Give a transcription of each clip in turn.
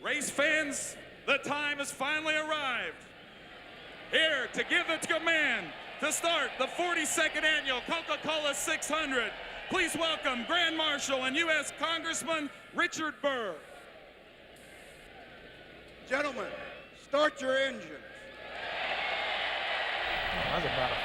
Race fans, the time has finally arrived. Here to give the command to start the 42nd annual Coca-Cola 600. Please welcome Grand Marshal and U.S. Congressman Richard Burr. Gentlemen, start your engines. That's about it.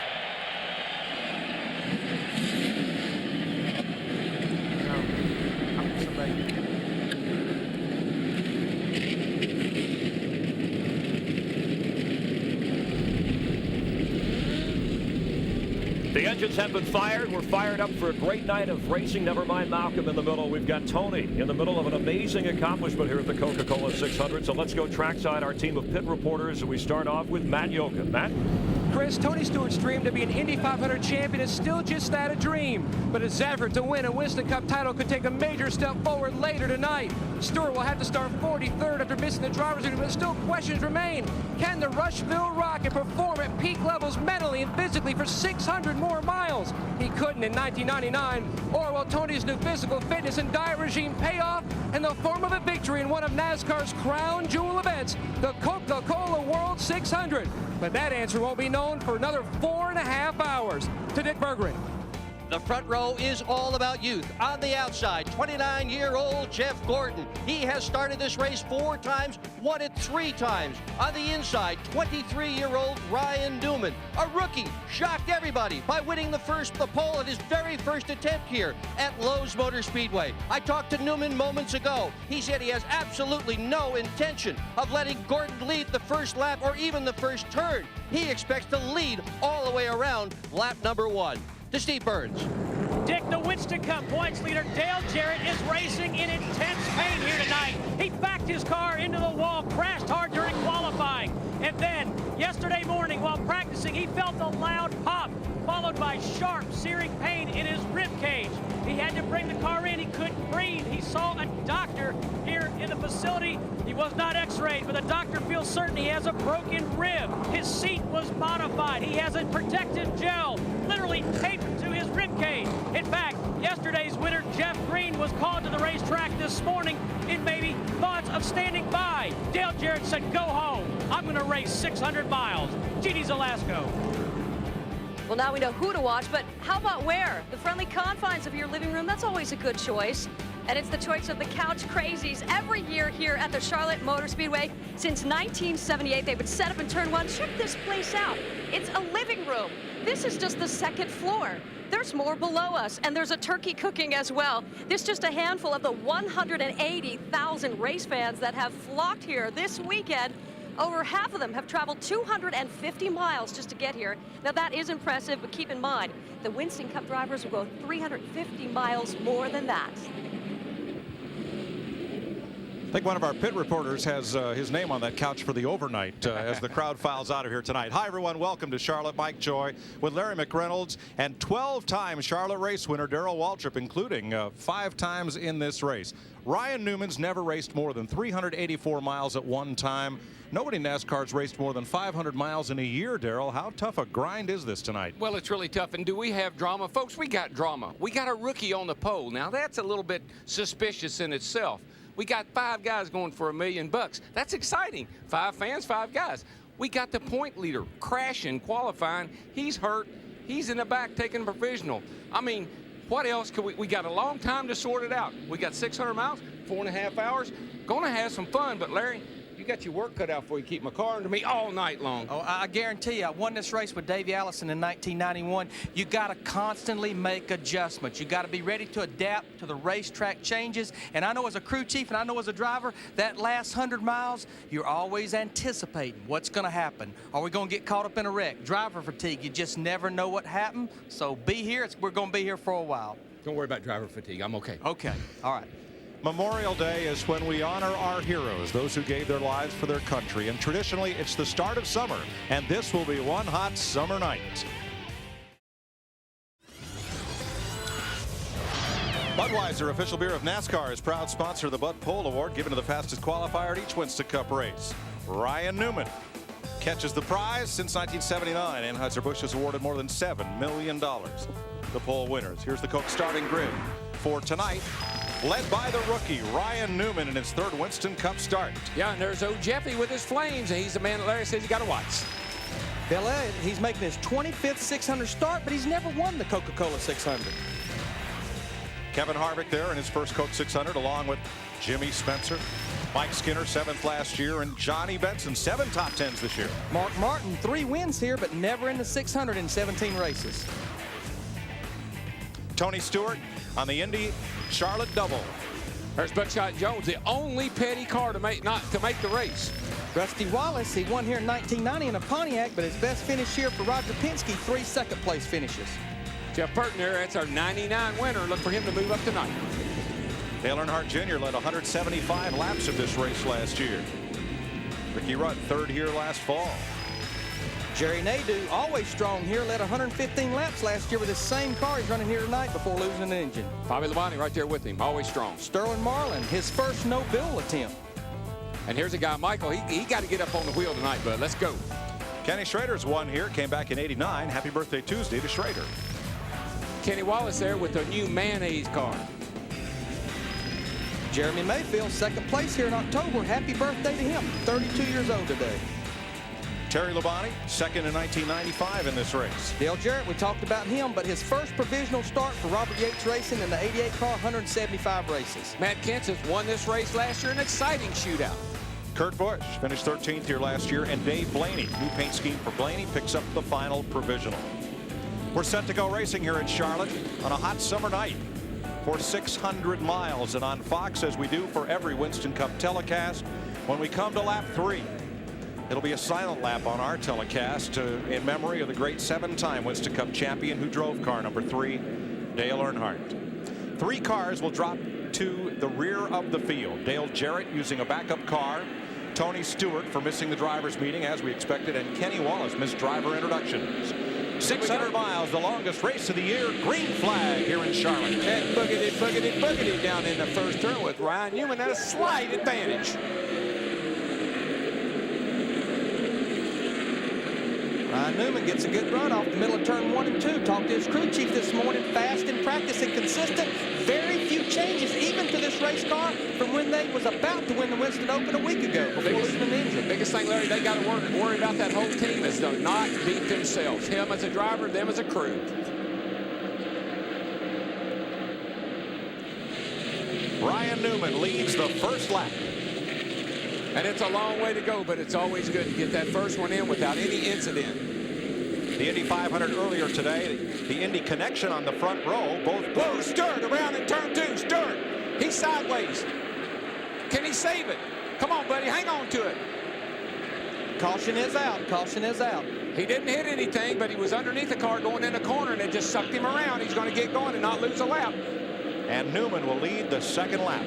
The engines have been fired. We're fired up for a great night of racing. Never mind Malcolm in the middle. We've got Tony in the middle of an amazing accomplishment here at the Coca-Cola 600. So let's go trackside. Our team of pit reporters. We start off with Matt Yoakum. Matt? Chris, Tony Stewart's dream to be an Indy 500 champion is still just that, a dream. But his effort to win a Winston Cup title could take a major step forward later tonight. Stewart will have to start 43rd after missing the driver's duty, but still questions remain. Can the Rushville Rocket perform at peak levels mentally and physically for 600 more miles? He couldn't in 1999. Or will Tony's new physical fitness and diet regime pay off in the form of a victory in one of NASCAR's crown jewel events, the Coca-Cola World 600? But that answer won't be known for another 4.5 hours. To Dick Berggren. The front row is all about youth. On the outside, 29-year-old Jeff Gordon. He has started this race 4 times, won it 3 times. On the inside, 23-year-old Ryan Newman. A rookie, shocked everybody by winning the pole at his very first attempt here at Lowe's Motor Speedway. I talked to Newman moments ago. He said he has absolutely no intention of letting Gordon lead the first lap or even the first turn. He expects to lead all the way around lap number 1. To Steve Burns. Dick, the Winston Cup points leader Dale Jarrett is racing in intense pain here tonight. He backed his car into the wall, crashed hard during qualifying. And then, yesterday morning while practicing, he felt a loud pop, followed by sharp, searing pain in his rib cage. He had to bring the car in. He couldn't breathe. He saw a doctor here in the facility. He was not x-rayed, but the doctor feels certain he has a broken rib. His seat was modified. He has a protective gel literally taped to his rib cage. In fact, yesterday's winner, Jeff Green, was called to the racetrack this morning in maybe thoughts of standing by. Dale Jarrett said, go home. I'm going to race 600 miles. Jeannie Zelasco. Well, now we know who to watch, but how about where? The friendly confines of your living room, that's always a good choice. And it's the choice of the Couch Crazies every year here at the Charlotte Motor Speedway. Since 1978, they would set up in turn 1. Check this place out. It's a living room. This is just the 2nd floor. There's more below us, and there's a turkey cooking as well. This is just a handful of the 180,000 race fans that have flocked here this weekend. Over half of them have traveled 250 miles just to get here. Now that is impressive, but keep in mind, the Winston Cup drivers will go 350 miles more than that. I think one of our pit reporters has his name on that couch for the overnight as the crowd files out of here tonight. Hi, everyone. Welcome to Charlotte. Mike Joy with Larry McReynolds and 12-time Charlotte race winner Darrell Waltrip, including 5 times in this race. Ryan Newman's never raced more than 384 miles at one time. Nobody in NASCAR's raced more than 500 miles in a year, Darrell. How tough a grind is this tonight? Well, it's really tough. And do we have drama? Folks, we got drama. We got a rookie on the pole. Now, that's a little bit suspicious in itself. We got 5 guys going for $1 million. That's exciting. 5 fans, 5 guys. We got the point leader crashing, qualifying. He's hurt. He's in the back taking provisional. I mean, what else could we got a long time to sort it out. We got 600 miles, 4.5 hours. Gonna have some fun, but Larry, you got your work cut out for you. Keep my car under me all night long. Oh, I guarantee you, I won this race with Davey Allison in 1991. You got to constantly make adjustments. You got to be ready to adapt to the racetrack changes. And I know as a crew chief and I know as a driver, that last 100 miles, you're always anticipating what's going to happen. Are we going to get caught up in a wreck? Driver fatigue, you just never know what happened. So be here. We're going to be here for a while. Don't worry about driver fatigue. I'm okay. Okay. All right. Memorial Day is when we honor our heroes, those who gave their lives for their country. And traditionally, it's the start of summer. And this will be one hot summer night. Budweiser, official beer of NASCAR, is proud sponsor of the Bud Pole Award given to the fastest qualifier at each Winston Cup race. Ryan Newman catches the prize. Since 1979, Anheuser-Busch has awarded more than $7 million. The pole winners. Here's the Coke starting grid for tonight. led by the rookie Ryan Newman in his third Winston Cup start. Yeah, and there's old Jeffy with his flames, and he's the man that Larry says you got to watch. Bill Elliott, he's making his 25th 600 start, but he's never won the Coca-Cola 600. Kevin Harvick there in his first Coke 600, along with Jimmy Spencer, Mike Skinner, 7th last year, and Johnny Benson, 7 top 10s this year. Mark Martin, 3 wins here, but never in the 600 in 17 races. Tony Stewart on the Indy Charlotte double. There's Buckshot Jones, the only petty car to make the race. Rusty Wallace, he won here in 1990 in a Pontiac, but his best finish here for Roger Penske, 3 second-place finishes. Jeff Burton there, that's our 99 winner. Look for him to move up tonight. Dale Earnhardt Jr. led 175 laps of this race last year. Ricky Rudd, 3rd here last fall. Jerry Nadeau, always strong here, led 115 laps last year with the same car he's running here tonight before losing an engine. Bobby Labonte right there with him, always strong. Sterling Marlin, his first no-bill attempt. And here's a guy, Michael, he got to get up on the wheel tonight, bud. Let's go. Kenny Schrader's won here, came back in '89. Happy birthday Tuesday to Schrader. Kenny Wallace there with the new mayonnaise car. Jeremy Mayfield, 2nd place here in October. Happy birthday to him, 32 years old today. Terry Labonte, 2nd in 1995 in this race. Dale Jarrett, we talked about him, but his first provisional start for Robert Yates Racing in the 88 car, 175 races. Matt Kenseth won this race last year, an exciting shootout. Kurt Busch finished 13th here last year, and Dave Blaney, new paint scheme for Blaney, picks up the final provisional. We're set to go racing here in Charlotte on a hot summer night for 600 miles, and on Fox, as we do for every Winston Cup telecast, when we come to lap 3, it'll be a silent lap on our telecast in memory of the great 7-time Winston Cup champion who drove car number 3, Dale Earnhardt. 3 cars will drop to the rear of the field. Dale Jarrett using a backup car, Tony Stewart for missing the drivers meeting as we expected, and Kenny Wallace missed driver introductions. 600 miles, the longest race of the year. Green flag here in Charlotte. And boogity down in the first turn with Ryan Newman at a slight advantage. Ryan Newman gets a good run off the middle of turn 1 and 2. Talked to his crew chief this morning. Fast in practice and consistent. Very few changes even to this race car from when they was about to win the Winston Open a week ago before losing an engine. Biggest thing, Larry, they got to worry about that whole team is to not beat themselves. Him as a driver, them as a crew. Ryan Newman leads the first lap. And it's a long way to go, but it's always good to get that first one in without any incident. The Indy 500 earlier today, the Indy connection on the front row, both. Whoa, Stewart around in turn 2. Stewart, he's sideways. Can he save it? Come on, buddy, hang on to it. Caution is out. Caution is out. He didn't hit anything, but he was underneath the car going in the corner, and it just sucked him around. He's going to get going and not lose a lap. And Newman will lead the second lap.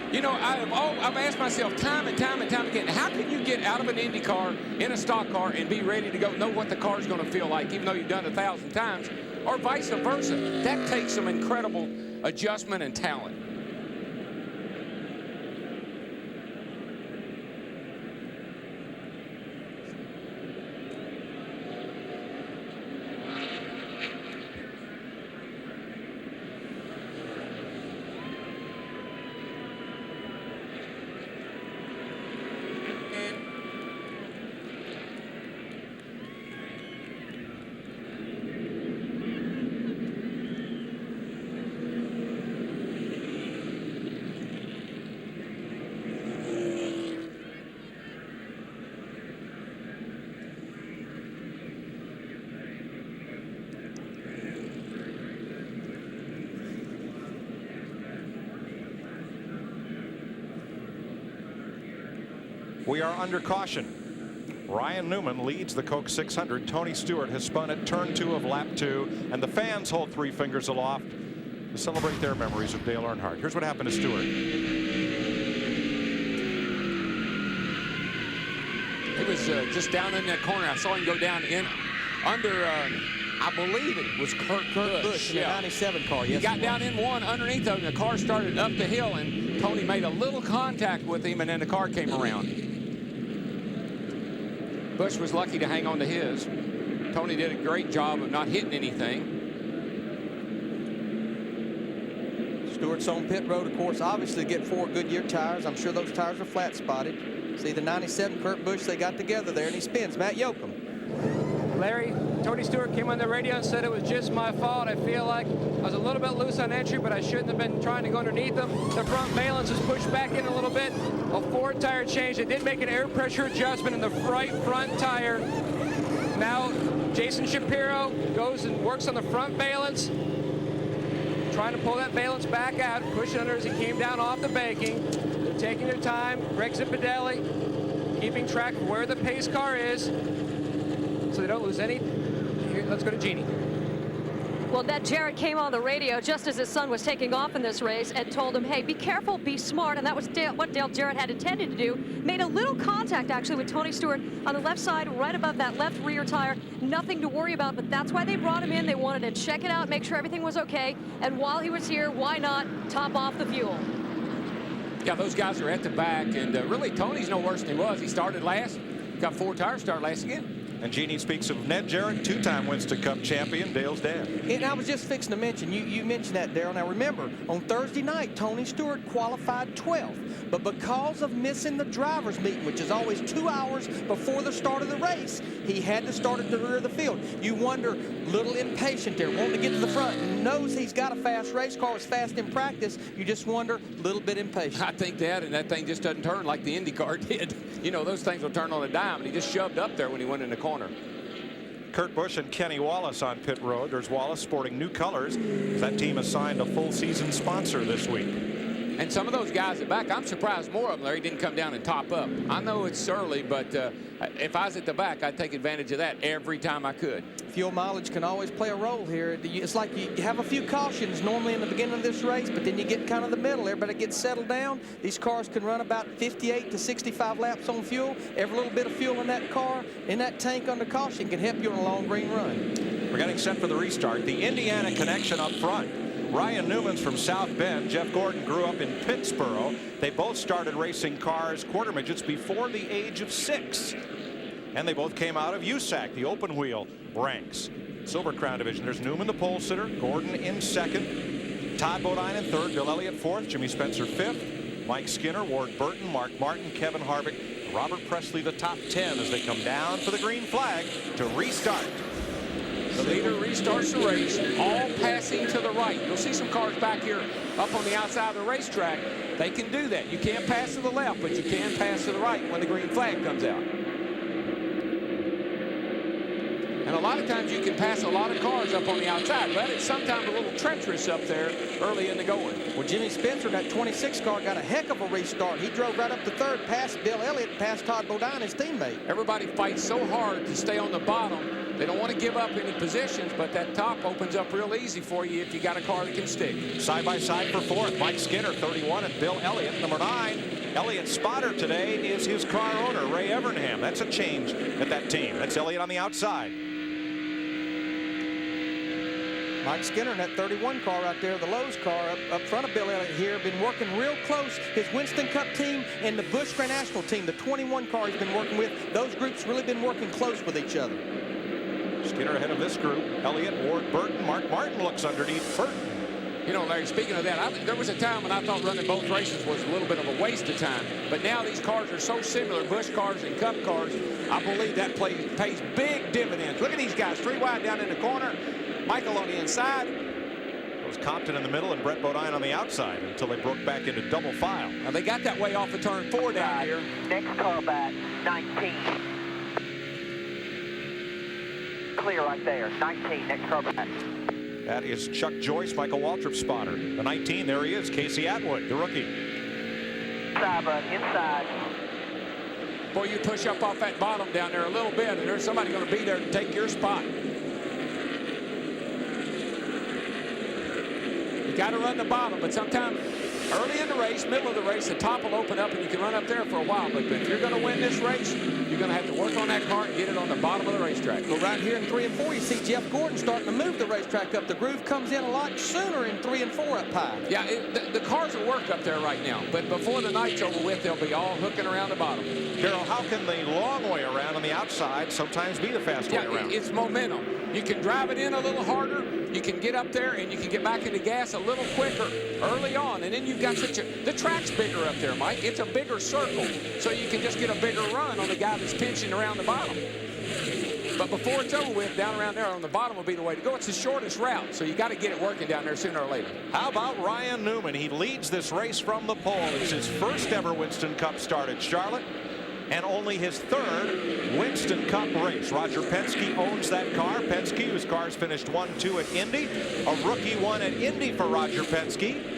You know, I've asked myself time and time again, how can you get out of an Indy car in a stock car and be ready to go, know what the car's going to feel like, even though you've done it 1,000 times, or vice versa? That takes some incredible adjustment and talent. We are under caution. Ryan Newman leads the Coke 600. Tony Stewart has spun at turn 2 of lap 2, and the fans hold 3 fingers aloft to celebrate their memories of Dale Earnhardt. Here's what happened to Stewart. He was just down in that corner. I saw him go down in under, I believe it was Kurt Busch. Yeah, 97 car. Yes, he got down in one underneath him, and the car started up the hill, and Tony made a little contact with him, and then the car came around. Busch was lucky to hang on to his. Tony did a great job of not hitting anything. Stewart's on pit road, of course, obviously to get 4 Goodyear tires. I'm sure those tires are flat spotted. See the 97 Kurt Busch they got together there, and he spins. Matt Yoakum. Larry, Tony Stewart came on the radio and said it was just my fault. I feel like I was a little bit loose on entry, but I shouldn't have been trying to go underneath them. The front valence is pushed back in a little bit. A 4 tire change. They did make an air pressure adjustment in the right front tire. Now Jason Shapiro goes and works on the front valence, trying to pull that valence back out, push it under as he came down off the banking. They're taking their time. Greg Zipadelli keeping track of where the pace car is so they don't lose any. Here, let's go to Jeannie. Well, Ned Jarrett came on the radio just as his son was taking off in this race and told him, hey, be careful, be smart. And that was what Dale Jarrett had intended to do. Made a little contact, actually, with Tony Stewart on the left side, right above that left rear tire. Nothing to worry about, but that's why they brought him in. They wanted to check it out, make sure everything was okay. And while he was here, why not top off the fuel? Yeah, those guys are at the back, and really, Tony's no worse than he was. He started last, got 4 tires, started last again. And Jeannie speaks of Ned Jarrett, 2-time Winston Cup champion, Dale's dad. And I was just fixing to mention, you mentioned that, Darrell. Now remember, on Thursday night, Tony Stewart qualified 12th. But because of missing the driver's meeting, which is always 2 hours before the start of the race, he had to start at the rear of the field. You wonder, little impatient there, wanting to get to the front, knows he's got a fast race car, was fast in practice. You just wonder, a little bit impatient. I think that, and that thing just doesn't turn like the IndyCar did. You know, those things will turn on a dime, and he just shoved up there when he went in the corner. Kurt Busch and Kenny Wallace on pit road. There's Wallace sporting new colors. That team assigned a full season sponsor this week. And some of those guys at back, I'm surprised more of them, Larry, didn't come down and top up. I know it's early, but if I was at the back, I'd take advantage of that every time I could. Fuel mileage can always play a role here. It's like you have a few cautions normally in the beginning of this race, but then you get kind of the middle. Everybody gets settled down. These cars can run about 58 to 65 laps on fuel. Every little bit of fuel in that car, in that tank under caution, can help you on a long green run. We're getting set for the restart. The Indiana connection up front. Ryan Newman's from South Bend. Jeff Gordon grew up in Pittsboro. They both started racing cars, quarter midgets, before the age of 6. And they both came out of USAC, the open wheel ranks. Silver Crown division. There's Newman, the pole sitter. Gordon in second. Todd Bodine in third. Bill Elliott fourth. Jimmy Spencer fifth. Mike Skinner, Ward Burton, Mark Martin, Kevin Harvick, Robert Presley, the top 10 as they come down for the green flag to restart. The leader restarts the race, all passing to the right. You'll see some cars back here up on the outside of the racetrack. They can do that. You can't pass to the left, but you can pass to the right when the green flag comes out. And a lot of times you can pass a lot of cars up on the outside, but it's sometimes a little treacherous up there early in the going. Well, Jimmy Spencer, that 26 car, got a heck of a restart. He drove right up to third, past Bill Elliott, past Todd Bodine, his teammate. Everybody fights so hard to stay on the bottom. They don't want to give up any positions, but that top opens up real easy for you if you got a car that can stick. Side by side for fourth, Mike Skinner, 31, and Bill Elliott, number 9. Elliott's spotter today is his car owner, Ray Evernham. That's a change at that team. That's Elliott on the outside. Mike Skinner in that 31 car right there, the Lowe's car up front of Bill Elliott here, been working real close. His Winston Cup team and the Busch Grand National team, the 21 car he's been working with, those groups really been working close with each other. Skinner ahead of this group. Elliott, Ward Burton, Mark Martin looks underneath Burton. You know, Larry, speaking of that, there was a time when I thought running both races was a little bit of a waste of time. But now these cars are so similar, Busch cars and Cup cars, I believe that pays big dividends. Look at these guys, 3 wide down in the corner. Michael on the inside. It was Compton in the middle and Brett Bodine on the outside until they broke back into double file. Now they got that way off of turn 4 down here. Next car back, 19. Clear right there, 19, next car back. That is Chuck Joyce, Michael Waltrip's spotter. The 19, there he is, Casey Atwood, the rookie. Inside, bud, inside. Boy, you push up off that bottom down there a little bit, and there's somebody going to be there to take your spot. You got to run the bottom, but sometimes early in the race, middle of the race, the top will open up and you can run up there for a while. But if you're going to win this race, you're going to have to work on that car and get it on the bottom of the racetrack. Well, right here in 3 and 4, you see Jeff Gordon starting to move the racetrack up. The groove comes in a lot sooner in 3 and 4 up high. Yeah, the cars will work up there right now. But before the night's over with, they'll be all hooking around the bottom. Carol, how can the long way around on the outside sometimes be the fast way around? It's momentum. You can drive it in a little harder, You can get up there and you can get back into gas a little quicker early on. And then you've got the track's bigger up there, Mike. It's a bigger circle, so you can just get a bigger run on the guy that's pinching around the bottom. But before it's over with, down around there on the bottom will be the way to go. It's the shortest route, so you got to get it working down there sooner or later. How about Ryan Newman? He leads this race from the pole. It's his first ever Winston Cup start at Charlotte, and only his third Winston Cup race. Roger Penske owns that car. Penske, whose cars finished 1-2 at Indy. A rookie won at Indy for Roger Penske.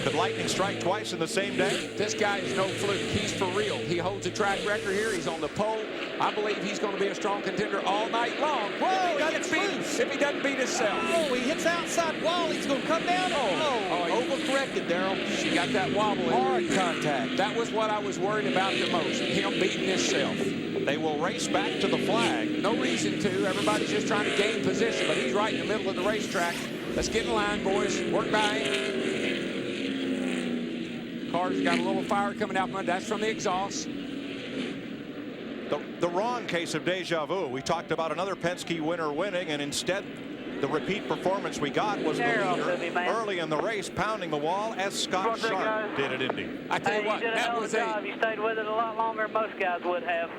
Could lightning strike twice in the same day? This guy is no fluke. He's for real. He holds a track record here. He's on the pole. I believe he's going to be a strong contender all night long. Whoa, if he doesn't beat himself. Oh, he hits outside wall. He's going to come down. Overcorrected, Darrell. She got that wobble. Hard contact. That was what I was worried about the most, him beating himself. They will race back to the flag. No reason to. Everybody's just trying to gain position, but he's right in the middle of the racetrack. Let's get in line, boys. Work by him. Car's got a little fire coming out. That's from the exhaust. The wrong case of deja vu. We talked about another Penske winner winning, and instead the repeat performance we got was the leader early in the race, pounding the wall as Scott Sharp did at Indy. I tell you what, that was you stayed with it a lot longer than most guys would have.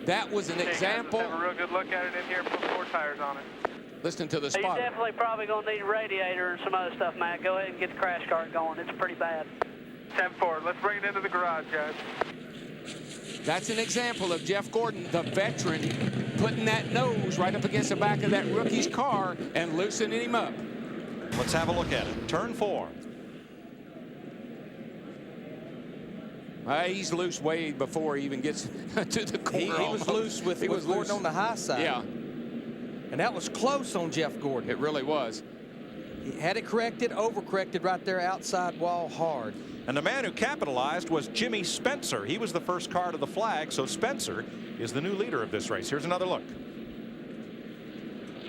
That was an example. Have a real good look at it in here. Put 4 tires on it. Listen to the spotter. He's definitely probably going to need a radiator and some other stuff, Matt. Go ahead and get the crash cart going. It's pretty bad. 10-4. Let's bring it into the garage, guys. That's an example of Jeff Gordon, the veteran, putting that nose right up against the back of that rookie's car and loosening him up. Let's have a look at it. Turn 4. He's loose way before he even gets to the corner. He was loose with Gordon on the high side. Yeah. And that was close on Jeff Gordon. It really was. He had it corrected, overcorrected right there outside wall hard. And the man who capitalized was Jimmy Spencer. He was the first car to the flag, so Spencer is the new leader of this race. Here's another look.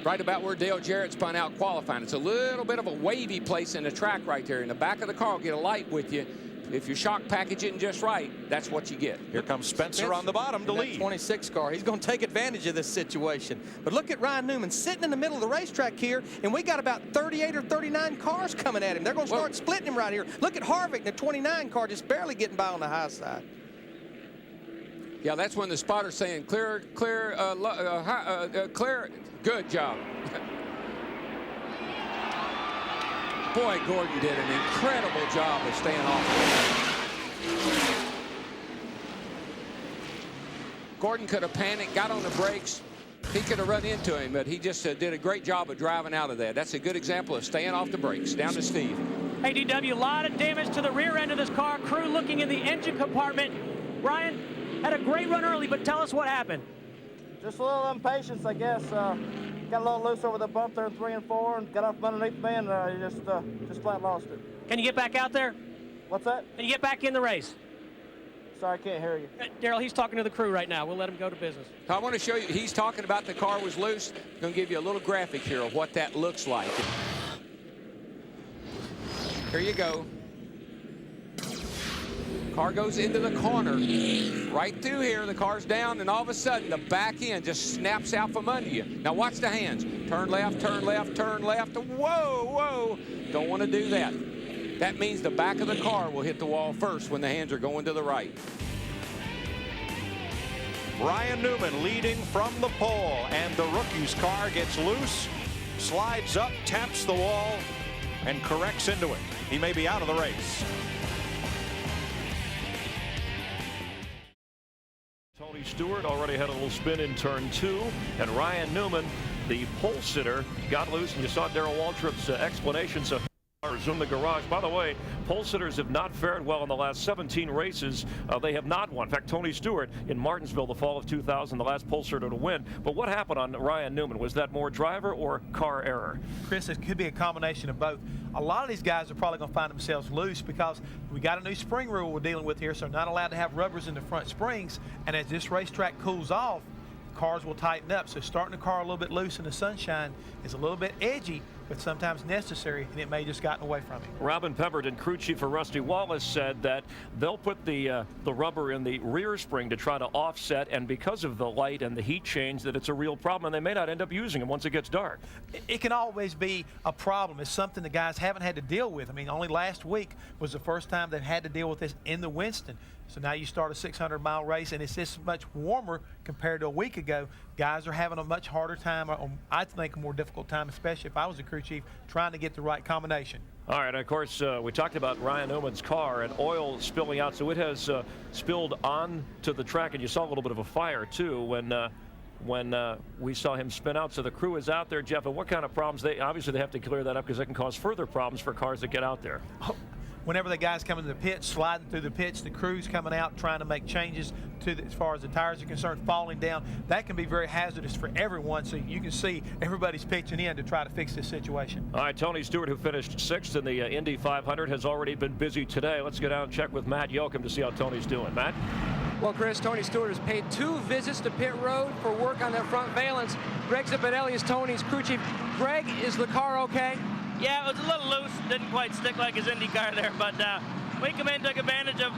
Right about where Dale Jarrett spun out qualifying. It's a little bit of a wavy place in the track right there. In the back of the car, get a light with you. If your shock package isn't just right, that's what you get. Here comes Spencer on the bottom to lead. 26 car. He's going to take advantage of this situation. But look at Ryan Newman sitting in the middle of the racetrack here, and we got about 38 or 39 cars coming at him. They're going to start splitting him right here. Look at Harvick, the 29 car, just barely getting by on the high side. Yeah, that's when the spotter's saying clear. Good job. Boy, Gordon did an incredible job of staying off. Gordon could have panicked, got on the brakes. He could have run into him, but he just did a great job of driving out of there. That's a good example of staying off the brakes. Down to Steve. Hey, DW, a lot of damage to the rear end of this car. Crew looking in the engine compartment. Ryan had a great run early, but tell us what happened. Just a little impatience, I guess. Got a little loose over the bump there in 3 and 4 and got off underneath me and just flat lost it. Can you get back out there? What's that? Can you get back in the race? Sorry, I can't hear you. Darrell, he's talking to the crew right now. We'll let him go to business. I want to show you, he's talking about the car was loose. I'm going to give you a little graphic here of what that looks like. Here you go. Car goes into the corner. Right through here, the car's down, and all of a sudden, the back end just snaps out from under you. Now watch the hands. Turn left, turn left, turn left. Whoa, whoa. Don't want to do that. That means the back of the car will hit the wall first when the hands are going to the right. Ryan Newman leading from the pole, and the rookie's car gets loose, slides up, taps the wall, and corrects into it. He may be out of the race. Tony Stewart already had a little spin in turn 2, and Ryan Newman, the pole sitter, got loose, and you saw Darrell Waltrip's explanation. So cars in the garage. By the way, pole sitters have not fared well in the last 17 races. They have not won. In fact, Tony Stewart in Martinsville, the fall of 2000, the last pole sitter to win. But what happened on Ryan Newman? Was that more driver or car error? Chris, it could be a combination of both. A lot of these guys are probably going to find themselves loose because we got a new spring rule we're dealing with here, so not allowed to have rubbers in the front springs. And as this racetrack cools off, cars will tighten up. So starting the car a little bit loose in the sunshine is a little bit edgy but sometimes necessary, and it may just gotten away from him. Robin Pemberton, crew chief for Rusty Wallace, said that they'll put the rubber in the rear spring to try to offset, and because of the light and the heat change, that it's a real problem, and they may not end up using them once it gets dark. It can always be a problem. It's something the guys haven't had to deal with. I mean, only last week was the first time they've had to deal with this in the Winston. So now you start a 600-mile race, and it's this much warmer compared to a week ago. Guys are having a much harder time, or I think a more difficult time, especially if I was a crew chief, trying to get the right combination. All right, of course, we talked about Ryan Newman's car and oil spilling out, so it has spilled onto the track, and you saw a little bit of a fire, too, when we saw him spin out. So the crew is out there, Jeff, and what kind of problems? Obviously, they have to clear that up because that can cause further problems for cars that get out there. Whenever the guys come into the pits, sliding through the pits, the crew's coming out trying to make changes as far as the tires are concerned, falling down. That can be very hazardous for everyone, so you can see everybody's pitching in to try to fix this situation. All right, Tony Stewart, who finished 6th in the Indy 500, has already been busy today. Let's go down and check with Matt Yoakum to see how Tony's doing. Matt? Well, Chris, Tony Stewart has paid 2 visits to pit road for work on that front valence. Greg Zipinelli is Tony's crew chief. Greg, is the car okay? Yeah, it was a little loose. Didn't quite stick like his Indy car there, but we come in, took advantage of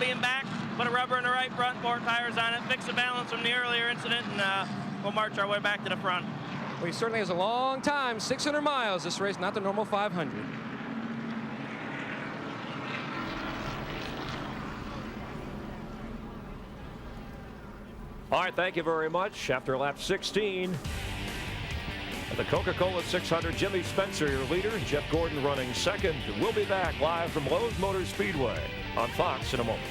being back, put a rubber in the right front, 4 tires on it, fixed the balance from the earlier incident, and we'll march our way back to the front. Well, he certainly has a long time, 600 miles this race, not the normal 500. All right, thank you very much. After lap 16, the Coca-Cola 600, Jimmy Spencer, your leader. Jeff Gordon running second. We'll be back live from Charlotte Motor Speedway on Fox in a moment.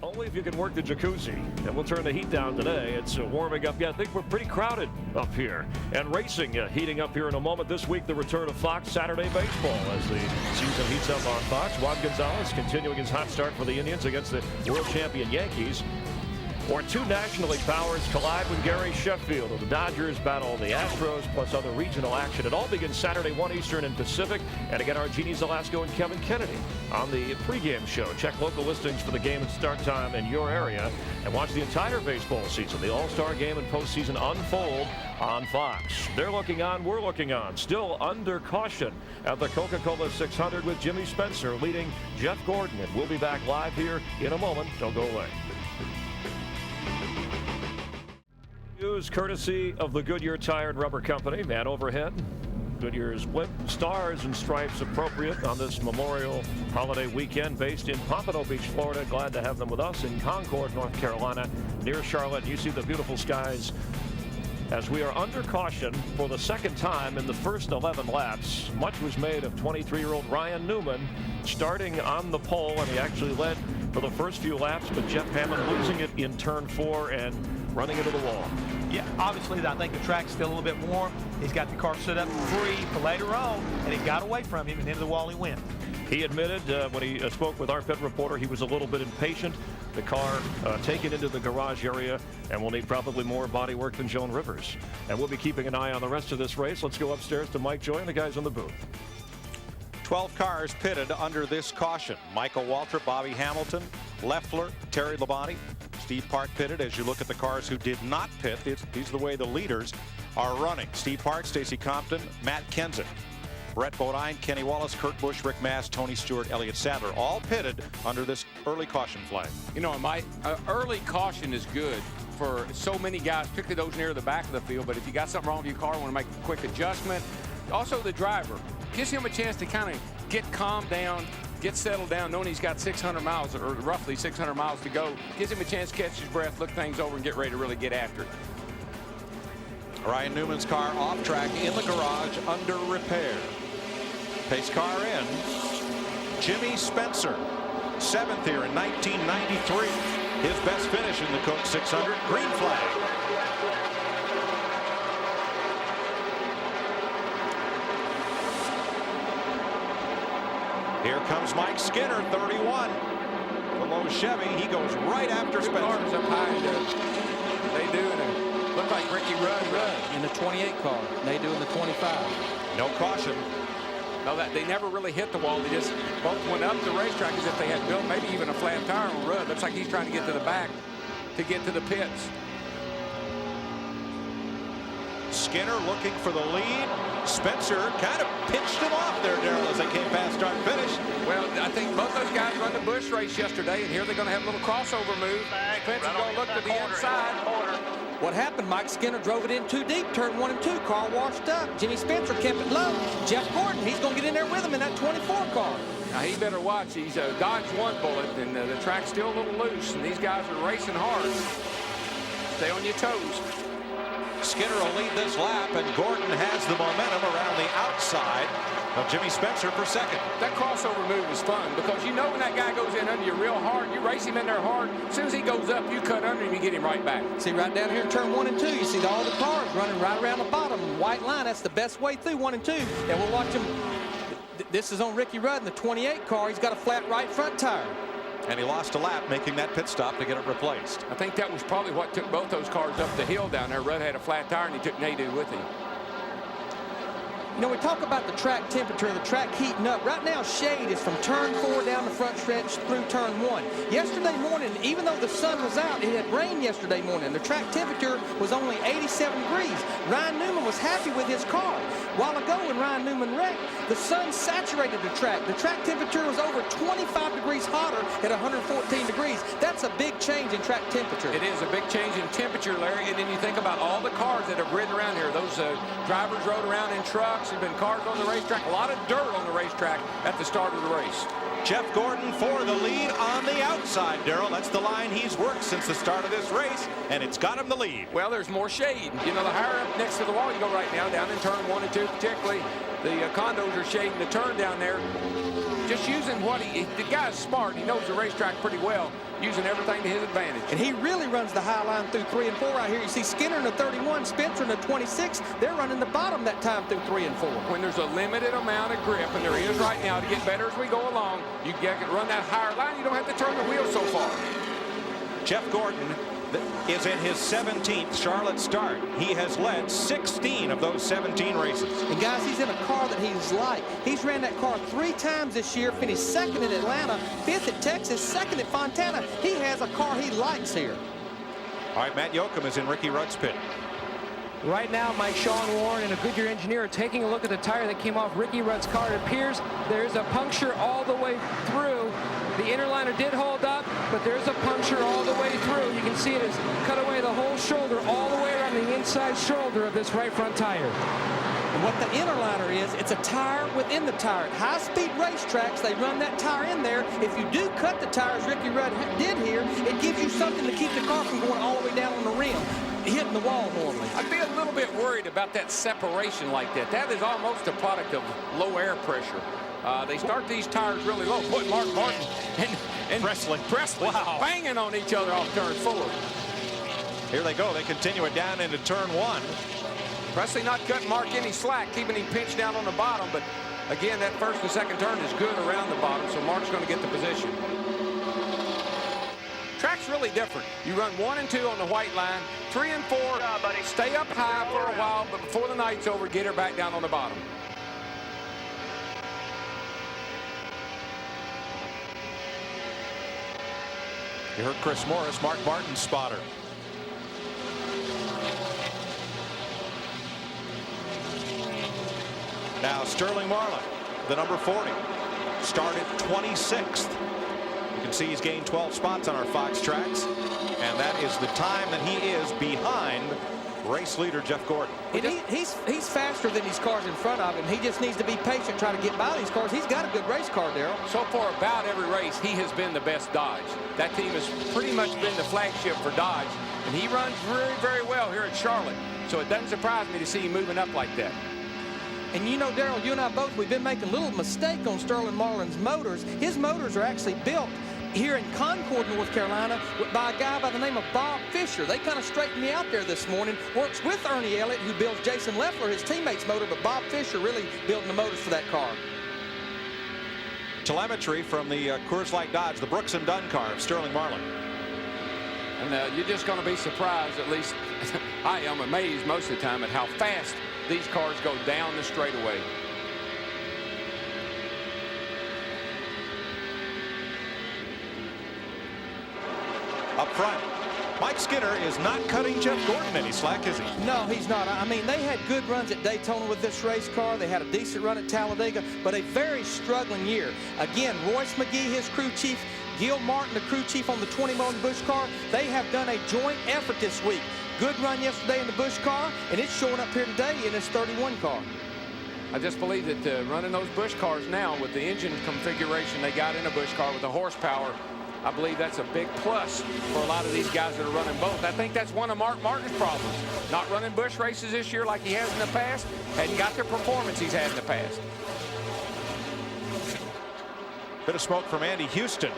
Only if you can work the jacuzzi. And we'll turn the heat down today. It's warming up. Yeah, I think we're pretty crowded up here. And racing heating up here in a moment. This week, the return of Fox Saturday Baseball as the season heats up on Fox. Juan Gonzalez continuing his hot start for the Indians against the world champion Yankees. Or 2 National League powers collide when Gary Sheffield of the Dodgers battle the Astros, plus other regional action. It all begins Saturday, 1 Eastern and Pacific. And again, our Jeannie Zelasco and Kevin Kennedy on the pregame show. Check local listings for the game and start time in your area. And watch the entire baseball season, the All-Star game and postseason unfold on Fox. They're looking on, we're looking on. Still under caution at the Coca-Cola 600 with Jimmy Spencer leading Jeff Gordon. And we'll be back live here in a moment. Don't go away. News courtesy of the Goodyear Tire and Rubber Company. Man overhead. Goodyear's blimp, stars and stripes appropriate on this Memorial holiday weekend based in Pompano Beach, Florida. Glad to have them with us in Concord, North Carolina, near Charlotte. You see the beautiful skies as we are under caution for the second time in the first 11 laps. Much was made of 23-year-old Ryan Newman starting on the pole, and he actually led for the first few laps, but Jeff Hammond losing it in turn 4 and running into the wall. Yeah, obviously, I think the track's still a little bit warm. He's got the car set up free for later on, and it got away from him, and into the wall he went. He admitted when he spoke with our pit reporter, he was a little bit impatient. The car taken into the garage area, and will need probably more body work than Joan Rivers. And we'll be keeping an eye on the rest of this race. Let's go upstairs to Mike Joy and the guys in the booth. 12 cars pitted under this caution. Michael Waltrip, Bobby Hamilton, Leffler, Terry Labonte, Steve Park pitted. As you look at the cars who did not pit, these are the way the leaders are running. Steve Park, Stacy Compton, Matt Kenseth, Brett Bodine, Kenny Wallace, Kurt Busch, Rick Mast, Tony Stewart, Elliott Sadler, all pitted under this early caution flag. You know, early caution is good for so many guys, particularly those near the back of the field. But if you got something wrong with your car, want to make a quick adjustment. Also, the driver gives him a chance to kind of get calmed down, get settled down, knowing he's got 600 miles or roughly 600 miles to go. Gives him a chance to catch his breath, look things over, and get ready to really get after it. Ryan Newman's car off track in the garage under repair. Pace car in. Jimmy Spencer, 7th here in 1993. His best finish in the Coke 600. Green flag. Here comes Mike Skinner, 31. Below Chevy, he goes right after Spencer. Cars up high. They do, and look like Ricky Rudd in the 28 car. They do in the 25. No caution. No, they never really hit the wall. They just both went up the racetrack as if they had built maybe even a flat tire on Rudd. Looks like he's trying to get to the back to get to the pits. Skinner looking for the lead. Spencer kind of pinched him off there, Darrell, as they came past start finish. Well, I think both those guys run the Busch race yesterday, and here they're going to have a little crossover move. Spencer's going to look to the inside. What happened, Mike? Skinner drove it in too deep, turn 1 and 2, car washed up. Jimmy Spencer kept it low. Jeff Gordon, he's going to get in there with him in that 24 car. Now, he better watch. He's dodged one bullet, and the track's still a little loose, and these guys are racing hard. Stay on your toes. Skinner will lead this lap, and Gordon has the momentum around the outside of Jimmy Spencer for second. That crossover move is fun because you know when that guy goes in under you real hard, you race him in there hard. As soon as he goes up, you cut under him, you get him right back. See, right down here in turn 1 and 2, you see all the cars running right around the bottom. White line, that's the best way through 1 and 2. And we'll watch him. This is on Ricky Rudd in the 28 car. He's got a flat right front tire. And he lost a lap making that pit stop to get it replaced. I think that was probably what took both those cars up the hill down there. Rudd had a flat tire, and he took Nadu with him. You know, we talk about the track temperature, the track heating up. Right now, shade is from turn 4 down the front stretch through turn 1. Yesterday morning, even though the sun was out, it had rained yesterday morning. The track temperature was only 87 degrees. Ryan Newman was happy with his car. A while ago, when Ryan Newman wrecked, the sun saturated the track. The track temperature was over 25 degrees hotter at 114 degrees. That's a big change in track temperature. It is a big change in temperature, Larry. And then you think about all the cars that have ridden around here. Those drivers rode around in trucks. There's been cars on the racetrack. A lot of dirt on the racetrack at the start of the race. Jeff Gordon for the lead on the outside, Darrell. That's the line he's worked since the start of this race, and it's got him the lead. Well, there's more shade. You know, the higher up next to the wall you go right now, down in turn 1 and 2 particularly, the condos are shading the turn down there. Just using what the guy's smart. He knows the racetrack pretty well, using everything to his advantage. And he really runs the high line through 3 and 4 right here. You see Skinner in the 31, Spencer in the 26. They're running the bottom that time through 3 and 4. When there's a limited amount of grip, and there is right now, to get better as we go along, you can run that higher line. You don't have to turn the wheel so far. Jeff Gordon is in his 17th Charlotte start. He has led 16 of those 17 races. And guys, he's in a car that he's liked. He's ran that car 3 times this year, finished 2nd in Atlanta, 5th at Texas, 2nd at Fontana. He has a car he likes here. All right, Matt Yoakum is in Ricky Rudd's pit. Right now, Mike, Sean Warren and a Goodyear engineer are taking a look at the tire that came off Ricky Rudd's car. It appears there's a puncture all the way through. The inner liner did hold up, but there's a puncture all the way through. You can see it has cut away the whole shoulder, all the way around the inside shoulder of this right front tire. And what the inner liner is, it's a tire within the tire. At high-speed racetracks, they run that tire in there. If you do cut the tires Ricky Rudd did here, it gives you something to keep the car from going all the way down on the rim, hitting the wall normally. I'd be a little bit worried about that separation like that. That is almost a product of low air pressure. They start these tires really low. Boy, Mark Martin and Presley wow, banging on each other off turn 4. Here they go. They continue it down into turn 1. Presley not cutting Mark any slack, keeping him pinched down on the bottom. But again, that first and second turn is good around the bottom, so Mark's going to get the position. Track's really different. You run 1 and 2 on the white line, 3 and 4, stay up high for a while, but before the night's over, get her back down on the bottom. You heard Chris Morris, Mark Martin's spotter. Now Sterling Marlin, the number 40, started 26th. You can see he's gained 12 spots on our Fox tracks, and that is the time that he is behind race leader Jeff Gordon. And he's faster than these cars in front of him. He just needs to be patient trying to get by these cars. He's got a good race car, Darrell. So far, about every race, he has been the best Dodge. That team has pretty much been the flagship for Dodge, and he runs very, very well here at Charlotte. So it doesn't surprise me to see him moving up like that. And you know, Darrell, you and I both, we've been making a little mistake on Sterling Marlin's motors. His motors are actually built here in Concord, North Carolina, by a guy by the name of Bob Fisher. They kind of straightened me out there this morning. Works with Ernie Elliott, who builds Jason Leffler, his teammate's motor, but Bob Fisher really building the motors for that car. Telemetry from the Coors Light Dodge, the Brooks and Dunn car of Sterling Marlin. And you're just going to be surprised, at least I am amazed most of the time, at how fast these cars go down the straightaway. Up front, Mike Skinner is not cutting Jeff Gordon any slack, is he? No, he's not. I mean, they had good runs at Daytona with this race car. They had a decent run at Talladega, but a very struggling year. Again, Royce McGee, his crew chief, Gil Martin, the crew chief on the 20-motor Busch car, they have done a joint effort this week. Good run yesterday in the Busch car, and it's showing up here today in this 31 car. I just believe that running those Busch cars now with the engine configuration they got in a Busch car with the horsepower, I believe that's a big plus for a lot of these guys that are running both. I think that's one of Mark Martin's problems. Not running Busch races this year like he has in the past. Hadn't got the performance he's had in the past. Bit of smoke from Andy Houston.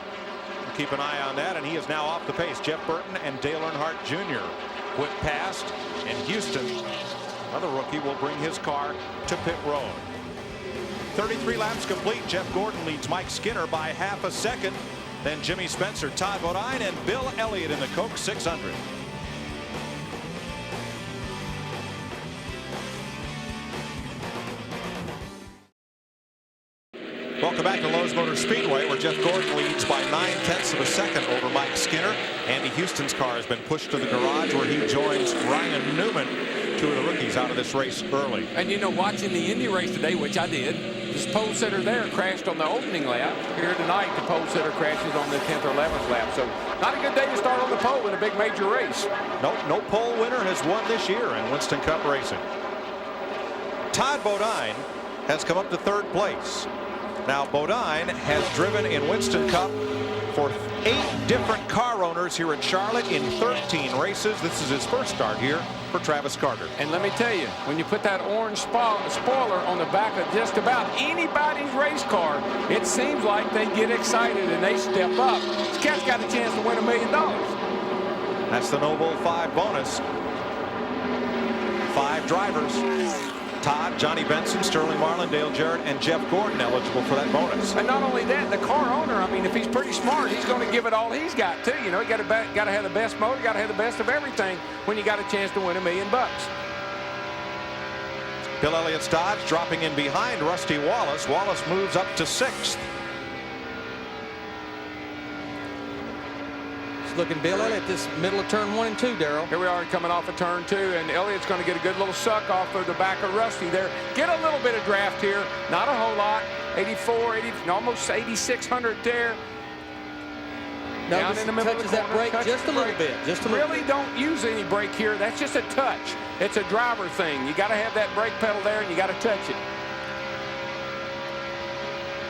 We'll keep an eye on that, and he is now off the pace. Jeff Burton and Dale Earnhardt Jr. went past, and Houston, another rookie, will bring his car to pit road. 33 laps complete. Jeff Gordon leads Mike Skinner by half a second. Then Jimmy Spencer, Todd Bodine, and Bill Elliott in the Coke 600. Welcome back to Lowe's Motor Speedway, where Jeff Gordon leads by 9/10 of a second over Mike Skinner. Andy Houston's car has been pushed to the garage, where he joins Ryan Newman, two of the rookies out of this race early. And you know, watching the Indy race today, which I did, this pole sitter there crashed on the opening lap. Here tonight, the pole sitter crashes on the 10th or 11th lap. So not a good day to start on the pole in a big major race. No pole winner has won this year in Winston Cup racing. Todd Bodine has come up to third place. Now, Bodine has driven in Winston Cup for 8 different car owners here at Charlotte in 13 races. This is his first start here for Travis Carter. And let me tell you, when you put that orange spoiler on the back of just about anybody's race car, it seems like they get excited and they step up. This cat's got a chance to win $1 million. That's the Noble 5 bonus. 5 drivers. Todd, Johnny Benson, Sterling Marlin, Dale Jarrett, and Jeff Gordon eligible for that bonus. And not only that, the car owner, I mean, if he's pretty smart, he's going to give it all he's got, too. You know, you got to have the best motor, got to have the best of everything when you got a chance to win $1 million. Bill Elliott's Dodge dropping in behind Rusty Wallace. Wallace moves up to 6th. Looking Bill Elliott this middle of turn 1 and 2, Darrell. Here we are coming off of turn 2, and Elliott's going to get a good little suck off of the back of Rusty there. Get a little bit of draft here, not a whole lot. 84, 80, almost 8,600 there. No, down in the middle of the that brake just a little bit. Really don't use any brake here. That's just a touch. It's a driver thing. You got to have that brake pedal there, and you got to touch it.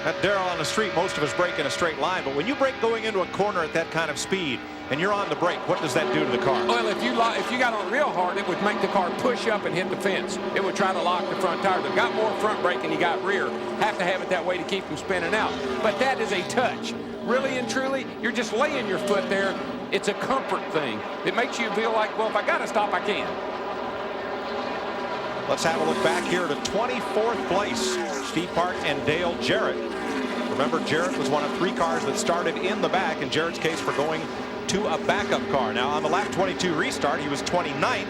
At Darrell, on the street, most of us brake in a straight line, but when you brake going into a corner at that kind of speed and you're on the brake, what does that do to the car? Well, if you got on real hard, it would make the car push up and hit the fence. It would try to lock the front tire. They've got more front brake than you got rear. Have to have it that way to keep them spinning out. But that is a touch. Really and truly, you're just laying your foot there. It's a comfort thing. It makes you feel like, well, if I got to stop, I can. Let's have a look back here to 24th place. Steve Park and Dale Jarrett. Remember, Jarrett was one of 3 cars that started in the back, in Jarrett's case, for going to a backup car. Now, on the lap 22 restart, he was 29th,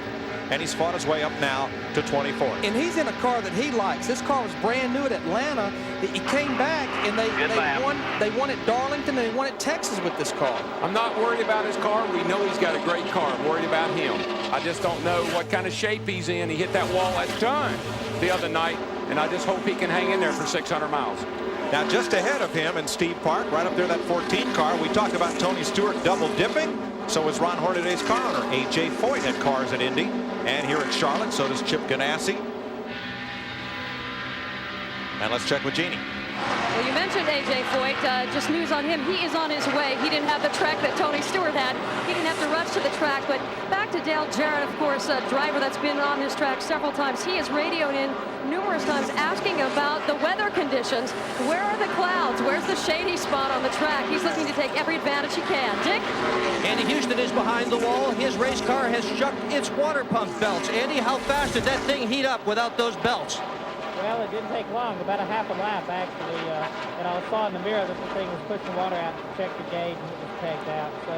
and he's fought his way up now to 24th. And he's in a car that he likes. This car was brand new at Atlanta. He came back, and they won at Darlington, and they won at Texas with this car. I'm not worried about his car. We know he's got a great car. I'm worried about him. I just don't know what kind of shape he's in. He hit that wall a ton the other night, and I just hope he can hang in there for 600 miles. Now, just ahead of him and Steve Park, right up there, that 14 car, we talk about Tony Stewart double dipping. So is Ron Hornaday's car owner. A.J. Foyt had cars at Indy, and here at Charlotte, so does Chip Ganassi. And let's check with Jeannie. Well, you mentioned A.J. Foyt. Just news on him. He is on his way. He didn't have the track that Tony Stewart had. He didn't have to rush to the track. But back to Dale Jarrett, of course, a driver that's been on this track several times. He has radioed in numerous times asking about the weather conditions. Where are the clouds? Where's the shady spot on the track? He's looking to take every advantage he can. Dick? Andy Houston is behind the wall. His race car has shucked its water pump belts. Andy, how fast did that thing heat up without those belts? Well, it didn't take long, about a half a lap, actually. And I saw in the mirror that the thing was pushing water out to check the gauge, and it was pegged out. So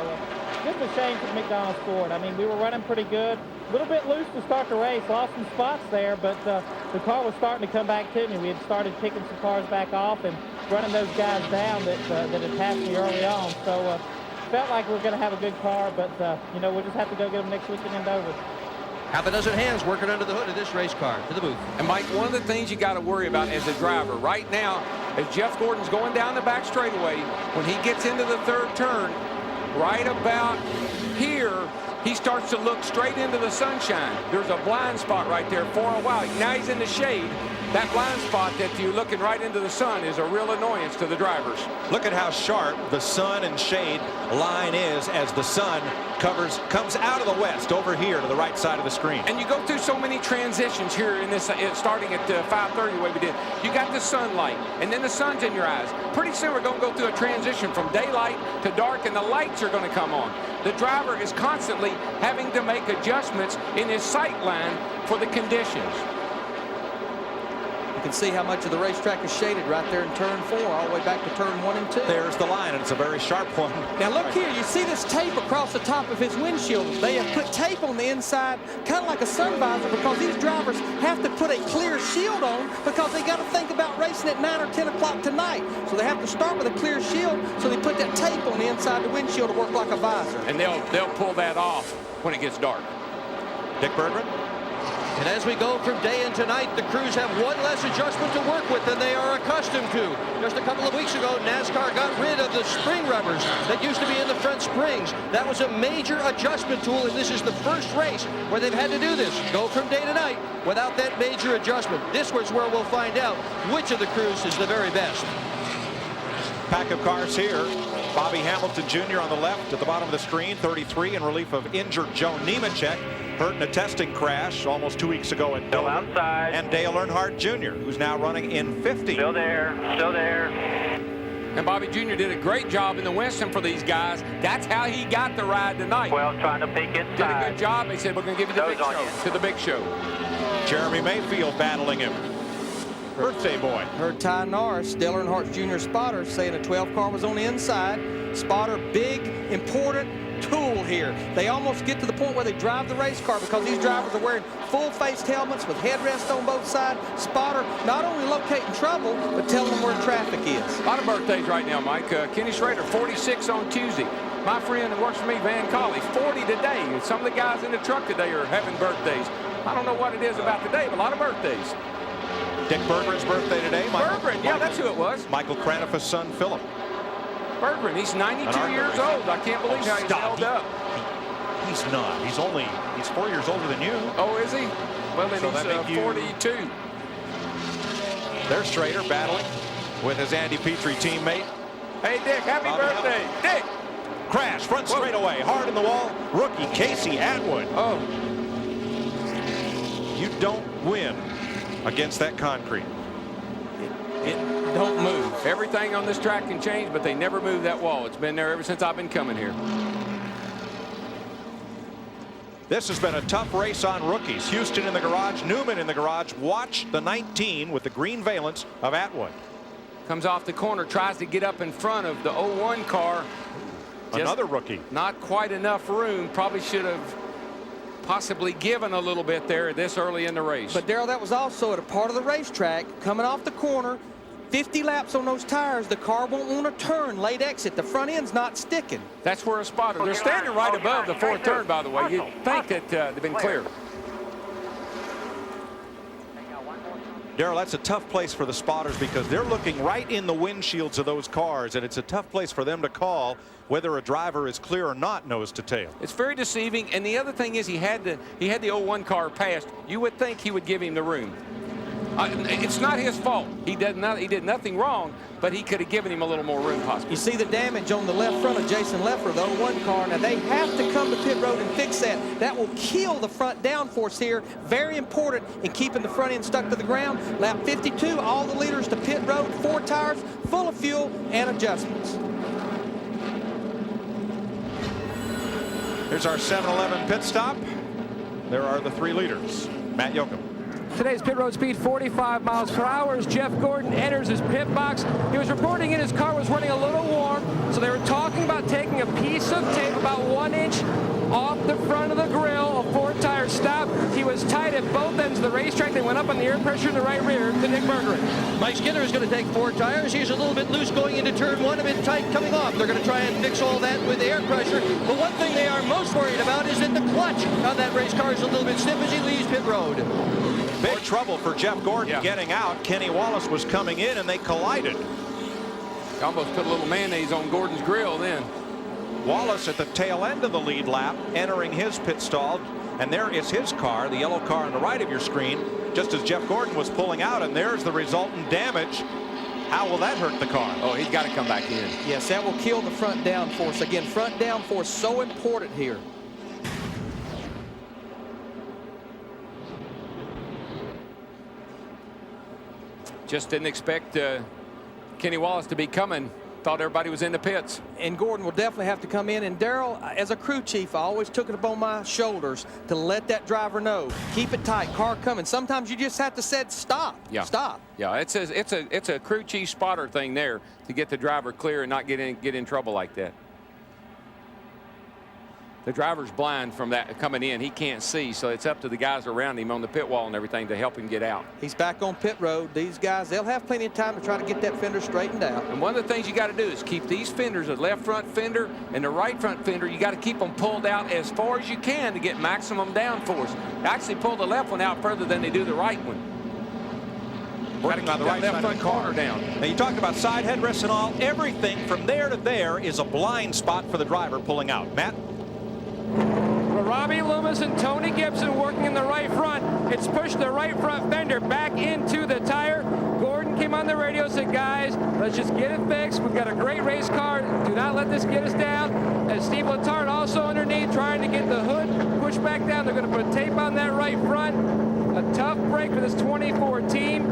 just a shame for McDonald's Ford. I mean, we were running pretty good. A little bit loose to start the race. Lost some spots there, but the car was starting to come back to me. We had started kicking some cars back off and running those guys down that had passed me early on. So felt like we were going to have a good car, but, you know, we'll just have to go get them next weekend in Dover. Half a dozen hands working under the hood of this race car. To the booth. And Mike, one of the things you got to worry about as a driver right now, as Jeff Gordon's going down the back straightaway, when he gets into the third turn, right about here, he starts to look straight into the sunshine. There's a blind spot right there for a while. Now he's in the shade. That blind spot that you're looking right into the sun is a real annoyance to the drivers. Look at how sharp the sun and shade line is as the sun comes out of the west over here to the right side of the screen. And you go through so many transitions here in this, starting at 5:30 the way we did. You got the sunlight, and then the sun's in your eyes. Pretty soon we're going to go through a transition from daylight to dark, and the lights are going to come on. The driver is constantly having to make adjustments in his sight line for the conditions. You can see how much of the racetrack is shaded right there in turn 4 all the way back to turn 1 and 2. There's the line, and it's a very sharp one. Now look here, you see this tape across the top of his windshield. They have put tape on the inside, kind of like a sun visor, because these drivers have to put a clear shield on because they got to think about racing at 9 or 10 o'clock tonight. So they have to start with a clear shield, so they put that tape on the inside of the windshield to work like a visor. And they'll pull that off when it gets dark. Dick Berggren. And as we go from day into night, the crews have one less adjustment to work with than they are accustomed to. Just a couple of weeks ago, NASCAR got rid of the spring rubbers that used to be in the front springs. That was a major adjustment tool, and this is the first race where they've had to do this. Go from day to night without that major adjustment. This was where we'll find out which of the crews is the very best. Pack of cars here. Bobby Hamilton Jr. on the left at the bottom of the screen, 33, in relief of injured Joe Nemechek, hurt in a testing crash almost 2 weeks ago at Dover. outside. And Dale Earnhardt Jr., who's now running in 50. Still there, still there. And Bobby Jr. did a great job in the Winston for these guys. That's how he got the ride tonight. Well, trying to peek inside. Did a good job. They said, we're going to give you the big show. To the big show. Jeremy Mayfield battling him. Birthday boy. Heard Ty Norris, Dale Earnhardt Jr. spotter, saying a 12 car was on the inside. Spotter, big, important tool here. They almost get to the point where they drive the race car because these drivers are wearing full-faced helmets with headrests on both sides. Spotter not only locating trouble, but telling them where traffic is. A lot of birthdays right now, Mike. Kenny Schrader, 46 on Tuesday. My friend that works for me, Van Colley, 40 today. And some of the guys in the truck today are having birthdays. I don't know what it is about today, but a lot of birthdays. Dick Berggren's birthday today. Berggren, yeah, that's who it was. Michael Cranifa's son, Philip. Berggren, he's 92 years old. I can't believe how he's held up. He's not. He's 4 years older than you. Oh, is he? Well, then So he's 42. There's Schrader battling with his Andy Petrie teammate. Hey, Dick, happy birthday. Dick! Crash, front straightaway, hard in the wall. Rookie Casey Atwood. Oh. You don't win against that concrete. It don't move. Everything on this track can change, but they never move that wall. It's been there ever since I've been coming here. This has been a tough race on rookies. Houston in the garage, Newman in the garage. Watch the 19 with the green valence of Atwood. Comes off the corner, tries to get up in front of the 01 car. Another rookie. Not quite enough room. Probably should have possibly given a little bit there this early in the race. But Darrell, that was also at a part of the racetrack coming off the corner. 50 laps on those tires, the car won't want to turn late exit. The front end's not sticking. That's where a spotter. They're standing right above the fourth turn, by the way. You'd think that they've been clear. Darrell, that's a tough place for the spotters because they're looking right in the windshields of those cars, and it's a tough place for them to call whether a driver is clear or not nose to tail. It's very deceiving, and the other thing is he had the 01 car passed. You would think he would give him the room. It's not his fault. He did nothing wrong, but he could have given him a little more room possibly. You see the damage on the left front of Jason Leffler, the 01 car. Now they have to come to pit road and fix that. That will kill the front downforce here. Very important in keeping the front end stuck to the ground. Lap 52, all the leaders to pit road, 4 tires, full of fuel and adjustments. Here's our 7-Eleven pit stop. There are the 3 leaders. Matt Yoakum. Today's pit road speed 45 miles per hour as Jeff Gordon enters his pit box. He was reporting in his car was running a little warm, so they were talking about taking a piece of tape about 1 inch off the front of the grill, a 4-tire stop. He was was tight at both ends of the racetrack. They went up on the air pressure in the right rear to Dick Berggren. Mike Skinner is going to take 4 tires. He's a little bit loose going into turn 1, a bit tight coming off. They're going to try and fix all that with air pressure. But one thing they are most worried about is that the clutch on that race car is a little bit stiff as he leaves pit road. Big trouble for Jeff Gordon getting out. Kenny Wallace was coming in, and they collided. Almost put a little mayonnaise on Gordon's grill then. Wallace at the tail end of the lead lap, entering his pit stall. And there is his car, the yellow car on the right of your screen, just as Jeff Gordon was pulling out, and there's the resultant damage. How will that hurt the car? Oh, he's got to come back in. Yes, that will kill the front downforce. Again, front downforce so important here. Just didn't expect Kenny Wallace to be coming. Thought everybody was in the pits. And Gordon will definitely have to come in. And Darrell, as a crew chief, I always took it upon my shoulders to let that driver know, keep it tight, car coming. Sometimes you just have to say stop. Yeah. Stop. Yeah, it's a crew chief spotter thing there to get the driver clear and not get in trouble like that. The driver's blind from that coming in. He can't see, so it's up to the guys around him on the pit wall and everything to help him get out. He's back on pit road. These guys, they'll have plenty of time to try to get that fender straightened out. And one of the things you got to do is keep these fenders, the left front fender and the right front fender, you got to keep them pulled out as far as you can to get maximum downforce. Actually pull the left one out further than they do the right one. Working on the right left front corner down. Now you talked about side headrests and all. Everything from there to there is a blind spot for the driver pulling out. Matt? Robbie Loomis and Tony Gibson working in the right front. It's pushed the right front fender back into the tire. Gordon came on the radio and said, guys, let's just get it fixed. We've got a great race car. Do not let this get us down. And Steve Letarte also underneath trying to get the hood pushed back down. They're going to put tape on that right front. A tough break for this 24 team.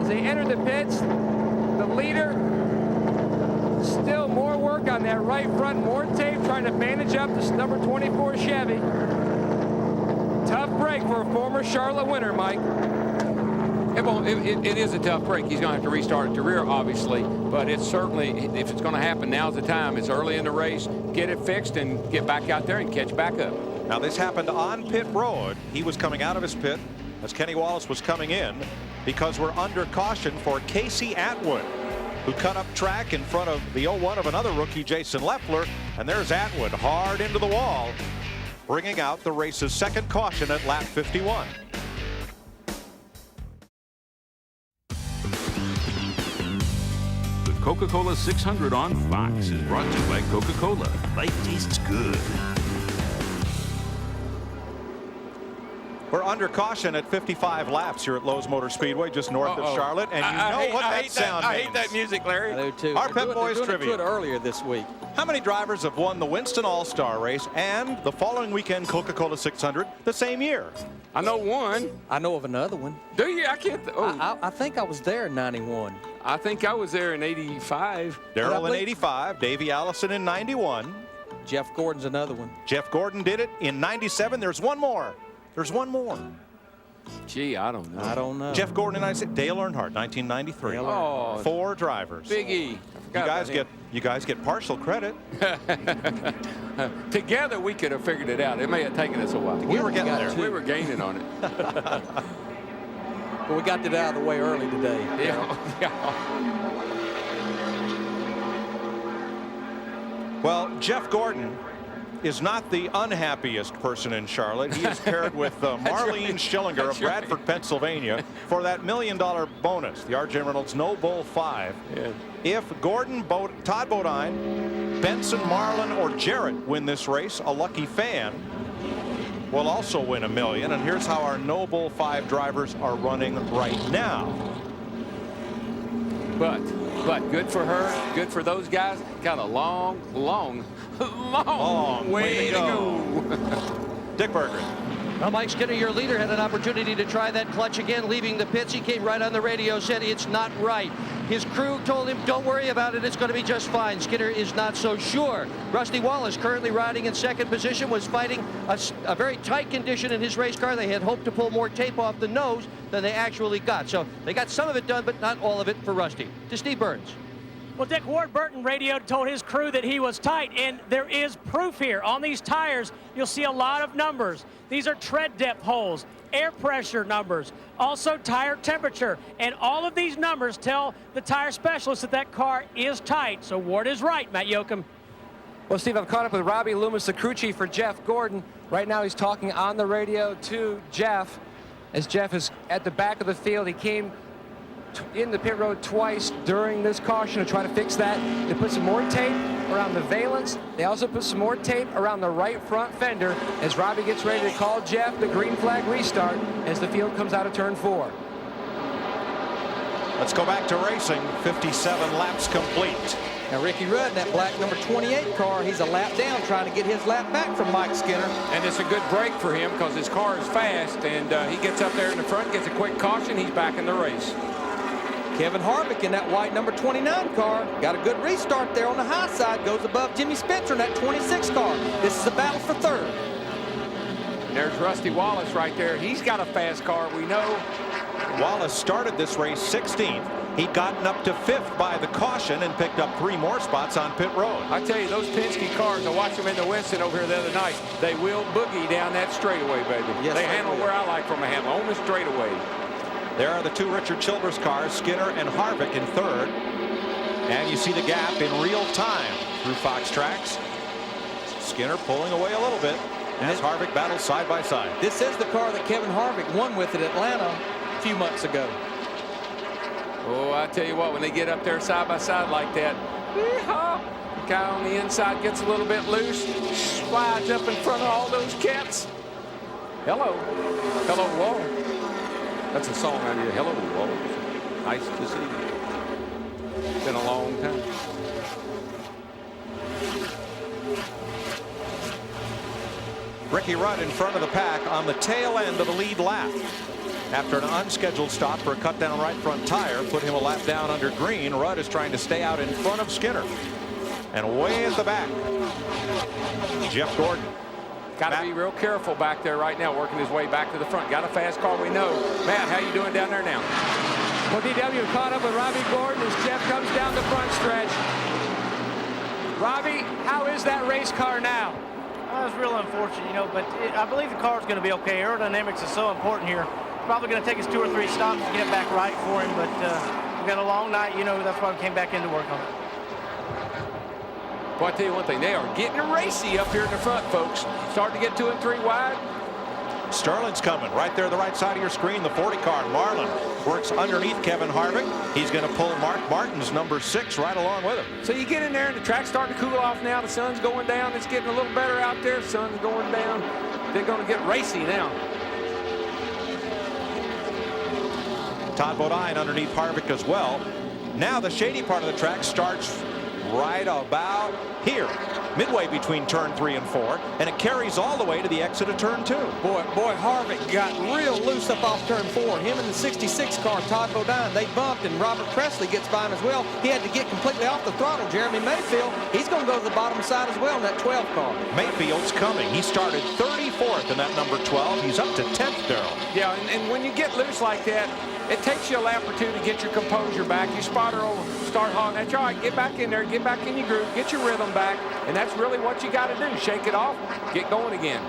As they enter the pits, the leader, still more work on that right front, more tape, trying to bandage up this number 24 Chevy. Tough break for a former Charlotte winner, Mike. It is a tough break. He's going to have to restart at the rear, obviously, but it's certainly, if it's going to happen, now's the time. It's early in the race. Get it fixed and get back out there and catch back up. Now this happened on pit road. He was coming out of his pit as Kenny Wallace was coming in because we're under caution for Casey Atwood, who cut up track in front of the 01 of another rookie, Jason Leffler. And there's Atwood hard into the wall, bringing out the race's second caution at lap 51. The Coca-Cola 600 on Fox is brought to you by Coca-Cola. Life tastes good. We're under caution at 55 laps here at Lowe's Motor Speedway, just north of Charlotte, and you know what that sound means. I hate that music, Larry. I do too. Our Pep Boys trivia. Earlier this week. How many drivers have won the Winston All-Star race and the following weekend Coca-Cola 600 the same year? I know one. I know of another one. Do you? I can't. I think I was there in 91. I think I was there in 85. Darrell in 85, Davey Allison in 91. Jeff Gordon's another one. Jeff Gordon did it in 97. There's one more. There's one more. Gee, I don't know. I don't know. Jeff Gordon and I said Dale Earnhardt, 1993. Oh, 4 drivers. Big E. You guys get partial credit. Together we could have figured it out. It may have taken us a while. We were getting there. We were gaining on it. But we got it out of the way early today. Yeah. Well, Jeff Gordon is not the unhappiest person in Charlotte. He is paired with Marlene Schillinger of Bradford, Pennsylvania, for that $1 million bonus, the R.J. Reynolds No Bull 5. Yeah. If Gordon, Todd Bodine, Benson, Marlin, or Jarrett win this race, a lucky fan will also win $1 million. And here's how our No Bull 5 drivers are running right now. But good for her, good for those guys. Got a long way to go. Dick Berggren. Well, Mike Skinner, your leader, had an opportunity to try that clutch again, leaving the pits. He came right on the radio, said it's not right. His crew told him, don't worry about it, it's going to be just fine. Skinner is not so sure. Rusty Wallace, currently riding in second position, was fighting a very tight condition in his race car. They had hoped to pull more tape off the nose than they actually got. So they got some of it done, but not all of it for Rusty. To Steve Burns. Well, Dick Ward-Burton radioed, told his crew that he was tight, and there is proof here. On these tires, you'll see a lot of numbers. These are tread depth holes, air pressure numbers, also tire temperature, and all of these numbers tell the tire specialist that that car is tight. So Ward is right, Matt Yoakum. Well, Steve, I've caught up with Robbie Loomis, the crew chief for Jeff Gordon. Right now he's talking on the radio to Jeff, as Jeff is at the back of the field. He came in the pit road twice during this caution to try to fix that. They put some more tape around the valence. They also put some more tape around the right front fender as Robbie gets ready to call Jeff the green flag restart as the field comes out of turn 4. Let's go back to racing. 57 laps complete. Now Ricky Rudd in that black number 28 car, he's a lap down trying to get his lap back from Mike Skinner. And it's a good break for him because his car is fast, and he gets up there in the front, gets a quick caution, he's back in the race. Kevin Harvick in that white number 29 car got a good restart there on the high side, goes above Jimmy Spencer in that 26 car. This is a battle for third. And there's Rusty Wallace right there. He's got a fast car, we know. Wallace started this race 16th. He'd gotten up to 5th by the caution and picked up 3 more spots on pit road. I tell you, those Penske cars, I watched them in the Winston over here the other night. They will boogie down that straightaway, baby. Yes, they handle where I like from a handle, on the straightaway. There are the 2 Richard Childress cars, Skinner and Harvick in 3rd. And you see the gap in real time through Fox Tracks. Skinner pulling away a little bit as Harvick battles side by side. This is the car that Kevin Harvick won with at Atlanta a few months ago. Oh, I tell you what, when they get up there side by side like that, the guy on the inside gets a little bit loose, slides up in front of all those cats. Hello. Hello, Wall. That's a song out here. Hello, Wall. Nice to see you. It's been a long time. Ricky Rudd in front of the pack on the tail end of the lead lap. After an unscheduled stop for a cut down right front tire put him a lap down under green, Rudd is trying to stay out in front of Skinner. And way at the back, Jeff Gordon. Got to be real careful back there right now, working his way back to the front. Got a fast car, we know. Matt, how you doing down there now? Well, DW caught up with Robbie Gordon as Jeff comes down the front stretch. Robbie, how is that race car now? Well, it's real unfortunate, you know, but I believe the car is going to be okay. Aerodynamics is so important here. Probably going to take us 2 or 3 stops to get it back right for him, but we've got a long night, you know, that's why we came back in to work on it. Well, I tell you one thing, they are getting racy up here in the front, folks. Starting to get 2 and 3 wide. Sterling's coming right there, the right side of your screen, the 40 car. Marlin works underneath Kevin Harvick. He's going to pull Mark Martin's number 6 right along with him. So you get in there and the track's starting to cool off now. The sun's going down. It's getting a little better out there. Sun's going down. They're going to get racy now. Todd Bodine underneath Harvick as well. Now the shady part of the track starts right about here, midway between turn 3 and 4, and it carries all the way to the exit of turn 2. Boy, Harvick got real loose up off turn 4. Him and the 66 car, Todd Bodine, they bumped, and Robert Presley gets by him as well. He had to get completely off the throttle. Jeremy Mayfield, he's going to go to the bottom side as well in that 12 car. Mayfield's coming. He started 34th in that number 12. He's up to 10th, Darrell. Yeah, and when you get loose like that, it takes you a lap or 2 to get your composure back. You spot her over, start hauling. That's all right. Get back in there. Get back in your groove. Get your rhythm back. And that's really what you got to do. Shake it off. Get going again.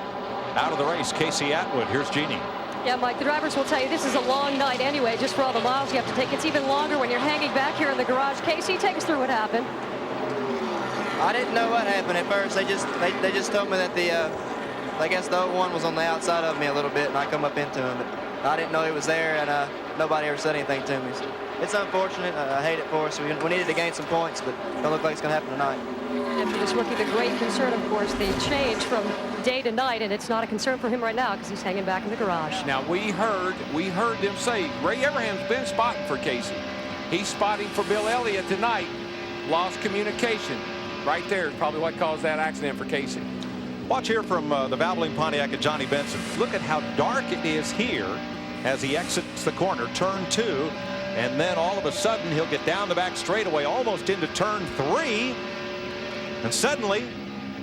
Out of the race, Casey Atwood. Here's Jeannie. Yeah, Mike, the drivers will tell you this is a long night anyway, just for all the miles you have to take. It's even longer when you're hanging back here in the garage. Casey, take us through what happened. I didn't know what happened at first. They just told me that I guess the 01 was on the outside of me a little bit, and I come up into him. But I didn't know he was there, and nobody ever said anything to me. So it's unfortunate. I hate it for us. We needed to gain some points, but it don't look like it's going to happen tonight. And for this rookie, the great concern, of course, the change from day to night, and it's not a concern for him right now because he's hanging back in the garage. Now, we heard them say, Ray Abraham's been spotting for Casey. He's spotting for Bill Elliott tonight. Lost communication. Right there is probably what caused that accident for Casey. Watch here from the Valvoline Pontiac at Johnny Benson. Look at how dark it is here as he exits the corner, turn 2, and then all of a sudden he'll get down the back straightaway almost into turn 3, and suddenly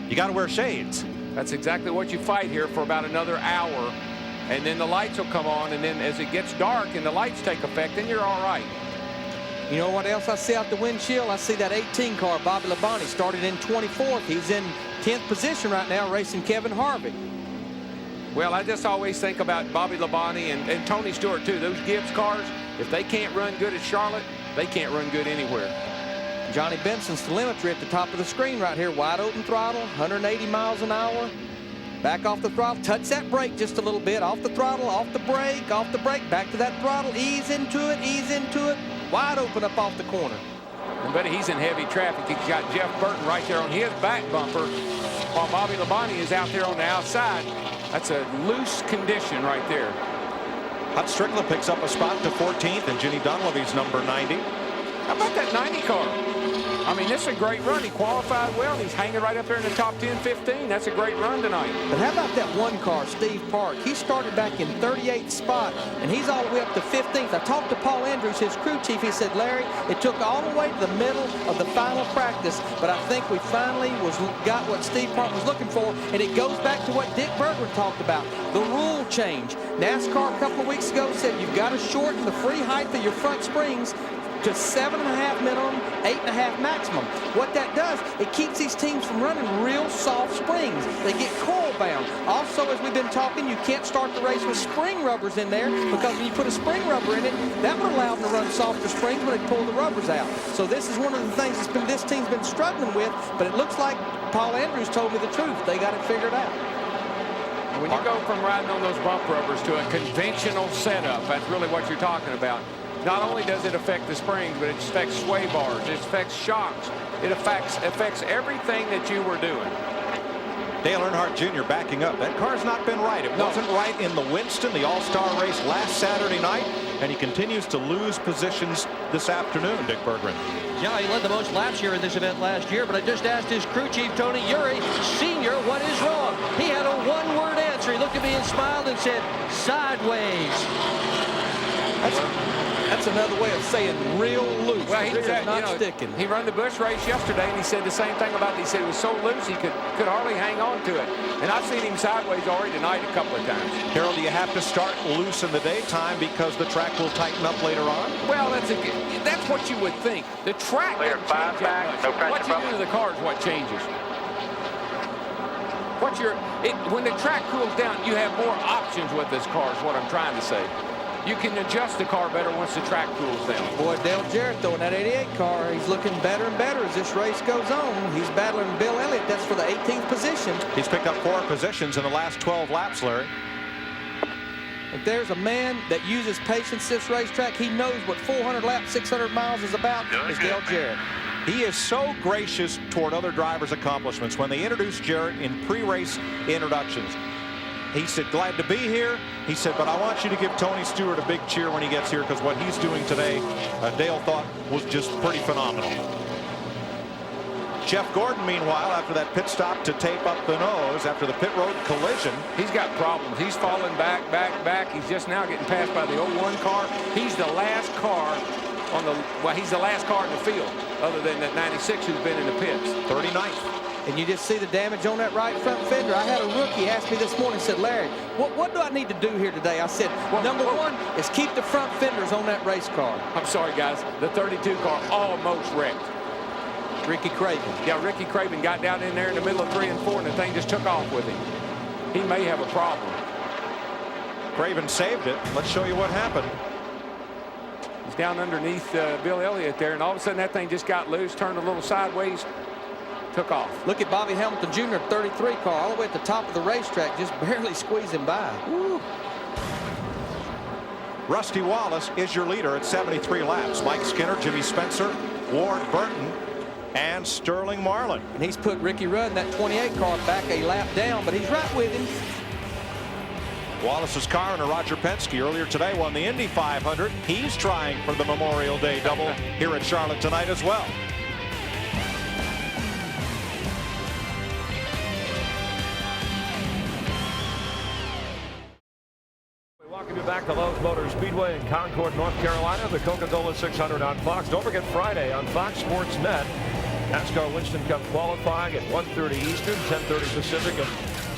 you got to wear shades. That's exactly what you fight here for about another hour, and then the lights will come on, and then as it gets dark and the lights take effect, then you're all right. You know what else I see out the windshield? I see that 18 car, Bobby Labonte, started in 24th. He's in 10th position right now, racing Kevin Harvick. Well, I just always think about Bobby Labonte and Tony Stewart, too. Those Gibbs cars, if they can't run good at Charlotte, they can't run good anywhere. Johnny Benson's telemetry at the top of the screen right here. Wide open throttle, 180 miles an hour. Back off the throttle, touch that brake just a little bit. Off the throttle, off the brake, back to that throttle. Ease into it. Wide open up off the corner. And buddy, he's in heavy traffic. He's got Jeff Burton right there on his back bumper, while Bobby Labonte is out there on the outside. That's a loose condition right there. Hut Strickland picks up a spot to 14th, and Ginny Dunleavy's number 90. How about that 90 car? I mean, this is a great run. He qualified well. He's hanging right up there in the top 10, 15. That's a great run tonight. But how about that one car, Steve Park? He started back in 38th spot, and he's all the way up to 15th. I talked to Paul Andrews, his crew chief. He said, Larry, it took all the way to the middle of the final practice, but I think we finally got what Steve Park was looking for, and it goes back to what Dick Bergman talked about, the rule change. NASCAR a couple of weeks ago said you've got to shorten the free height of your front springs to 7.5 minimum, 8.5 maximum. What that does, it keeps these teams from running real soft springs. They get coil bound. Also, as we've been talking, you can't start the race with spring rubbers in there, because when you put a spring rubber in it, that would allow them to run softer springs when they pull the rubbers out. So this is one of the things this team's been struggling with, but it looks like Paul Andrews told me the truth. They got it figured out. When you go from riding on those bump rubbers to a conventional setup, that's really what you're talking about. Not only does it affect the springs, but it affects sway bars, it affects shocks, it affects everything that you were doing. Dale Earnhardt Jr. backing up. That car's not been right. It wasn't right in the Winston, the All-Star race last Saturday night, and he continues to lose positions this afternoon, Dick Berggren. Yeah, he led the most laps here in this event last year, but I just asked his crew chief, Tony Uri, Sr., what is wrong? He had a one-word answer. He looked at me and smiled and said, sideways. That's another way of saying real loose. Well, he said, not sticking. He ran the Busch race yesterday, and he said the same thing about it. He said it was so loose he could hardly hang on to it. And I've seen him sideways already tonight a couple of times. Harold, do you have to start loose in the daytime because the track will tighten up later on? Well, that's what you would think. The track doesn't change that much. What you do to the car is what changes. When the track cools down, you have more options with this car, is what I'm trying to say. You can adjust the car better once the track cools down. Boy, Dale Jarrett, though, in that 88 car, he's looking better and better as this race goes on. He's battling Bill Elliott. That's for the 18th position. He's picked up 4 positions in the last 12 laps, Larry. If there's a man that uses patience this racetrack, he knows what 400 laps, 600 miles is about, is Dale Jarrett. He is so gracious toward other drivers' accomplishments. When they introduced Jarrett in pre-race introductions, he said, glad to be here. He said, but I want you to give Tony Stewart a big cheer when he gets here, because what he's doing today, Dale thought was just pretty phenomenal. Jeff Gordon, meanwhile, after that pit stop to tape up the nose after the pit road collision. He's got problems. He's falling back. He's just now getting passed by the 01 car. He's the last car he's the last car in the field, other than that 96 who's been in the pits. 39th. And you just see the damage on that right front fender. I had a rookie ask me this morning, said, Larry, what do I need to do here today? I said, number one is keep the front fenders on that race car. I'm sorry, guys. The 32 car almost wrecked. Ricky Craven. Yeah, Ricky Craven got down in there in the middle of 3 and 4, and the thing just took off with him. He may have a problem. Craven saved it. Let's show you what happened. He's down underneath Bill Elliott there, and all of a sudden that thing just got loose, turned a little sideways, took off. Look at Bobby Hamilton Jr. 33 car all the way at the top of the racetrack, just barely squeezing by. Woo. Rusty Wallace is your leader at 73 laps. Mike Skinner, Jimmy Spencer, Ward Burton, and Sterling Marlin. And he's put Ricky Rudd in that 28 car back a lap down, but he's right with him. Wallace's car and Roger Penske earlier today won the Indy 500. He's trying for the Memorial Day double here at Charlotte tonight as well. Welcome you back to Charlotte Motor Speedway in Concord, North Carolina. The Coca-Cola 600 on Fox. Don't forget Friday on Fox Sports Net. NASCAR Winston Cup qualifying at 1:30 Eastern, 10:30 Pacific, and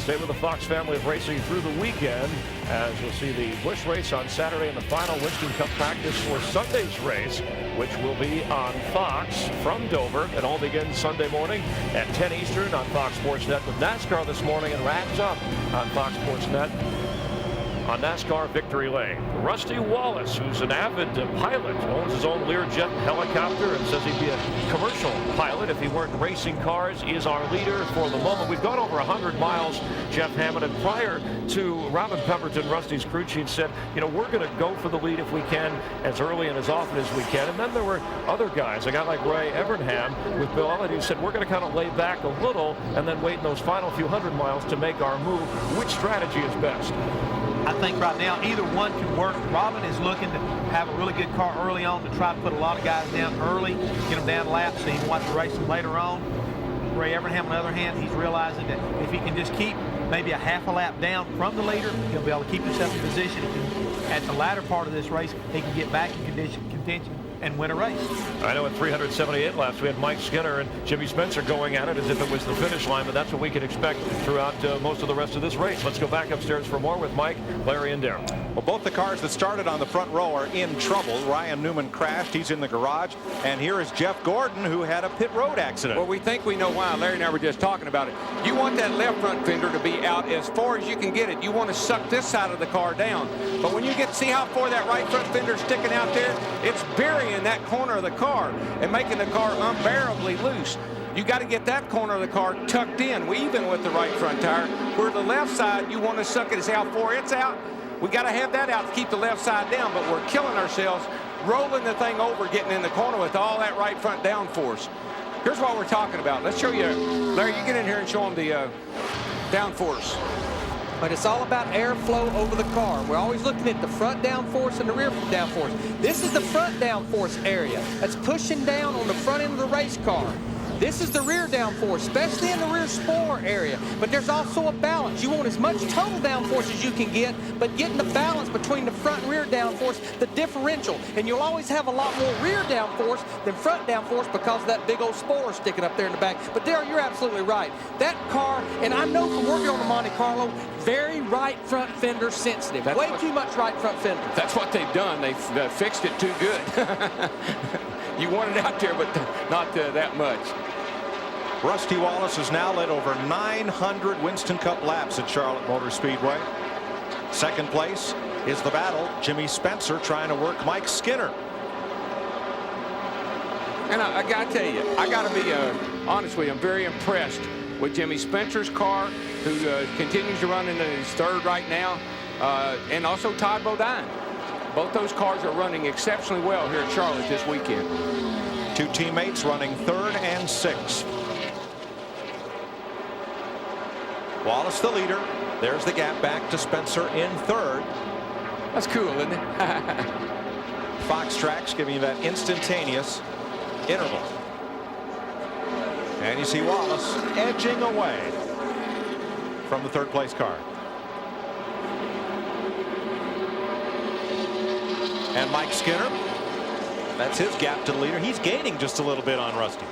Stay with the Fox family of racing through the weekend as you'll see the Busch race on Saturday and the final Winston Cup practice for Sunday's race, which will be on Fox from Dover. It all begins Sunday morning at 10 Eastern on Fox Sports Net with NASCAR this morning and wraps up on Fox Sports Net on NASCAR Victory Lane. Rusty Wallace, who's an avid pilot, owns his own Learjet helicopter and says he'd be a commercial pilot if he weren't racing cars, is our leader for the moment. We've gone over 100 miles, Jeff Hammond, and prior to Robin Pemberton, Rusty's crew chief, said, you know, we're going to go for the lead if we can, as early and as often as we can. And then there were other guys, a guy like Ray Evernham with Bill Elliott, who said, we're going to kind of lay back a little and then wait in those final few hundred miles to make our move. Which strategy is best? I think right now either one can work. Robin is looking to have a really good car early on to try to put a lot of guys down early, get them down laps so he can watch the race them later on. Ray Evernham, on the other hand, he's realizing that if he can just keep maybe a half a lap down from the leader, he'll be able to keep himself in position. At the latter part of this race, he can get back in contention and win a race. I know at 378 laps we had Mike Skinner and Jimmy Spencer going at it as if it was the finish line, but that's what we can expect throughout most of the rest of this race. Let's go back upstairs for more with Mike, Larry, and Darrell. Well, both the cars that started on the front row are in trouble. Ryan Newman crashed. He's in the garage. And here is Jeff Gordon, who had a pit road accident. Well, we think we know why. Larry and I were just talking about it. You want that left front fender to be out as far as you can get it. You want to suck this side of the car down. But when you get to see how far that right front fender is sticking out there, it's burying that corner of the car and making the car unbearably loose. You got to get that corner of the car tucked in, even with the right front tire. Where the left side, you want to suck it as how far it's out. We got to have that out to keep the left side down, but we're killing ourselves rolling the thing over, getting in the corner with all that right front downforce. Here's what we're talking about. Let's show you. Larry, you get in here and show them the downforce. But it's all about airflow over the car. We're always looking at the front downforce and the rear downforce. This is the front downforce area. That's pushing down on the front end of the race car. This is the rear downforce, especially in the rear spoiler area. But there's also a balance. You want as much total downforce as you can get, but getting the balance between the front and rear downforce, the differential. And you'll always have a lot more rear downforce than front downforce because of that big old spoiler sticking up there in the back. But Darrell, you're absolutely right. That car, and I know from working on the Monte Carlo, very right front fender sensitive. Way too much right front fender. That's what they've done. They've fixed it too good. You want it out there, but not that much. Rusty Wallace has now led over 900 Winston Cup laps at Charlotte Motor Speedway. Second place is the battle. Jimmy Spencer trying to work Mike Skinner. And I got to tell you, I got to be honest with you, I'm very impressed with Jimmy Spencer's car, who continues to run into his third right now, and also Todd Bodine. Both those cars are running exceptionally well here at Charlotte this weekend. Two teammates running third and sixth. Wallace the leader. There's the gap back to Spencer in third. That's cool, isn't it? Fox Tracks giving you that instantaneous interval. And you see Wallace edging away from the third place car. And Mike Skinner, that's his gap to the leader. He's gaining just a little bit on Rusty.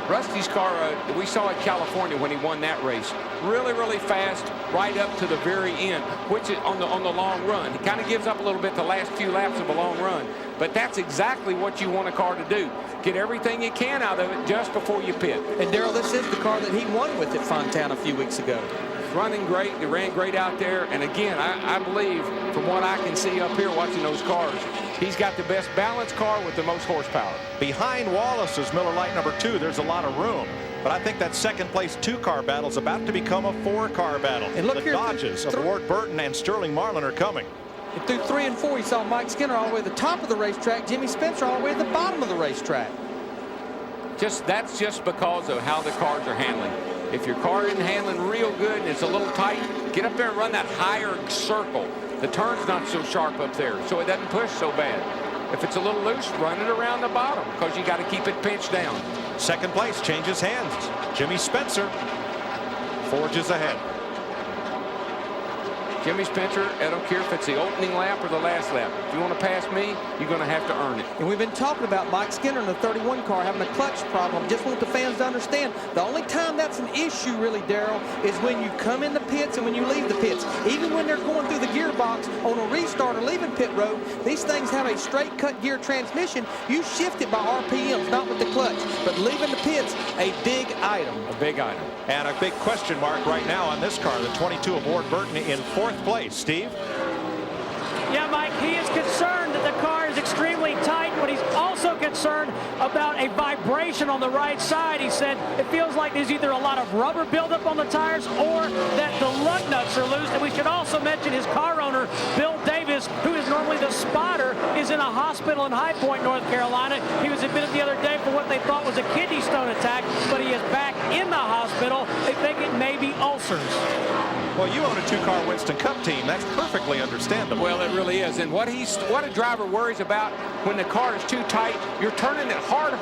Rusty's car, we saw at California when he won that race. Really, really fast, right up to the very end, which is on the long run. He kind of gives up a little bit the last few laps of a long run. But that's exactly what you want a car to do. Get everything you can out of it just before you pit. And Darrell, this is the car that he won with at Fontana a few weeks ago. Running great. They ran great out there. And again, I believe from what I can see up here watching those cars, he's got the best balanced car with the most horsepower. Behind Wallace is Miller Lite number 2. There's a lot of room. But I think that second place 2-car battle is about to become a 4-car battle. And look the here, Dodges of Ward Burton and Sterling Marlin are coming. And through 3 and 4, you saw Mike Skinner all the way to the top of the racetrack, Jimmy Spencer all the way to the bottom of the racetrack. That's just because of how the cars are handling. If your car isn't handling real good and it's a little tight, get up there and run that higher circle. The turn's not so sharp up there, so it doesn't push so bad. If it's a little loose, run it around the bottom because you got to keep it pinched down. Second place changes hands. Jimmy Spencer forges ahead. Jimmy Spencer, I don't care if it's the opening lap or the last lap. If you want to pass me, you're going to have to earn it. And we've been talking about Mike Skinner in the 31 car having a clutch problem. Just want the fans to understand, the only time that's an issue really, Darrell, is when you come in the pits and when you leave the pits. Even when they're going through the gearbox on a restart or leaving pit road, these things have a straight cut gear transmission. You shift it by RPMs, not with the clutch. But leaving the pits, a big item. A big item. And a big question mark right now on this car, the 22 of Ward Burton in 4th place. Steve? Yeah, Mike, he is concerned that the car is extremely tight, but he's also concerned about a vibration on the right side. He said it feels like there's either a lot of rubber buildup on the tires or that the lug nuts are loose. And we should also mention his car owner, Bill Davis, who is normally the spotter, is in a hospital in High Point, North Carolina. He was admitted the other day for what they thought was a kidney stone attack, but he is back in the hospital. They think it may be ulcers. Well, you own a 2-car Winston Cup team. That's perfectly understandable. Well, it really is. And what a driver worries about when the car is too tight, you're turning it hard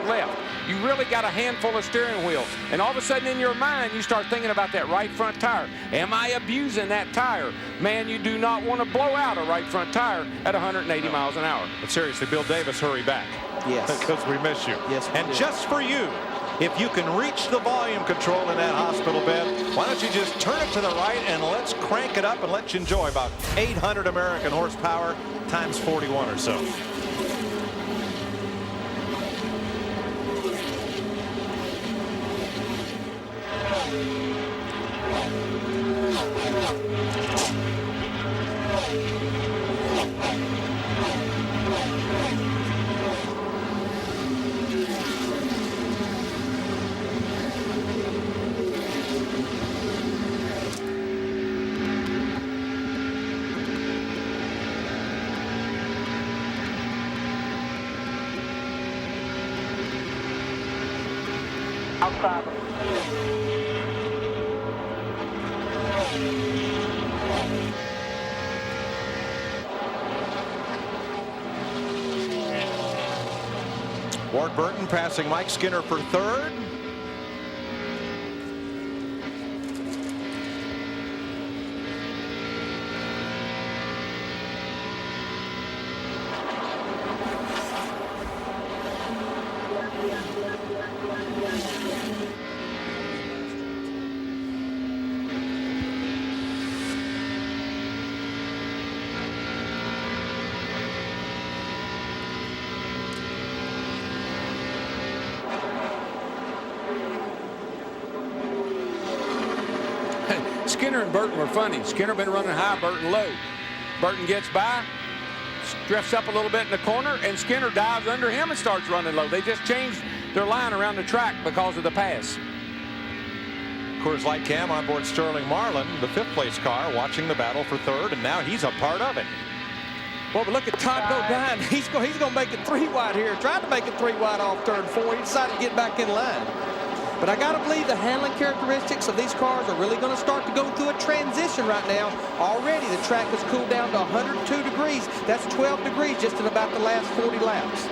left. You really got a handful of steering wheel. And all of a sudden in your mind, you start thinking about that right front tire. Am I abusing that tire? Man, you do not want to blow out a right front tire at 180 miles an hour. But seriously, Bill Davis, hurry back. Yes. Because we miss you. Yes, we and do. just for you, if you can reach the volume control in that hospital bed, why don't you just turn it to the right and let's crank it up and let you enjoy about 800 American horsepower times 41 or so. Outside. Ward Burton passing Mike Skinner for 3rd. Skinner and Burton were funny. Skinner been running high, Burton low. Burton gets by, drifts up a little bit in the corner, and Skinner dives under him and starts running low. They just changed their line around the track because of the pass. Coors Light Cam on board Sterling Marlin, the 5th place car, watching the battle for 3rd, and now he's a part of it. Well, but look at Todd Bodine. He's going to make it 3 wide here. Tried to make it 3 wide off turn 4. He decided to get back in line. But I got to believe the handling characteristics of these cars are really going to start to go through a transition right now. Already the track has cooled down to 102 degrees. That's 12 degrees just in about the last 40 laps.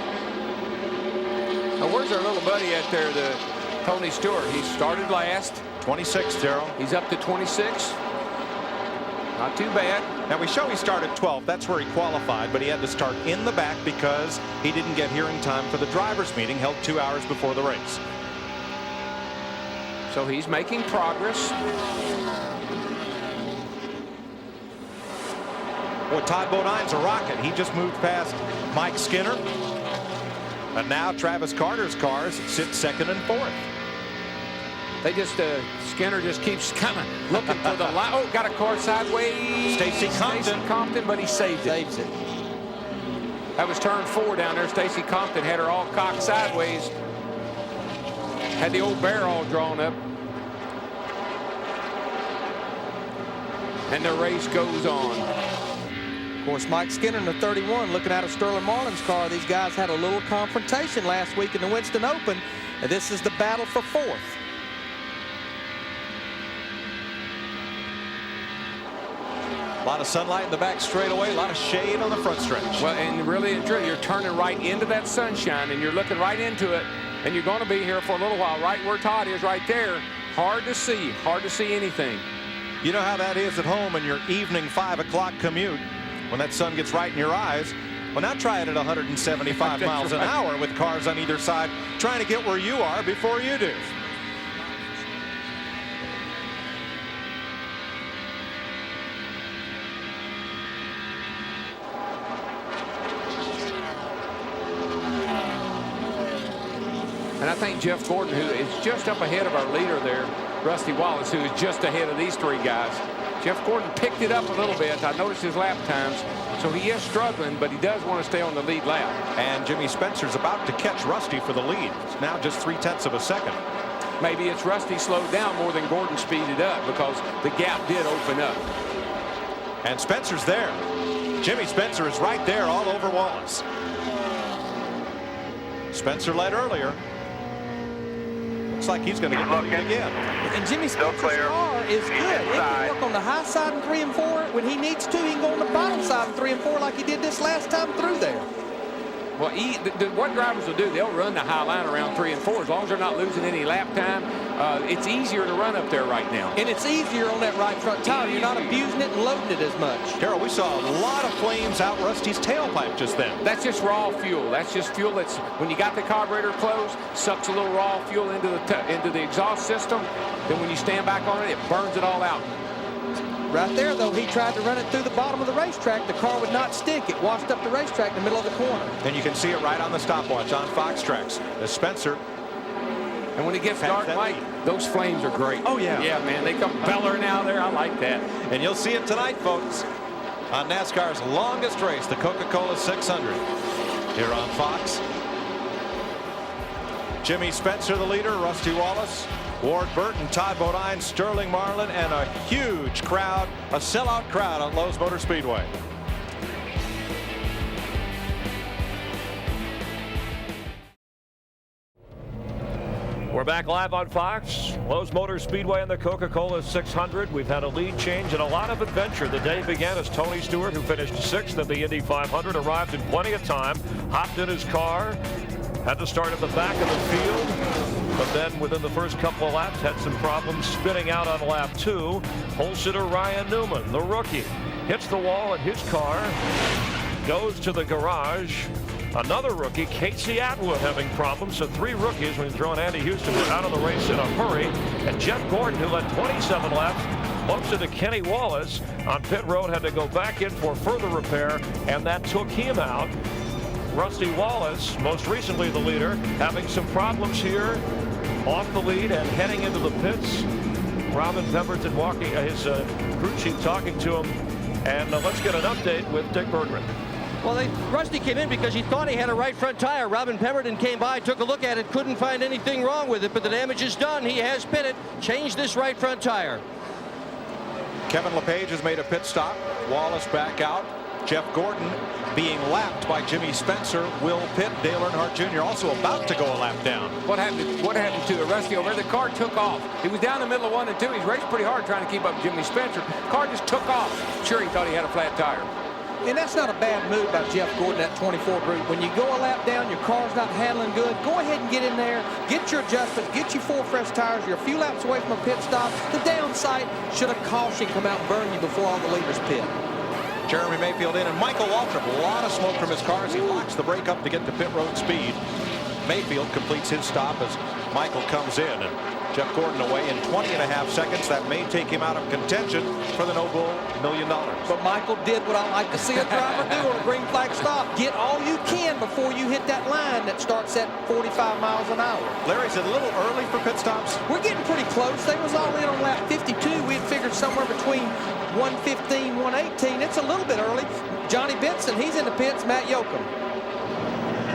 Now, where's our little buddy out there, the Tony Stewart? He started last. 26, Darrell. He's up to 26. Not too bad. Now, we show he started 12th. That's where he qualified, but he had to start in the back because he didn't get hearing time for the drivers' meeting held 2 hours before the race. So he's making progress. Well, Todd Bodine's a rocket. He just moved past Mike Skinner. And now Travis Carter's cars sit 2nd and 4th. They just, Skinner just keeps kind of looking for the line. Oh, got a car sideways. Stacey Compton, but he saved it. Saves it. That was turn 4 down there. Stacey Compton had her all cocked sideways. Had the old bear all drawn up. And the race goes on. Of course, Mike Skinner in the 31 looking out of Sterling Marlin's car. These guys had a little confrontation last week in the Winston Open. And this is the battle for 4th. A lot of sunlight in the back straightaway, a lot of shade on the front stretch. Well, and really and truly, you're turning right into that sunshine, and you're looking right into it, and you're going to be here for a little while. Right where Todd is right there, hard to see anything. You know how that is at home in your evening 5 o'clock commute when that sun gets right in your eyes. Well, now try it at 175 miles an hour with cars on either side trying to get where you are before you do. And I think Jeff Gordon, who is just up ahead of our leader there, Rusty Wallace, who is just ahead of these three guys. Jeff Gordon picked it up a little bit. I noticed his lap times. So he is struggling, but he does want to stay on the lead lap. And Jimmy Spencer's about to catch Rusty for the lead. It's now just 0.3 of a second. Maybe it's Rusty slowed down more than Gordon speeded up because the gap did open up. And Spencer's there. Jimmy Spencer is right there all over Wallace. Spencer led earlier. Looks like he's going to get lucky again. And Jimmy Spencer's car is good. He can work on the high side in 3 and 4. When he needs to, he can go on the bottom side in 3 and 4 like he did this last time through there. Well, what drivers will do, they'll run the high line around 3 and 4 as long as they're not losing any lap time. It's easier to run up there right now. And it's easier on that right front tire. You're not abusing it and loading it as much. Carol, we saw a lot of flames out Rusty's tailpipe just then. That's just raw fuel. That's just fuel that's, when you got the carburetor closed, sucks a little raw fuel into the exhaust system. Then when you stand back on it, it burns it all out. Right there, though, he tried to run it through the bottom of the racetrack. The car would not stick. It washed up the racetrack in the middle of the corner. And you can see it right on the stopwatch on Fox Tracks. As Spencer. And when it gets dark, Mike, those flames are great. Oh, yeah. Yeah, man, they come bellowing out there. I like that. And you'll see it tonight, folks, on NASCAR's longest race, the Coca-Cola 600. Here on Fox. Jimmy Spencer, the leader, Rusty Wallace, Ward Burton, Todd Bodine, Sterling Marlin, and a huge crowd, a sellout crowd on Lowe's Motor Speedway. We're back live on Fox. Lowe's Motor Speedway and the Coca-Cola 600. We've had a lead change and a lot of adventure. The day began as Tony Stewart, who finished 6th at the Indy 500, arrived in plenty of time, hopped in his car, had to start at the back of the field, but then within the first couple of laps had some problems spinning out on lap 2. Pole sitter Ryan Newman, the rookie, hits the wall in his car, goes to the garage. Another rookie, Casey Atwood, having problems. So 3 rookies when you throw in Andy Houston, were out of the race in a hurry. And Jeff Gordon, who led 27 laps, bumps into Kenny Wallace on pit road, had to go back in for further repair, and that took him out. Rusty Wallace, most recently the leader, having some problems here off the lead and heading into the pits. Robin Pemberton walking, his crew chief talking to him. And let's get an update with Dick Berggren. Well, Rusty came in because he thought he had a right front tire. Robin Pemberton came by, took a look at it, couldn't find anything wrong with it, but the damage is done. He has pitted, changed this right front tire. Kevin LePage has made a pit stop. Wallace back out. Jeff Gordon being lapped by Jimmy Spencer. Will pit. Dale Earnhardt Jr. also about to go a lap down. What happened to Rusty over there? The car took off. He was down the middle of 1 and 2. He's raced pretty hard trying to keep up with Jimmy Spencer. The car just took off. Sure, he thought he had a flat tire. And that's not a bad move by Jeff Gordon, that 24 group. When you go a lap down, your car's not handling good, go ahead and get in there, get your adjustments, get you 4 fresh tires. You're a few laps away from a pit stop. The downside, should a caution come out and burn you before all the leaders pit. Jeremy Mayfield in, and Michael Waltrip, a lot of smoke from his car as he locks the brake up to get to pit road speed. Mayfield completes his stop as Michael comes in, and Jeff Gordon away in 20.5 seconds. That may take him out of contention for the no bull $1 million. But Michael did what I like to see a driver do on a green flag stop. Get all you can before you hit that line that starts at 45 miles an hour. Larry, is it a little early for pit stops? We're getting pretty close. They was all in on lap 52. We had figured somewhere between 115, 118. It's a little bit early. Johnny Benson, he's in the pits. Matt Yoakum.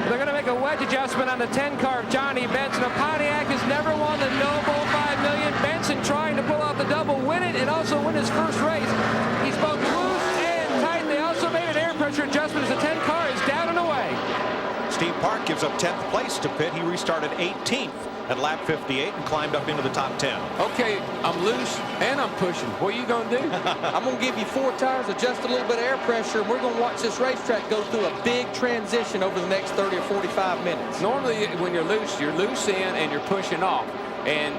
They're going to make a wedge adjustment on the 10 car of Johnny Benson. A Pontiac has never won the No Bull $5 million. Benson trying to pull out the double, win it, and also win his first race. He's both loose and tight. They also made an air pressure adjustment as the 10 car is down and away. Steve Park gives up 10th place to pit. He restarted 18th at lap 58 and climbed up into the top 10. Okay, I'm loose and I'm pushing. What are you going to do? I'm going to give you 4 tires, adjust a little bit of air pressure, and we're going to watch this racetrack go through a big transition over the next 30 or 45 minutes. Normally, when you're loose in and you're pushing off. And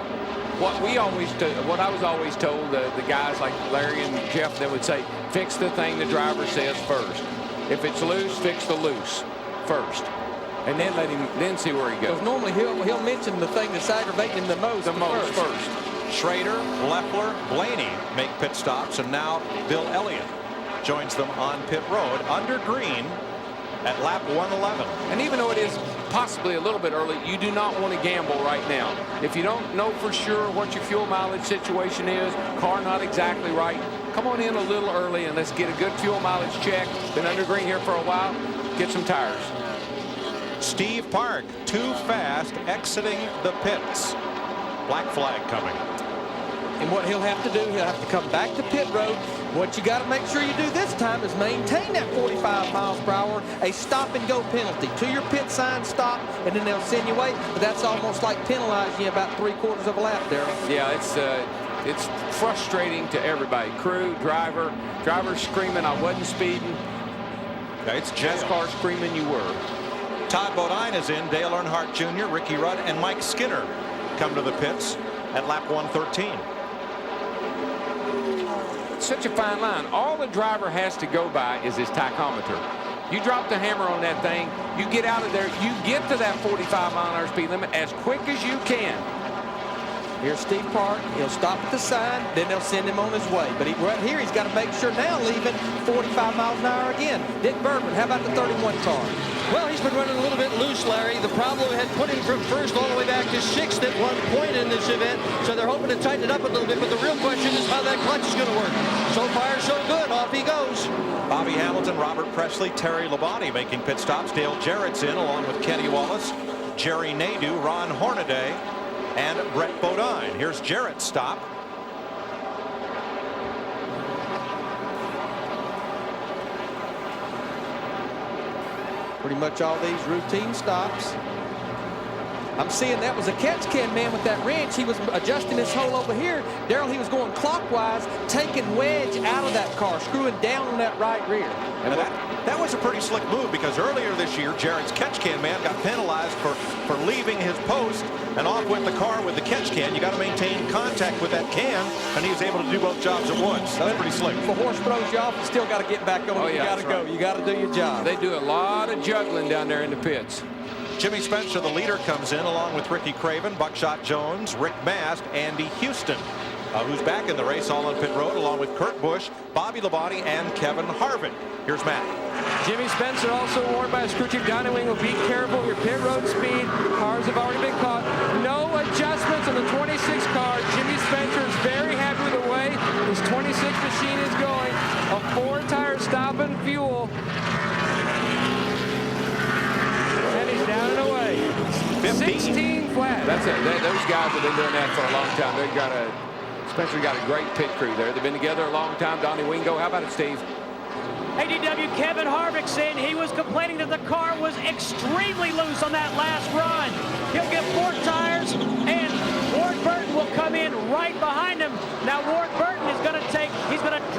what I was always told, the guys like Larry and Jeff, they would say, fix the thing the driver says first. If it's loose, fix the loose first, and then then see where he goes. Because normally he'll mention the thing that's aggravating him the most. First. Schrader, Leffler, Blaney make pit stops, and now Bill Elliott joins them on pit road under green at lap 111. And even though it is possibly a little bit early, you do not want to gamble right now. If you don't know for sure what your fuel mileage situation is, car not exactly right, come on in a little early and let's get a good fuel mileage check. Been under green here for a while. Get some tires. Steve Park, too fast, exiting the pits. Black flag coming. And what he'll have to do, he'll have to come back to pit road. What you got to make sure you do this time is maintain that 45 miles per hour, a stop and go penalty. To your pit sign, stop, and then they'll send you away. But that's almost like penalizing you about 3/4 of a lap, Darrell. Yeah, it's frustrating to everybody. Crew, driver screaming, I wasn't speeding. It's NASCAR screaming, you were. Todd Bodine is in. Dale Earnhardt Jr., Ricky Rudd, and Mike Skinner come to the pits at lap 113. Such a fine line. All the driver has to go by is his tachometer. You drop the hammer on that thing, you get out of there, you get to that 45-mile-an-hour speed limit as quick as you can. Here's Steve Park. He'll stop at the sign, then they'll send him on his way. But right here, he's got to make sure now leaving 45 miles an hour again. Dick Bergman, how about the 31 car? Well, he's been running a little bit loose, Larry. The problem had put him from first all the way back to sixth at one point in this event. So they're hoping to tighten it up a little bit. But the real question is how that clutch is going to work. So far, so good. Off he goes. Bobby Hamilton, Robert Presley, Terry Labonte making pit stops. Dale Jarrett's in along with Kenny Wallace, Jerry Nadeau, Ron Hornaday, and Brett Bodine. Here's Jarrett's stop. Pretty much all these routine stops. I'm seeing that was a catch can man with that wrench. He was adjusting his hole over here. Darrell, he was going clockwise, taking wedge out of that car, screwing down on that right rear. And that was a pretty slick move, because earlier this year, Jarrett's catch can man got penalized for leaving his post, and off went the car with the catch can. You got to maintain contact with that can, and he was able to do both jobs at once. That's pretty slick. If a horse throws you off, you still got to get back on. You got to go. You got to do your job. They do a lot of juggling down there in the pits. Jimmy Spencer, the leader, comes in along with Ricky Craven, Buckshot Jones, Rick Mast, Andy Houston, who's back in the race, all on pit road, along with Kurt Busch, Bobby Labonte, and Kevin Harvick. Here's Matt. Jimmy Spencer, also warned by his crew chief Donnie Wingle, be careful with your pit road speed. Cars have already been caught. No adjustments on the 26 car. Jimmy Spencer is very happy with the way his 26 machine is going. A 4-tire stop and fuel. And he's down and away. 16 flat. That's it. Those guys have been doing that for a long time. Spencer got a great pit crew there. They've been together a long time. Donnie Wingo, how about it, Steve? ADW Kevin Harvick saying he was complaining that the car was extremely loose on that last run. He'll get 4 tires, and Ward Burton will come in right behind him. Now Ward Burton is going to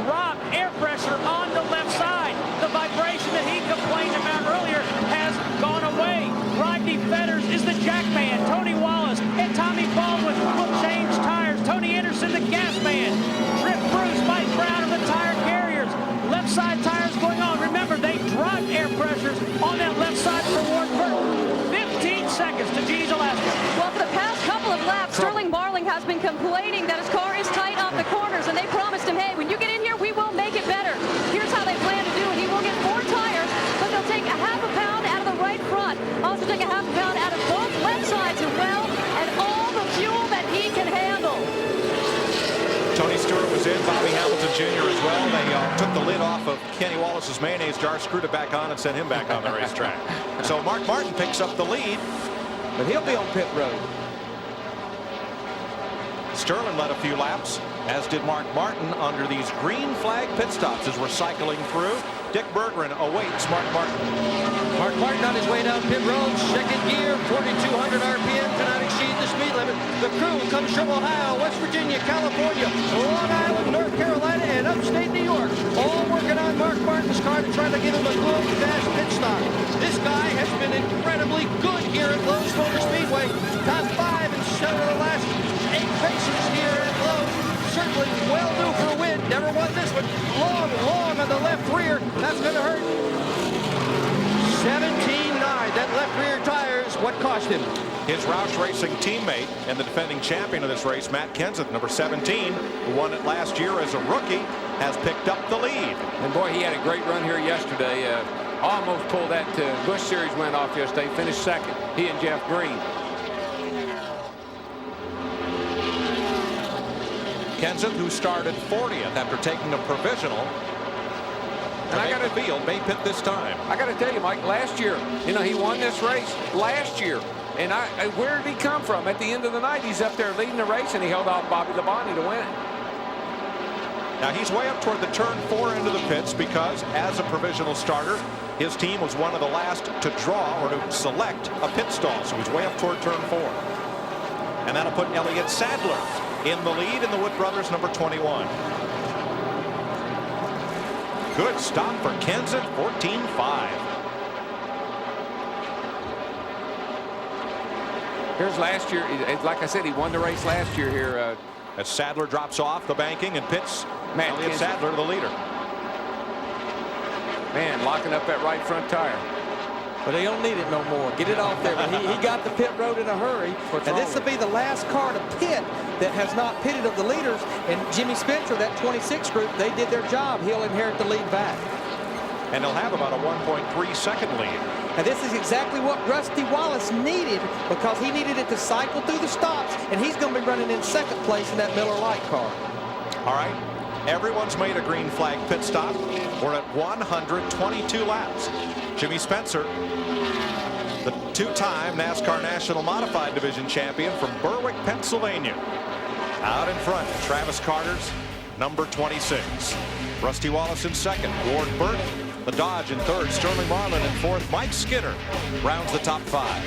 drop air pressure on the left side. The vibration that he complained about earlier has gone away. Rodney Fetters is the jack man. Tony Wallace and Tommy Baldwin will change tires. Tony Anderson, the gas man. Trip Bruce, Mike Brown are the tire carriers. Left side tires going on. Remember, they dropped air pressures on that left side for Ward Burton. 15 seconds to Gene Alaska. Well, for the past couple of laps, Sterling Marling has been complaining that his car is tight off the corners, and they promised him, hey, when you get in here, we will make it better. Here's how they plan to do it. He will get 4 tires, but they'll take a half a pound out of the right front. Also take a half a pound out of both left sides as well, and all the fuel that he can handle. Tony Stewart was in, Bobby Hamilton Jr. as well. They took the lid off of Kenny Wallace's mayonnaise jar, screwed it back on, and sent him back on the racetrack. So Mark Martin picks up the lead, but he'll be on pit road. Sterling led a few laps, as did Mark Martin, under these green flag pit stops as we're cycling through. Dick Berggren awaits Mark Martin. Mark Martin on his way down pit road, second gear, 4,200 RPM, cannot exceed the speed limit. The crew comes from Ohio, West Virginia, California, Long Island, North Carolina, and upstate New York, all working on Mark Martin's car to try to give him a good, fast pit stop. This guy has been incredibly good here at Lowe's Motor Speedway. Top 5 in 7 of the last 8 races but long on the left rear. That's going to hurt. 17.9. That left rear tire is what cost him. His Roush Racing teammate and the defending champion of this race, Matt Kenseth, number 17, who won it last year as a rookie, has picked up the lead. And boy, he had a great run here yesterday. Almost pulled that Busch Series win off yesterday. Finished second, he and Jeff Green. Kenseth, who started 40th after taking a provisional, and I got a field, may pit this time. I got to tell you, Mike, last year, you know, he won this race last year. And where did he come from? At the end of the night, he's up there leading the race, and he held off Bobby Labonte to win it. Now, he's way up toward the turn 4 into the pits because, as a provisional starter, his team was one of the last to draw or to select a pit stall. So he's way up toward turn 4. And that'll put Elliott Sadler in the lead in the Wood Brothers, number 21. Good stop for Kenseth, 14.5. Here's last year. Like I said, he won the race last year here. As Sadler drops off the banking and pits, Elliott Sadler, the leader. Man, locking up that right front tire. But they don't need it no more. Get it off there. But he got the pit road in a hurry. And this will be the last car to pit that has not pitted of the leaders. And Jimmy Spencer, that 26 group, they did their job. He'll inherit the lead back. And he'll have about a 1.3 second lead. And this is exactly what Rusty Wallace needed, because he needed it to cycle through the stops, and he's going to be running in second place in that Miller Lite car. All right, everyone's made a green flag pit stop. We're at 122 laps. Jimmy Spencer, the two-time NASCAR National Modified Division champion from Berwick, Pennsylvania. Out in front, Travis Carter's number 26. Rusty Wallace in second. Ward Burton, the Dodge in third. Sterling Marlin in fourth. Mike Skinner rounds the top 5.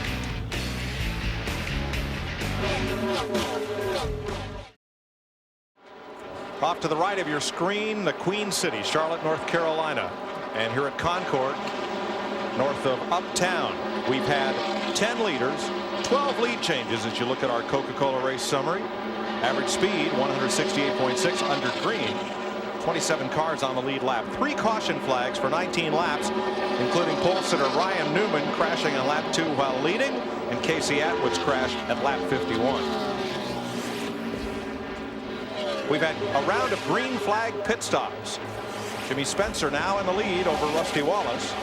Off to the right of your screen, the Queen City, Charlotte, North Carolina. And here at Concord, north of Uptown, we've had 10 leaders, 12 lead changes as you look at our Coca-Cola race summary. Average speed 168.6 under green. 27 cars on the lead lap. 3 caution flags for 19 laps, including pole sitter Ryan Newman crashing on lap 2 while leading, and Casey Atwood's crash at lap 51. We've had a round of green flag pit stops. Jimmy Spencer now in the lead over Rusty Wallace.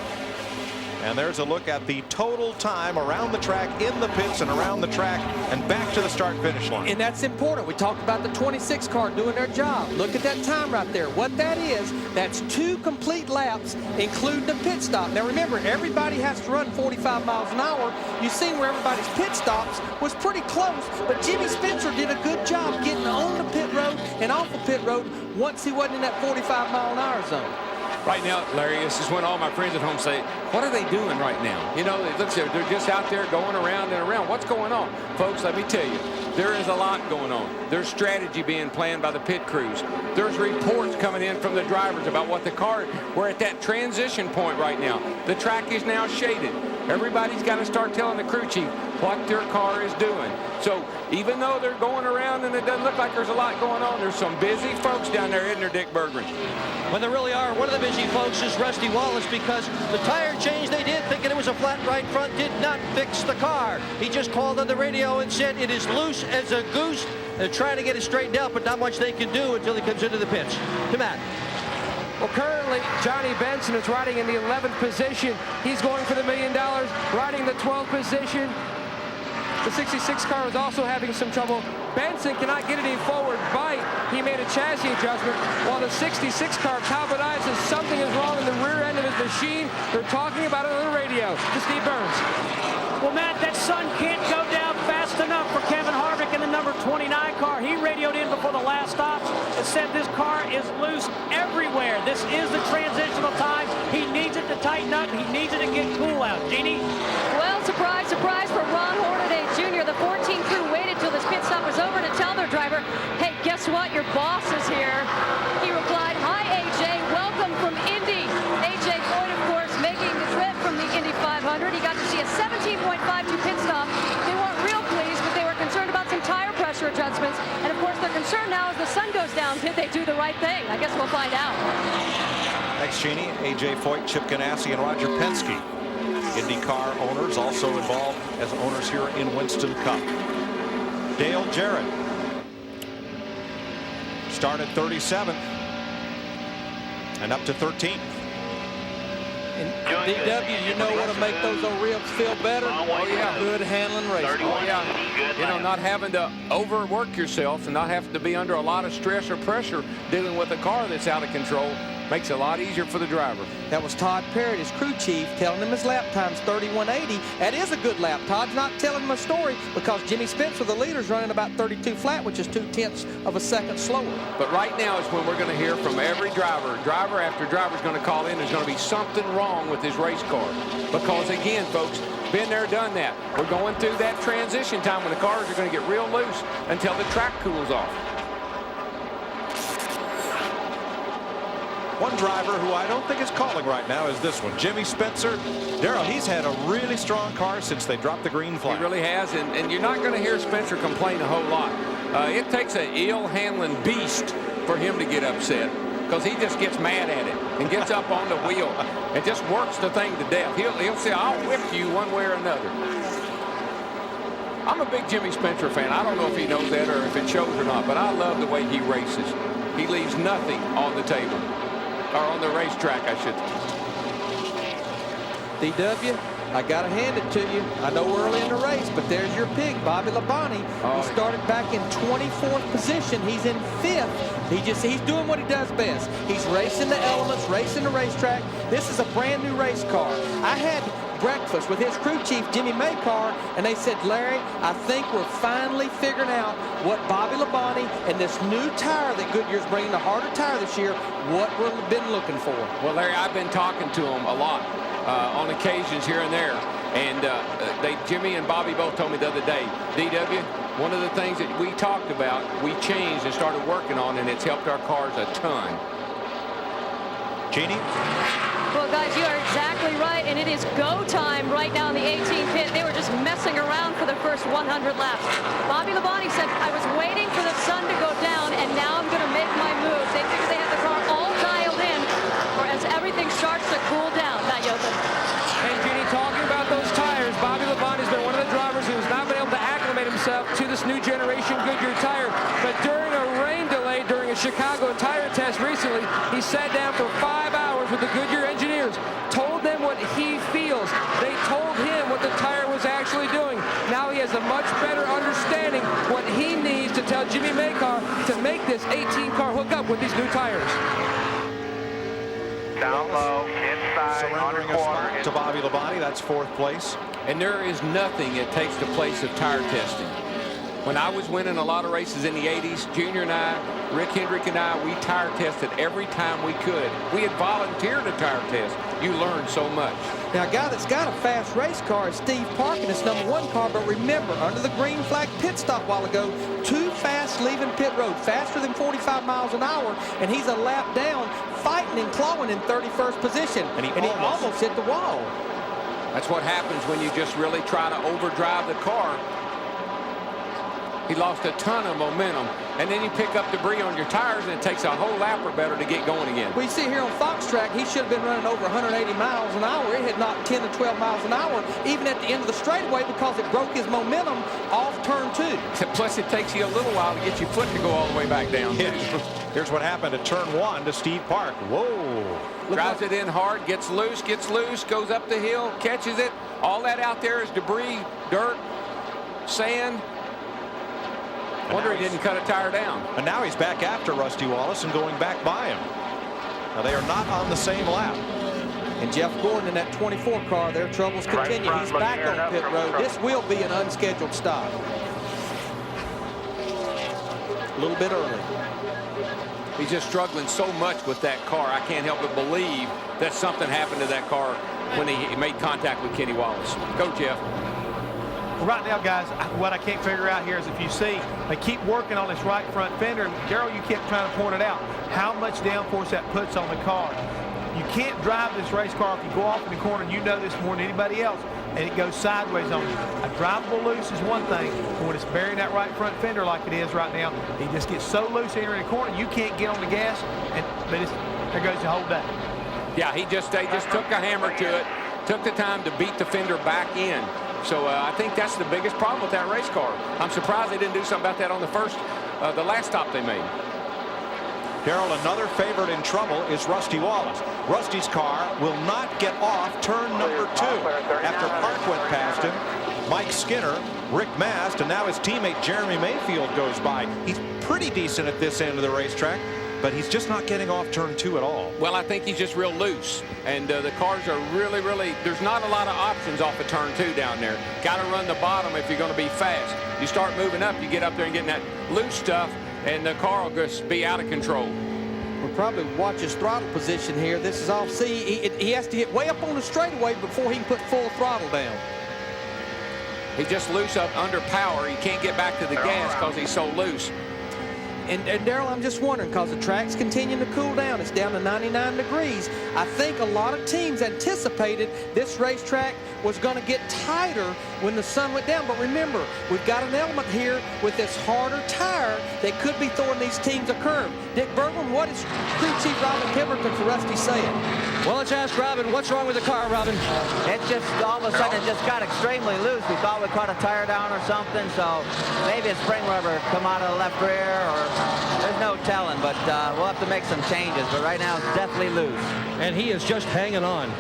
And there's a look at the total time around the track, in the pits and around the track, and back to the start-finish line. And that's important. We talked about the 26 car doing their job. Look at that time right there. What that is, that's 2 complete laps, including the pit stop. Now remember, everybody has to run 45 miles an hour. You've seen where everybody's pit stops was pretty close, but Jimmy Spencer did a good job getting on the pit road and off the pit road once he wasn't in that 45-mile-an-hour zone. Right now, Larry, this is when all my friends at home say, what are they doing right now? You know, it looks like they're just out there going around and around. What's going on? Folks, let me tell you, there is a lot going on. There's strategy being planned by the pit crews. There's reports coming in from the drivers about what the car, we're at that transition point right now. The track is now shaded. Everybody's got to start telling the crew chief what their car is doing. So even though they're going around and it doesn't look like there's a lot going on, there's some busy folks down there, isn't there, Dick Berggren? Well, there really are. One of the busy folks is Rusty Wallace, because the tire change they did, thinking it was a flat right front, did not fix the car. He just called on the radio and said it is loose as a goose. They're trying to get it straightened out, but not much they can do until he comes into the pits. To Matt. Well, currently, Johnny Benson is riding in the 11th position. He's going for the $1 million, riding the 12th position. The 66 car is also having some trouble. Benson cannot get any forward bite. He made a chassis adjustment, while the 66 car, Talbot Eye, says something is wrong in the rear end of his machine. They're talking about it on the radio. To Steve Burns. Well, Matt, that sun can't go down fast enough for Kevin Harvick in the number 29 car. He radioed in before the last stops and said this car is loose everywhere. This is the transitional time. He needs it to tighten up. He needs it to get cool out. Jeannie? Well, surprise, surprise for Ron Hornaday Jr. The 14 crew waited till this pit stop was over to tell their driver, hey, guess what? Your boss is here. He replied, hi, AJ. Welcome from Indy. AJ Foyt, of course, making the trip from the Indy 500. He got to see a 17.52 pit stop. They weren't real pleased, but they were concerned about some tire pressure adjustments. And, of course, they're concern now as the sun goes down, did they do the right thing? I guess we'll find out. Thanks, Jeannie. A.J. Foyt, Chip Ganassi, and Roger Penske. IndyCar owners also involved as owners here in Winston Cup. Dale Jarrett started 37th and up to 13th. And DW, you know what to make those old ribs feel better? Oh, yeah. Good handling racing. Oh, yeah. You know, not having to overwork yourself and not having to be under a lot of stress or pressure dealing with a car that's out of control makes it a lot easier for the driver. That was Todd Parrott, his crew chief, telling him his lap time's 31.80. That is a good lap. Todd's not telling him a story because Jimmy Spencer, the leader, is running about 32 flat, which is 0.2 of a second slower. But right now is when we're going to hear from every driver. Driver after driver is going to call in. There's going to be something wrong with his race car. Because, again, folks, been there, done that. We're going through that transition time when the cars are going to get real loose until the track cools off. One driver who I don't think is calling right now is this one, Jimmy Spencer. Darrell, he's had a really strong car since they dropped the green flag. He really has, and you're not going to hear Spencer complain a whole lot. It takes an ill-handling beast for him to get upset because he just gets mad at it and gets up on the wheel and just works the thing to death. He'll say, I'll whip you one way or another. I'm a big Jimmy Spencer fan. I don't know if he knows that or if it shows or not, but I love the way he races. He leaves nothing on the table. Or on the racetrack, I should. DW, I got to hand it to you. I know early in the race, but there's your pig, Bobby Labonte. He started back in 24th position. He's in 5th. He's doing what he does best. He's racing the elements, racing the racetrack. This is a brand new race car. I had breakfast with his crew chief, Jimmy Maycar, and they said, Larry, I think we're finally figuring out what Bobby Labonte and this new tire that Goodyear's bringing, the harder tire this year, what we've been looking for. Well, Larry, I've been talking to him a lot on occasions here and there, and Jimmy and Bobby both told me the other day, DW, one of the things that we talked about, we changed and started working on, and it's helped our cars a ton. Jeannie? Well, guys, you are exactly right, and it is go time right now in the 18th pit. They were just messing around for the first 100 laps. Bobby Labonte said, I was waiting for the sun to go down, and now I'm going to make my move. They figured they had the car all dialed in for as everything starts to cool down. Matt Yoakum. And Jeannie, talking about those tires, Bobby Labonte's been one of the drivers who's not been able to acclimate himself to this new generation Goodyear tire. But during a rain delay during a Chicago tire test recently, he sat down for 5 hours with the Goodyear engineers, told them what he feels. They told him what the tire was actually doing. Now he has a much better understanding what he needs to tell Jimmy Maycar to make this 18 car hook up with these new tires. Down low, inside, surrendering a spot to Bobby Labonte. That's 4th place. And there is nothing that takes the place of tire testing. When I was winning a lot of races in the 80s, Junior and I, Rick Hendrick and I, we tire tested every time we could. We had volunteered to tire test. You learn so much. Now, a guy that's got a fast race car is Steve Park in his #1 car, but remember, under the green flag pit stop a while ago, too fast leaving pit road, faster than 45 miles an hour, and he's a lap down, fighting and clawing in 31st position, and he almost hit the wall. That's what happens when you just really try to overdrive the car. He lost a ton of momentum, and then you pick up debris on your tires, and it takes a whole lap or better to get going again. We see here on Fox Track, he should have been running over 180 miles an hour. It had knocked 10 to 12 miles an hour, even at the end of the straightaway, because it broke his momentum off turn 2. Plus, it takes you a little while to get your foot to go all the way back down. Yeah. Here's what happened at turn 1 to Steve Park. Whoa. Drives it in hard, gets loose, goes up the hill, catches it. All that out there is debris, dirt, sand. Wonder he didn't cut a tire down. And now he's back after Rusty Wallace and going back by him. Now they are not on the same lap. And Jeff Gordon in that 24 car, their troubles continue. He's back on pit road. This will be an unscheduled stop. A little bit early. He's just struggling so much with that car. I can't help but believe that something happened to that car when he made contact with Kenny Wallace. Go, Jeff. Well, right now, guys, what I can't figure out here is if you see, they keep working on this right front fender. And Darrell, you kept trying to point it out, how much downforce that puts on the car. You can't drive this race car if you go off in the corner, and you know this more than anybody else. and it goes sideways on you. A drivable loose is one thing, but when it's burying that right front fender like it is right now, he just gets so loose here in the corner, you can't get on the gas, and there goes the whole day. Yeah, they just took a hammer to it, took the time to beat the fender back in. So I think that's the biggest problem with that race car. I'm surprised they didn't do something about that on the last stop they made. Darrell, another favorite in trouble is Rusty Wallace. Rusty's car will not get off turn number 2 after Park went past him. Mike Skinner, Rick Mast, and now his teammate Jeremy Mayfield goes by. He's pretty decent at this end of the racetrack, but he's just not getting off turn 2 at all. Well, I think he's just real loose, and the cars are really, there's not a lot of options off of turn 2 down there. Got to run the bottom if you're going to be fast. You start moving up, you get up there and getting that loose stuff, and the car will just be out of control. We'll probably watch his throttle position here. This is off. See, he has to get way up on the straightaway before he can put full throttle down. He's just loose up under power. He can't get back to the gas because he's so loose. And Darrell, I'm just wondering, because the track's continuing to cool down. It's down to 99 degrees. I think a lot of teams anticipated this racetrack was going to get tighter when the sun went down. But remember, we've got an element here with this harder tire that could be throwing these teams a curve. Dick Bergman, what is crew chief Robin Pemberton for Rusty saying? Well, let's ask Robin, what's wrong with the car, Robin? It's just all of a sudden it just got extremely loose. We thought we caught a tire down or something, so maybe a spring rubber come out of the left rear, or there's no telling, but we'll have to make some changes. But right now it's definitely loose. And he is just hanging on.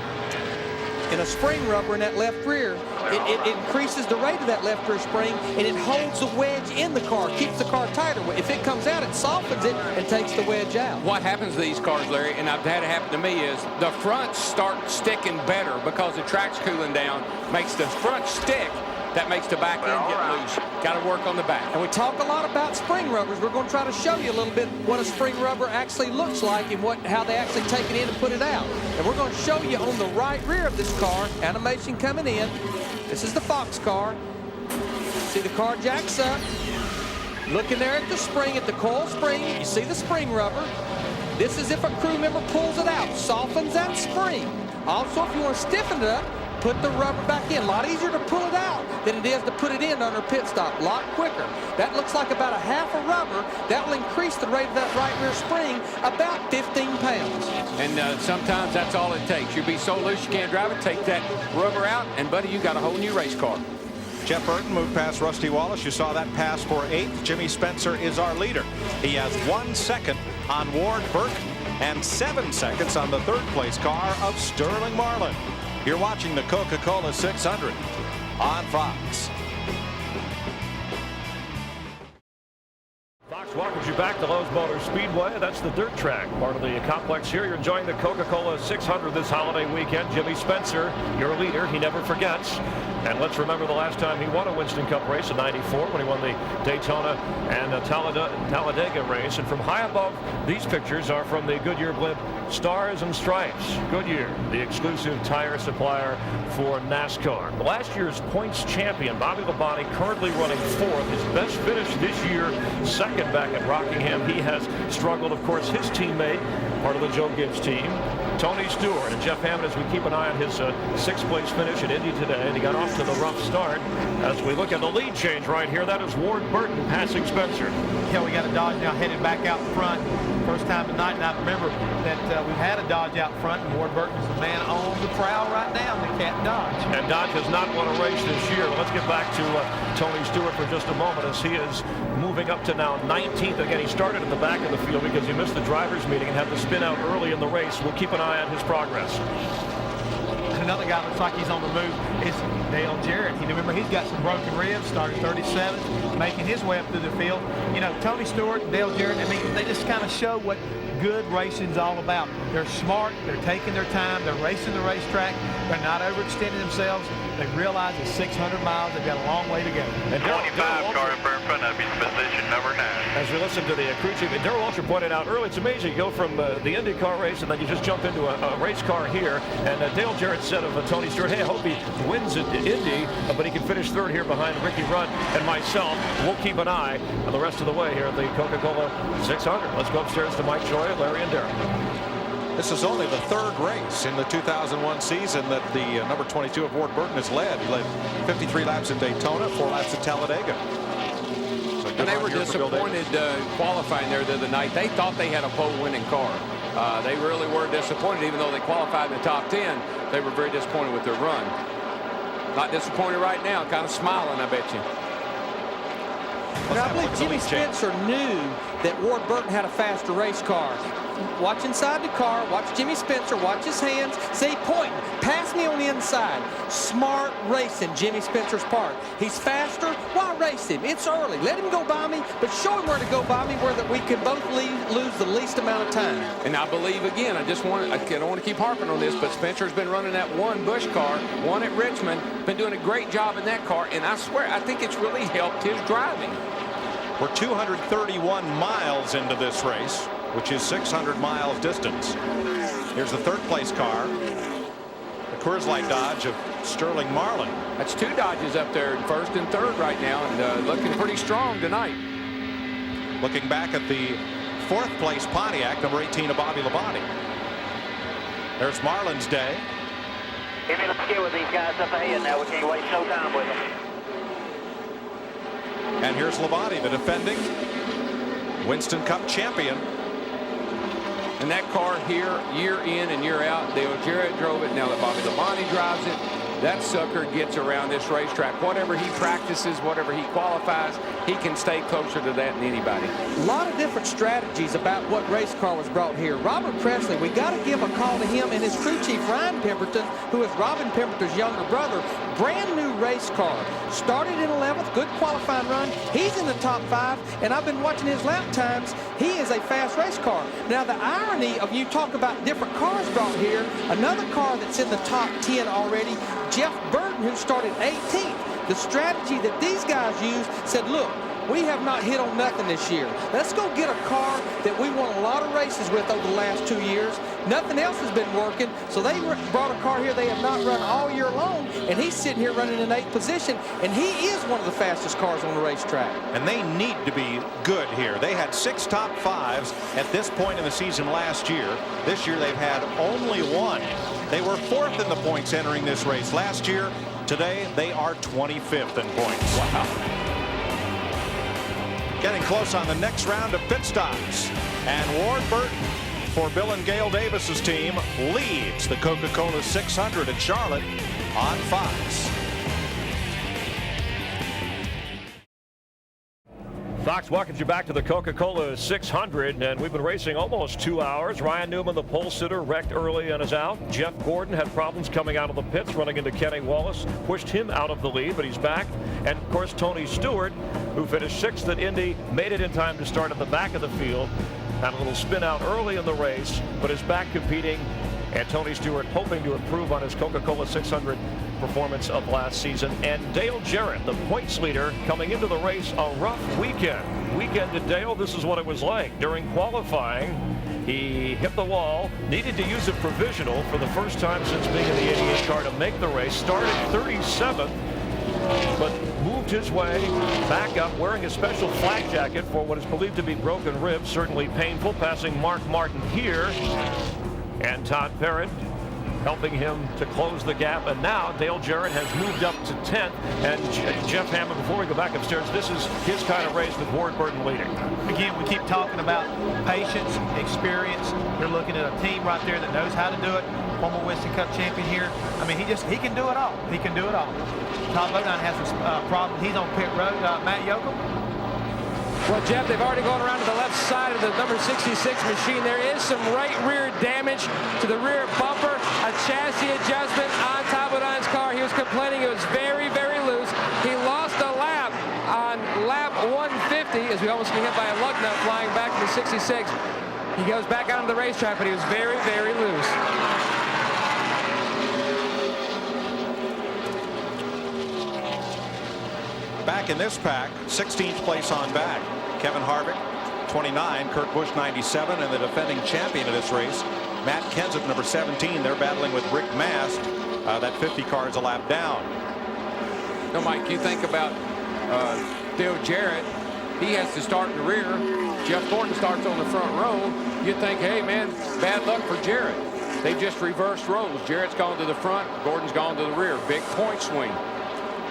And a spring rubber in that left rear, it increases the rate of that left rear spring, and it holds the wedge in the car, keeps the car tighter. If it comes out, it softens it and takes the wedge out. What happens to these cars, Larry, and I've had it happen to me, is the fronts start sticking better because the track's cooling down, makes the front stick. That makes the back end get loose. Got to work on the back. And we talk a lot about spring rubbers. We're going to try to show you a little bit what a spring rubber actually looks like and how they actually take it in and put it out. And we're going to show you on the right rear of this car, animation coming in. This is the Fox car. See the car jacks up. Looking there at the spring, at the coil spring, you see the spring rubber. This is if a crew member pulls it out, softens that spring. Also, if you want to stiffen it up, put the rubber back in. A lot easier to pull it out than it is to put it in under pit stop. A lot quicker. That looks like about a half a rubber. That will increase the rate of that right rear spring about 15 pounds. And sometimes that's all it takes. You'll be so loose you can't drive it. Take that rubber out, and buddy, you got a whole new race car. Jeff Burton moved past Rusty Wallace. You saw that pass for 8th. Jimmy Spencer is our leader. He has 1 second on Ward Burton and 7 seconds on the 3rd place car of Sterling Marlin. You're watching the Coca-Cola 600 on Fox. Fox welcomes you back to Charlotte Motor Speedway. That's the dirt track, part of the complex here. You're enjoying the Coca-Cola 600 this holiday weekend. Jimmy Spencer, your leader, he never forgets. And let's remember the last time he won a Winston Cup race in '94 when he won the Daytona and Talladega race. And from high above, these pictures are from the Goodyear blimp Stars and Stripes. Goodyear, the exclusive tire supplier for NASCAR. Last year's points champion, Bobby Labonte, currently running 4th. His best finish this year, 2nd back at Rockingham. He has struggled, of course, his teammate, part of the Joe Gibbs team, Tony Stewart. And Jeff Hammond, as we keep an eye on his 6th place finish at Indy today, and he got off to the rough start. As we look at the lead change right here, that is Ward Burton passing Spencer. Yeah, we got a Dodge now headed back out front. First time tonight, and I remember that we've had a Dodge out front, and Ward Burton is the man on the prowl right now, the Cat Dodge. And Dodge has not won a race this year. Let's get back to Tony Stewart for just a moment, as he is moving up to now 19th. Again, he started at the back of the field because he missed the driver's meeting and had to spin out early in the race. We'll keep an eye on his progress. Another guy looks like he's on the move is Dale Jarrett. Remember, he's got some broken ribs, started 37th, making his way up through the field. You know, Tony Stewart and Dale Jarrett, I mean, they just kind of show what good racing's all about. They're smart, they're taking their time, they're racing the racetrack, they're not overextending themselves. They realize it's 600 miles, they've got a long way to go. And 25 car in front of you, position number 9. As we listen to the crew chief, and Darrell Waltrip pointed out earlier, it's amazing. You go from the IndyCar race, and then you just jump into a race car here. And Dale Jarrett said of Tony Stewart, hey, I hope he wins at Indy, but he can finish 3rd here behind Ricky Rudd and myself. We'll keep an eye on the rest of the way here at the Coca-Cola 600. Let's go upstairs to Mike Joy, Larry, and Darrell. This is only the third race in the 2001 season that the number 22 of Ward Burton has led. He led 53 laps in Daytona, 4 laps at Talladega. So and they were disappointed qualifying there the other night. They thought they had a pole winning car. They really were disappointed, even though they qualified in the top 10. They were very disappointed with their run. Not disappointed right now, kind of smiling, I bet you. I believe Jimmy Spencer knew that Ward Burton had a faster race car. Watch inside the car, watch Jimmy Spencer, watch his hands, say pointing, pass me on the inside. Smart racing, Jimmy Spencer's part. He's faster, why race him? It's early, let him go by me, but show him where to go by me where that we can both lose the least amount of time. And I believe, again, I don't want to keep harping on this, but Spencer's been running that one Busch car, one at Richmond, been doing a great job in that car, and I swear, I think it's really helped his driving. We're 231 miles into this race, which is 600 miles distance. Here's the third place car, the Coors Light Dodge of Sterling Marlin. That's 2 Dodges up there in first and third right now, and looking pretty strong tonight. Looking back at the 4th place Pontiac, number 18 of Bobby Labonte. There's Marlin's day. Let's get with these guys up ahead now. We can't waste no time with them. And here's Labonte, the defending Winston Cup champion. And that car here, year in and year out, Dale Jarrett drove it. Now that Bobby Labonte drives it, that sucker gets around this racetrack. Whatever he practices, whatever he qualifies, he can stay closer to that than anybody. A lot of different strategies about what race car was brought here. Robert Presley, we got to give a call to him and his crew chief, Ryan Pemberton, who is Robin Pemberton's younger brother. Brand new race car. Started in 11th, good qualifying run. He's in the top 5, and I've been watching his lap times. He is a fast race car. Now, the irony of you talk about different cars brought here, another car that's in the top 10 already, Jeff Burton, who started 18th. The strategy that these guys used said, look, we have not hit on nothing this year. Let's go get a car that we won a lot of races with over the last 2 years. Nothing else has been working, so they brought a car here they have not run all year long, and he's sitting here running in 8th position, and he is one of the fastest cars on the racetrack. And they need to be good here. They had 6 top 5s at this point in the season last year. This year they've had only 1. They were 4th in the points entering this race last year. Today they are 25th in points. Wow. Getting close on the next round of pit stops. And Ward Burton, for Bill and Gail Davis's team, leads the Coca-Cola 600 at Charlotte on Fox. Fox welcomes you back to the Coca-Cola 600, and we've been racing almost 2 hours. Ryan Newman, the pole sitter, wrecked early and is out. Jeff Gordon had problems coming out of the pits, running into Kenny Wallace, pushed him out of the lead, but he's back. And of course, Tony Stewart, who finished 6th at Indy, made it in time to start at the back of the field. Had a little spin out early in the race, but is back competing. And Tony Stewart hoping to improve on his Coca-Cola 600 performance of last season. And Dale Jarrett, the points leader, coming into the race, a rough weekend. Weekend to Dale, this is what it was like. During qualifying, he hit the wall, needed to use a provisional for the first time since being in the 88 car to make the race. Started 37th, but moved his way back up wearing a special flak jacket for what is believed to be broken ribs. Certainly painful, passing Mark Martin here. And Todd Parrott helping him to close the gap. And now Dale Jarrett has moved up to 10th. And Jeff Hammond, before we go back upstairs, this is his kind of race with Ward Burton leading. Again, we keep talking about patience, experience. You're looking at a team right there that knows how to do it. Former Winston Cup champion here. I mean, he can do it all. He can do it all. Tom Bodine has a problem. He's on pit road. Matt Yoakum. Well, Jeff, they've already gone around to the left side of the number 66 machine. There is some right rear damage to the rear bumper, a chassis adjustment on Tom Bodine's car. He was complaining it was very, very loose. He lost a lap on lap 150 as we almost get hit by a lug nut flying back to the 66. He goes back out on the racetrack, but he was very, very loose. Back in this pack, 16th place on back, Kevin Harvick, 29, Kurt Busch, 97, and the defending champion of this race, Matt Kenseth, number 17. They're battling with Rick Mast. That 50 car is a lap down. No, Mike, you think about Dale Jarrett. He has to start in the rear. Jeff Gordon starts on the front row. You'd think, hey, man, bad luck for Jarrett. They just reversed roles. Jarrett's gone to the front. Gordon's gone to the rear. Big point swing.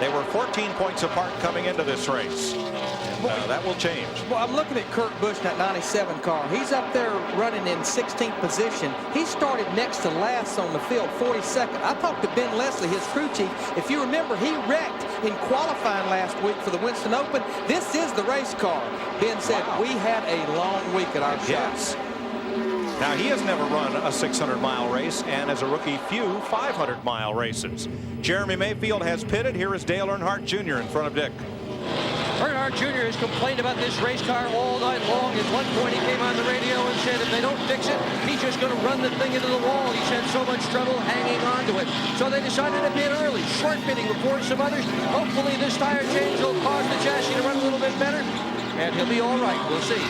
They were 14 points apart coming into this race. And, that will change. Well, I'm looking at Kurt Busch in that 97 car. He's up there running in 16th position. He started next to last on the field, 42nd. I talked to Ben Leslie, his crew chief. If you remember, he wrecked in qualifying last week for the Winston Open. This is the race car. Ben said, we had a long week at our shops. Now, he has never run a 600-mile race, and as a rookie, few 500-mile races. Jeremy Mayfield has pitted. Here is Dale Earnhardt Jr. in front of Dick. Earnhardt Jr. has complained about this race car all night long. At one point, he came on the radio and said if they don't fix it, he's just going to run the thing into the wall. He's had so much trouble hanging on to it. So they decided to pit early. Short pitting before some others. Hopefully, this tire change will cause the chassis to run a little bit better, and he'll be all right. We'll see.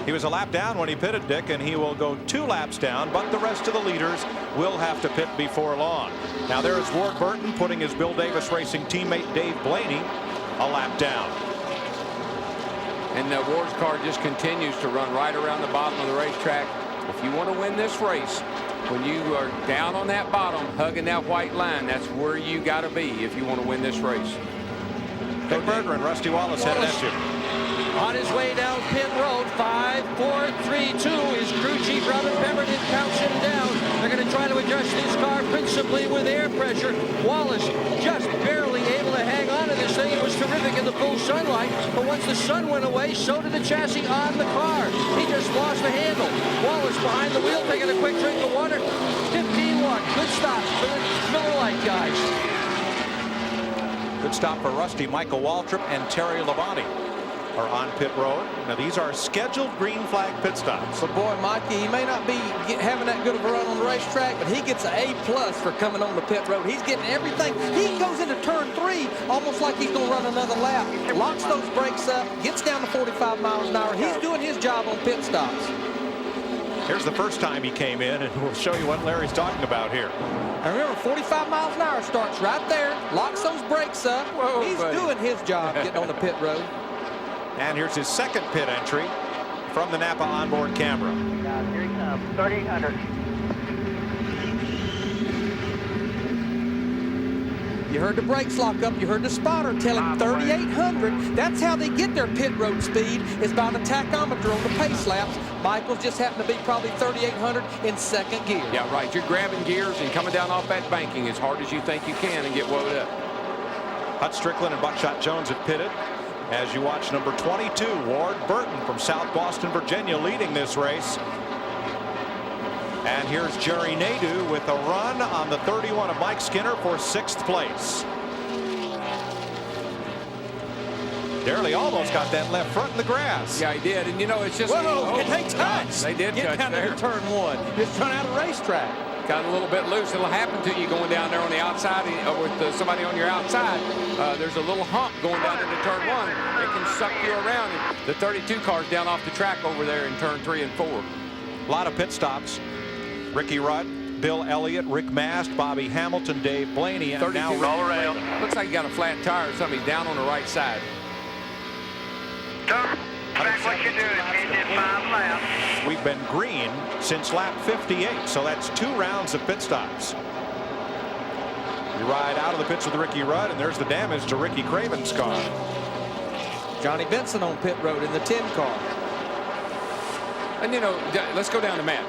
He was a lap down when he pitted, Dick, and he will go 2 laps down, but the rest of the leaders will have to pit before long. Now there is Ward Burton putting his Bill Davis Racing teammate Dave Blaney a lap down. And Ward's car just continues to run right around the bottom of the racetrack. If you want to win this race, when you are down on that bottom, hugging that white line, that's where you got to be if you want to win this race. Dick Berger and Rusty Wallace headed at you. On his way down pit road, 5, 4, 3, 2. His crew chief, Robert Pemberton, counts him down. They're going to try to adjust this car principally with air pressure. Wallace just barely able to hang on to this thing. It was terrific in the full sunlight, but once the sun went away, so did the chassis on the car. He just lost the handle. Wallace behind the wheel, taking a quick drink of water. 15-1. Good stop for the Miller Lite guys. Good stop for Rusty. Michael Waltrip and Terry Labonte are on pit road. Now these are scheduled green flag pit stops. So boy, Mikey, he may not be having that good of a run on the racetrack, but he gets an A+ for coming on the pit road. He's getting everything. He goes into turn 3 almost like he's going to run another lap. Locks those brakes up, gets down to 45 miles an hour. He's doing his job on pit stops. Here's the first time he came in, and we'll show you what Larry's talking about here. And remember, 45 miles an hour starts right there, locks those brakes up. Whoa, he's doing his job getting on the pit road. And here's his second pit entry from the Napa onboard camera. Here he comes, 3800. You heard the brakes lock up. You heard the spotter tell him 3,800. That's how they get their pit road speed, is by the tachometer on the pace laps. Michael's just happened to be probably 3,800 in second gear. Yeah, right. You're grabbing gears and coming down off that banking as hard as you think you can and get woed up. Hut Strickland and Buckshot Jones have pitted. As you watch number 22, Ward Burton from South Boston, Virginia, leading this race. And here's Jerry Nadeau with a run on the 31 of Mike Skinner for 6th place. Darley almost got that left front in the grass. Yeah, he did. And you know, it's just. Whoa, can they touch? They did Get touch down there. there turn 1. Just run out of racetrack. Got a little bit loose. It'll happen to you going down there on the outside with somebody on your outside. There's a little hump going down into turn 1. It can suck you around. And the 32 car's down off the track over there in turn 3 and 4. A lot of pit stops. Ricky Rudd, Bill Elliott, Rick Mast, Bobby Hamilton, Dave Blaney, and 32 now all around. Looks like he got a flat tire or something. He's down on the right side. Track what you're doing. You did 5 laps. We've been green since lap 58, so that's 2 rounds of pit stops. You ride out of the pits with Ricky Rudd, and there's the damage to Ricky Craven's car. Johnny Benson on pit road in the 10 car. And you know, let's go down to Matt.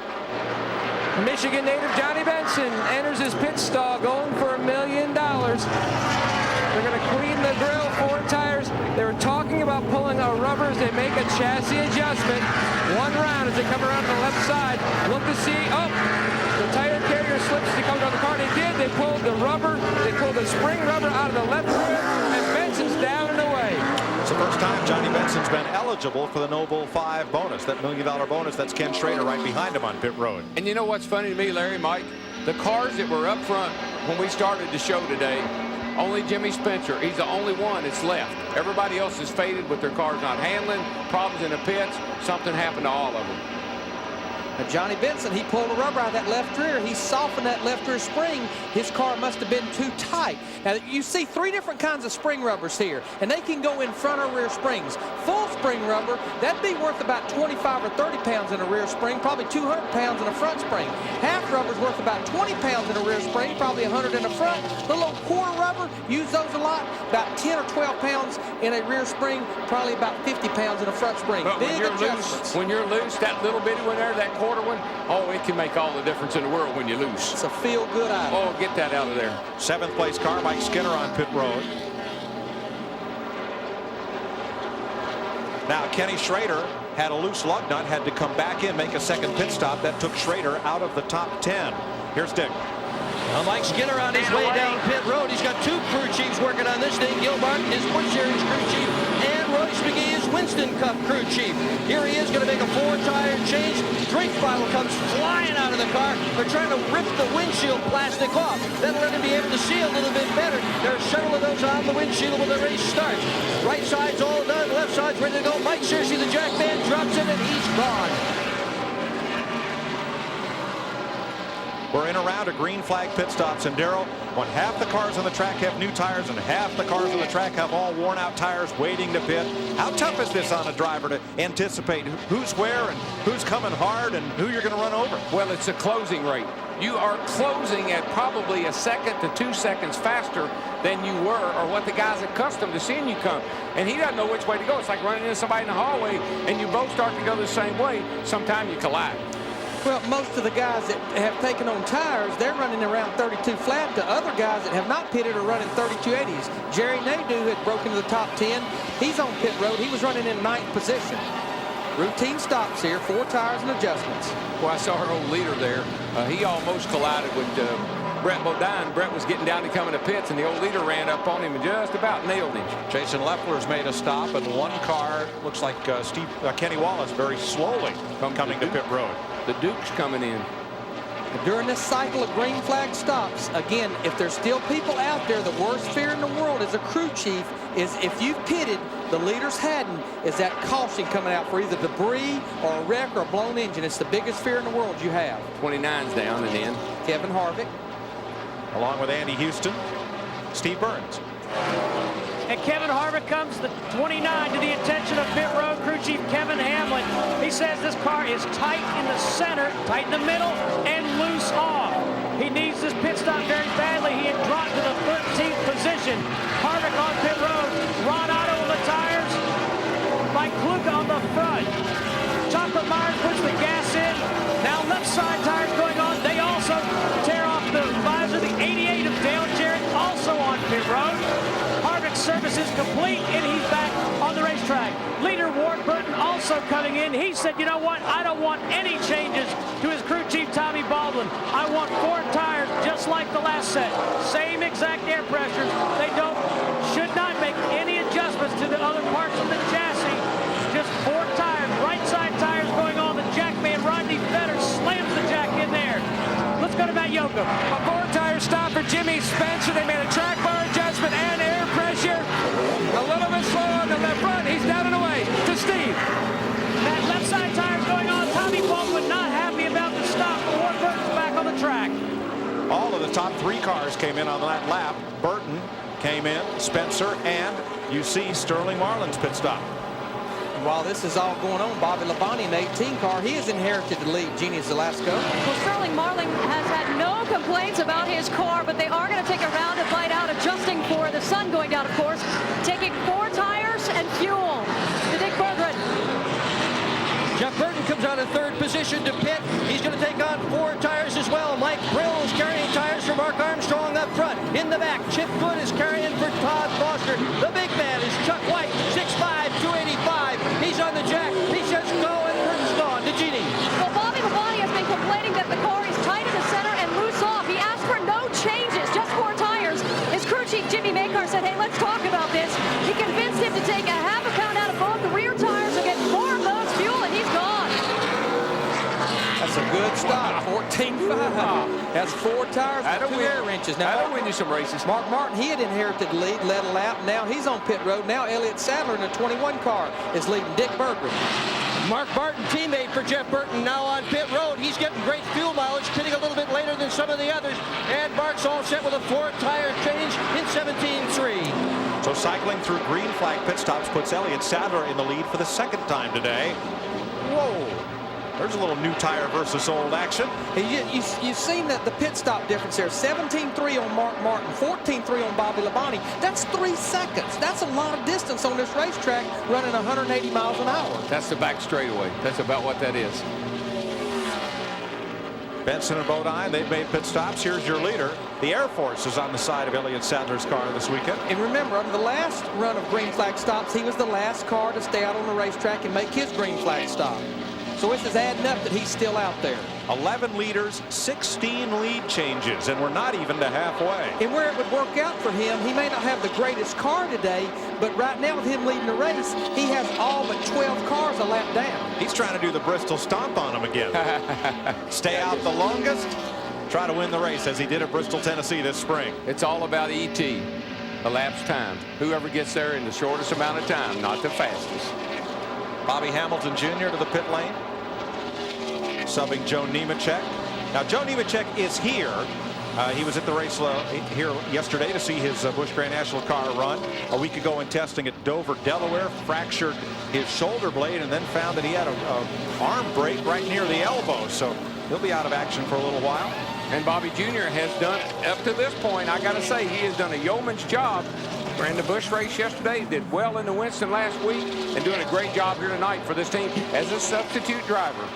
Michigan native Johnny Benson enters his pit stall going for $1 million. They're going to clean the grill, 4 tires. They were talking about pulling a rubber as they make a chassis adjustment. 1 round as they come around to the left side. Look to see, the tire carrier slips as he comes on the car. They did. They pulled the rubber. They pulled the spring rubber out of the left rear, and Benson's down and away. It's the first time Johnny Benson's been eligible for the Noble 5 bonus, that $1 million bonus. That's Ken Schrader right behind him on pit road. And you know what's funny to me, Larry, Mike? The cars that were up front when we started the show today, only Jimmy Spencer. He's the only one that's left. Everybody else is faded with their cars not handling, problems in the pits. Something happened to all of them. Johnny Benson, he pulled the rubber out of that left rear. He softened that left rear spring. His car must have been too tight. Now, you see 3 different kinds of spring rubbers here, and they can go in front or rear springs. Full spring rubber, that'd be worth about 25 or 30 pounds in a rear spring, probably 200 pounds in a front spring. Half rubber's worth about 20 pounds in a rear spring, probably 100 in the front. The little quarter rubber, use those a lot, about 10 or 12 pounds in a rear spring, probably about 50 pounds in a front spring. But Big adjustments. When you're loose, that little bitty one there, that quarter one, oh, it can make all the difference in the world when you're loose. It's a feel-good item. Oh, get that out of there. 7th place car, Mike Skinner on pit road. Now, Kenny Schrader had a loose lug nut, had to come back in, make a second pit stop. That took Schrader out of the top 10. Here's Dick. Well, Mike Skinner on his way down pit road. He's got 2 crew chiefs working on this thing. Gil Martin, his Busch Series crew chief, and Royce McGee, his Winston Cup crew chief. Here he is going to make a 4-tire change. Drink bottle comes flying out of the car. They're trying to rip the windshield plastic off. That'll let him be able to see a little bit better. There are several of those on the windshield when the race starts. Right side's all done. Left side's ready to go. Mike Searcy, the jack man, drops in and he's gone. We're in a round of green flag pit stops, and Darrell, when half the cars on the track have new tires and half the cars on the track have all worn out tires waiting to pit, how tough is this on a driver to anticipate who's where and who's coming hard and who you're going to run over? Well, it's a closing rate. You are closing at probably a second to 2 seconds faster than you were, or what the guy's accustomed to seeing you come. And he doesn't know which way to go. It's like running into somebody in the hallway and you both start to go the same way. Sometimes you collide. Well, most of the guys that have taken on tires, they're running around 32 flat. The other guys that have not pitted are running 3280s. Jerry Nadeau had broken to the top 10. He's on pit road. He was running in 9th position. Routine stops here, 4 tires and adjustments. Well, I saw our old leader there. He almost collided with Brett Bodine. Brett was getting down to come into pits, and the old leader ran up on him and just about nailed him. Jason Leffler's made a stop, and one car looks like Kenny Wallace very slowly coming to pit road. The Duke's coming in. During this cycle of green flag stops, again, if there's still people out there, the worst fear in the world as a crew chief is if you've pitted, the leaders hadn't, is that caution coming out for either debris or a wreck or a blown engine. It's the biggest fear in the world you have. 29's down and in. Kevin Harvick. Along with Andy Houston, Steve Burns. And Kevin Harvick comes the 29 to the attention of pit road crew chief Kevin Hamlin. He says this car is tight in the center, tight in the middle, and loose off. He needs this pit stop very badly. He had dropped to the 13th position. Harvick on pit road. Ron Otto on the tires. Mike Kluka on the front. Chocolate Myers puts the gas in. Now left side tires going on. They also tear off the visor. The 88 of Dale Jarrett also on pit road. Service is complete, and he's back on the racetrack. Leader Ward Burton also coming in. He said, you know what? I don't want any changes to his crew chief, Tommy Baldwin. I want 4 tires just like the last set. Same exact air pressures. They should not make any adjustments to the other parts of the chassis. Just 4 tires, right side tires going on. The jackman Rodney Vedder slams the jack in there. Let's go to Matt Yoakum. A 4-tire stop for Jimmy Spencer. They made a track bar adjustment and air pressure. A little bit slow on the left front. He's down and away to Steve. That left side tire's going on. Tommy Baldwin not happy about the stop. Ward Burton's back on the track. All of the top 3 cars came in on that lap. Burton came in, Spencer, and you see Sterling Marlin's pit stop. And while this is all going on, Bobby Labonte in the 18 car, he has inherited the lead. Jeannie Zalasko. Well, Sterling Marling has had no complaints about his car, but they are going to take a round of bite out, adjusting for the sun going down, of course, taking 4 tires and fuel. To Dick Berggren. Jeff Burton comes out of 3rd position to pit. He's going to take on 4 tires as well. Mike Brill is carrying tires for Mark Armstrong up front. In the back, Chip Good is carrying for Todd Foster. The big man is Chuck White, 6'5", 285. He's on the jack. He says go, and Burton's gone. To Jeannie. Well, Bobby Labonte has been complaining that the car is tight in the center and loose off. He asked for no changes, just 4 tires. His crew chief, Jimmy Makar, said, hey, let's talk about this. He convinced him to take a half a pound out of both the rear tires and get more of those fuel, and he's gone. That's a good stop. 14.5. That's 4 tires and 2 air wrenches. Now, that'll win you some races. Mark Martin, he had inherited the lead, led a lap. Now he's on pit road. Now Elliott Sadler in the 21 car is leading. Dick Berggren. Mark Barton, teammate for Jeff Burton, now on pit road. He's getting great fuel mileage, pitting a little bit later than some of the others. And Mark's all set with a 4-tire change in 17.3. So cycling through green flag pit stops puts Elliott Sadler in the lead for the second time today. Whoa. There's a little new tire versus old action. You've seen that the pit stop difference there. 17.3 on Mark Martin, 14.3 on Bobby Labonte. That's 3 seconds. That's a lot of distance on this racetrack running 180 miles an hour. That's the back straightaway. That's about what that is. Benson and Bodine, they've made pit stops. Here's your leader. The Air Force is on the side of Elliott Sadler's car this weekend. And remember, on the last run of green flag stops, he was the last car to stay out on the racetrack and make his green flag stop. So this is adding up that he's still out there. 11 leaders, 16 lead changes, and we're not even to halfway. And where it would work out for him, he may not have the greatest car today, but right now with him leading the race, he has all but 12 cars a lap down. He's trying to do the Bristol stomp on him again. Stay out the longest, try to win the race as he did at Bristol, Tennessee this spring. It's all about ET, elapsed time. Whoever gets there in the shortest amount of time, not the fastest. Bobby Hamilton Jr. to the pit lane, subbing Joe Nemechek. Now Joe Nemechek is here. He was at the race here yesterday to see his Busch Grand National car run. A week ago in testing at Dover, Delaware, fractured his shoulder blade and then found that he had a arm break right near the elbow. So he'll be out of action for a little while. And Bobby Jr. has done, up to this point, I got to say, he has done a yeoman's job. Ran the Busch race yesterday, did well in the Winston last week, and doing a great job here tonight for this team as a substitute driver.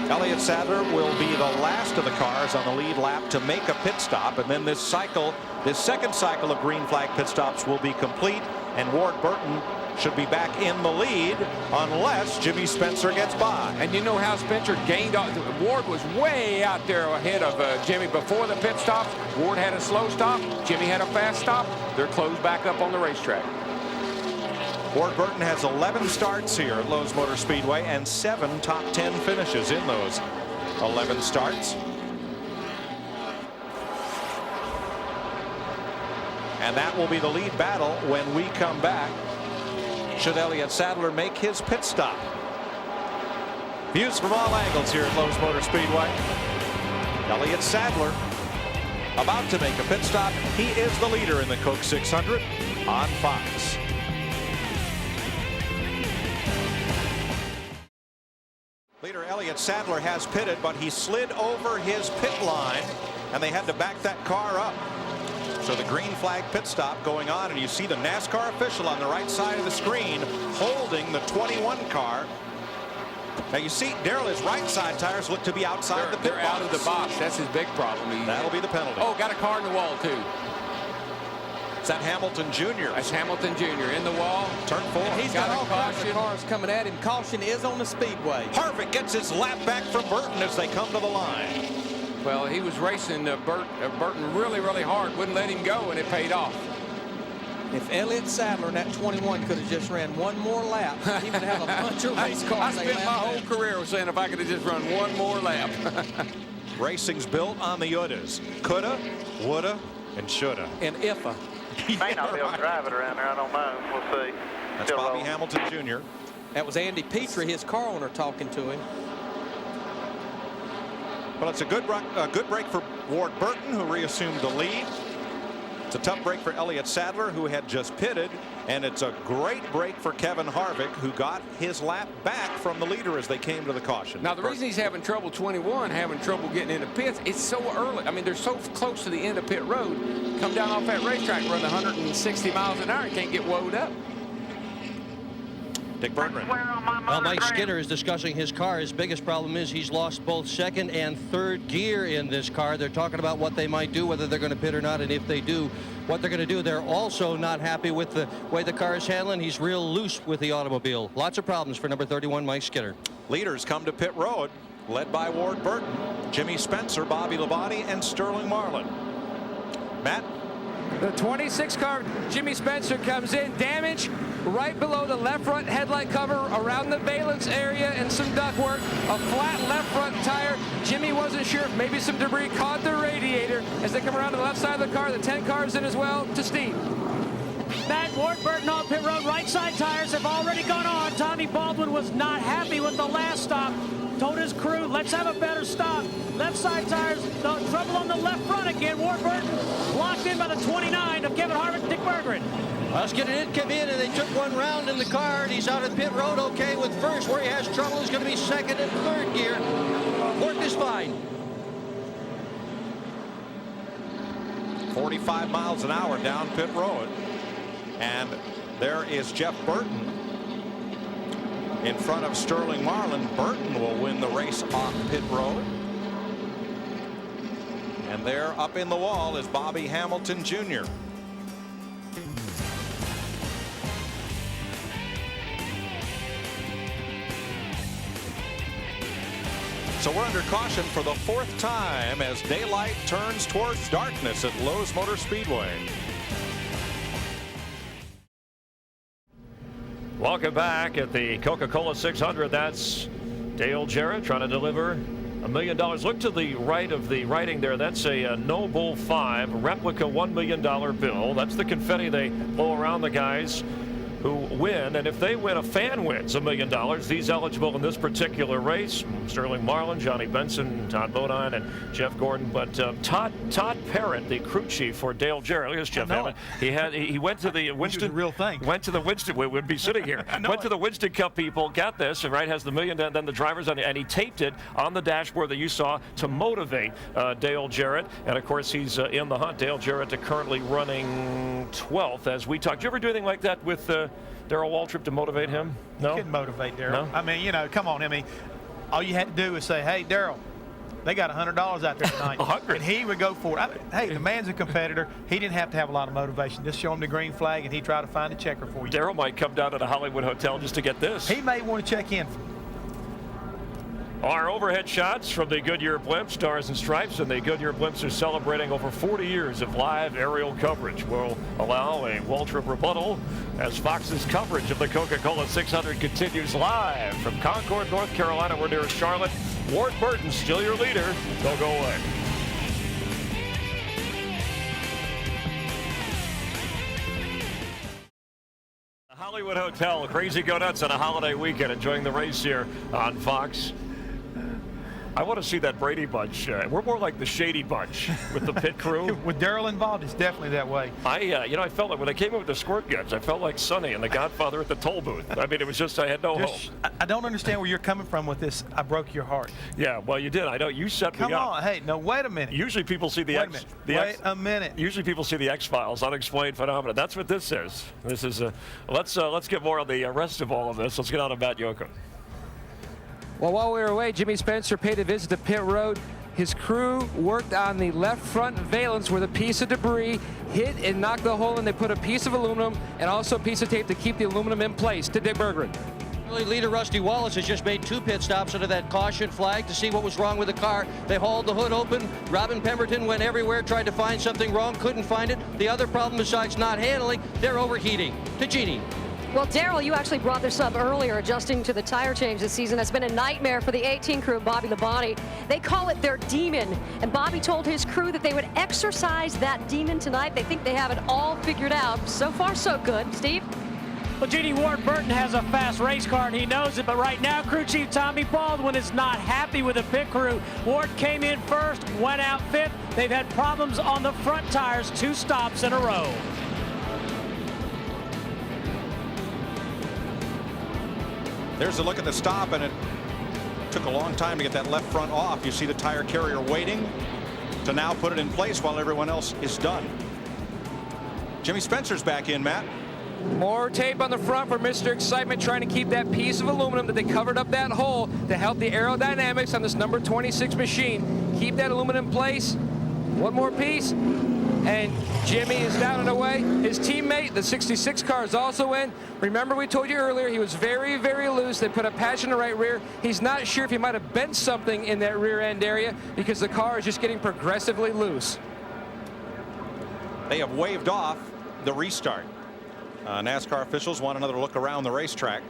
Elliott Sadler will be the last of the cars on the lead lap to make a pit stop, and then this second cycle of green flag pit stops will be complete, and Ward Burton should be back in the lead unless Jimmy Spencer gets by. And you know how Spencer gained. Ward was way out there ahead of Jimmy before the pit stops. Ward had a slow stop. Jimmy had a fast stop. They're closed back up on the racetrack. Ward Burton has 11 starts here at Lowe's Motor Speedway and 7 top 10 finishes in those 11 starts. And that will be the lead battle when we come back, should Elliott Sadler make his pit stop. Views from all angles here at Lowe's Motor Speedway. Elliott Sadler about to make a pit stop. He is the leader in the Coke 600 on Fox. Leader Elliott Sadler has pitted, but he slid over his pit line, and they had to back that car up. So the green flag pit stop going on, and you see the NASCAR official on the right side of the screen holding the 21 car. Now you see Darrell, his right side tires look to be outside the pit box. They're out of the box. That's his big problem. That'll be the penalty. Oh, got a car in the wall too. Is that Hamilton Jr.? That's Hamilton Jr. in the wall. Turn 4. And he's got all kinds of cars coming at him. Caution is on the speedway. Harvick gets his lap back from Burton as they come to the line. Well, he was racing Burton really, really hard. Wouldn't let him go, and it paid off. If Elliott Sadler in that 21 could have just ran one more lap, he would have a bunch of race cars. I spent my whole career saying if I could have just run one more lap. Racing's built on the UDAs. Coulda, woulda, and shoulda. And if'a. May not be able to drive it around there. I don't know. We'll see. That's Still Bobby low. Hamilton Jr. That was Andy Petrie, his car owner, talking to him. Well, it's a good break for Ward Burton, who reassumed the lead. It's a tough break for Elliott Sadler, who had just pitted, and it's a great break for Kevin Harvick, who got his lap back from the leader as they came to the caution. Now, the reason he's having trouble, 21, having trouble getting into pits, it's so early. I mean, they're so close to the end of pit road. Come down off that racetrack, run 160 miles an hour, and can't get woed up. Dick Bertrand. Well, Mike Skinner is discussing his car. His biggest problem is he's lost both second and third gear in this car. They're talking about what they might do, whether they're going to pit or not, and if they do, what they're going to do. They're also not happy with the way the car is handling. He's real loose with the automobile. Lots of problems for number 31, Mike Skinner. Leaders come to pit road, led by Ward Burton, Jimmy Spencer, Bobby Labonte, and Sterling Marlin. Matt? The 26 car, Jimmy Spencer, comes in, damage right below the left front headlight cover, around the valence area, and some ductwork. A flat left front tire. Jimmy wasn't sure if maybe some debris caught the radiator. As they come around to the left side of the car, the 10 cars in as well, to Steve. That Ward Burton on pit road. Right side tires have already gone on. Tommy Baldwin was not happy with the last stop. Told his crew, let's have a better stop. Left side tires, trouble on the left front again. Ward Burton blocked in by the 29 of Kevin Harvick and Dick Berggren. Huskin did come in, and they took one round in the car, and he's out of pit road okay with first. Where he has trouble is going to be second and third gear. Fourth is fine. 45 miles an hour down pit road. And there is Jeff Burton in front of Sterling Marlin. Burton will win the race off pit road. And there up in the wall is Bobby Hamilton Jr. So we're under caution for the fourth time as daylight turns towards darkness at Lowe's Motor Speedway. Welcome back at the Coca-Cola 600. That's Dale Jarrett trying to deliver $1 million. Look to the right of the writing there. That's a Noble 5 replica $1 million bill. That's the confetti they blow around the guys who win, and if they win, a fan wins $1 million. These eligible in this particular race: Sterling Marlin, Johnny Benson, Todd Bodine, and Jeff Gordon. But Todd Parrott, the crew chief for Dale Jarrett, here's Jeff Hammond. He went to the Winston. Real thing. Went to the Winston. We would be sitting here. Went to the Winston Cup people. Got this, and right has the $1 million. Then the drivers on it, and he taped it on the dashboard that you saw to motivate Dale Jarrett. And of course, he's in the hunt. Dale Jarrett currently running 12th as we talk. Did you ever do anything like that with Darrell Waltrip to motivate him? No? You couldn't motivate Darrell. No? I mean, you know, come on. I mean, all you had to do is say, hey, Darrell, they got $100 out there tonight. 100. And he would go for it. Hey, the man's a competitor. He didn't have to have a lot of motivation. Just show him the green flag, and he tried to find a checker for you. Darrell might come down to the Hollywood Hotel just to get this. He may want to check in. Our overhead shots from the Goodyear Blimp, Stars and Stripes, and the Goodyear Blimps are celebrating over 40 years of live aerial coverage. We'll allow a Waltrip rebuttal as Fox's coverage of the Coca-Cola 600 continues live from Concord, North Carolina. We're near Charlotte. Ward Burton, still your leader. Don't go away. The Hollywood Hotel, crazy go nuts on a holiday weekend, enjoying the race here on Fox. I want to see that Brady bunch. We're more like the Shady bunch with the pit crew. With Darrell involved, it's definitely that way. I felt like when they came in with the squirt guns, I felt like Sonny and the Godfather at the toll booth. I mean, it was just, I had no hope. I don't understand where you're coming from with this. I broke your heart. Yeah, well, you did. I know. You set me up. Come on. Hey, no, wait a minute. Usually people see the Wait a minute. Usually people see the X-Files, unexplained phenomena. That's what this is. This is let's get more on the rest of all of this. Let's get on to Matt Yocum. Well, while we were away, Jimmy Spencer paid a visit to pit road. His crew worked on the left front valence where the piece of debris hit and knocked the hole in. They put a piece of aluminum and also a piece of tape to keep the aluminum in place. To Dick Berggren. Leader Rusty Wallace has just made 2 pit stops under that caution flag to see what was wrong with the car. They hauled the hood open. Robin Pemberton went everywhere, tried to find something wrong, couldn't find it. The other problem besides not handling, they're overheating. To Jeannie. Well, Darrell, you actually brought this up earlier, adjusting to the tire change this season. That's been a nightmare for the 18 crew, Bobby Labonte. They call it their demon, and Bobby told his crew that they would exercise that demon tonight. They think they have it all figured out. So far, so good. Steve? Well, Jeannie, Ward Burton has a fast race car, and he knows it, but right now, crew chief Tommy Baldwin is not happy with the pit crew. Ward came in first, went out 5th. They've had problems on the front tires 2 stops in a row. There's a look at the stop, and it took a long time to get that left front off. You see the tire carrier waiting to now put it in place while everyone else is done. Jimmy Spencer's back in, Matt. More tape on the front for Mr. Excitement, trying to keep that piece of aluminum that they covered up that hole to help the aerodynamics on this number 26 machine. Keep that aluminum in place. One more piece. And Jimmy is down and away. His teammate, the 66 car, is also in. Remember, we told you earlier he was very, very loose. They put a patch in the right rear. He's not sure if he might have bent something in that rear end area because the car is just getting progressively loose. They have waved off the restart. NASCAR officials want another look around the racetrack,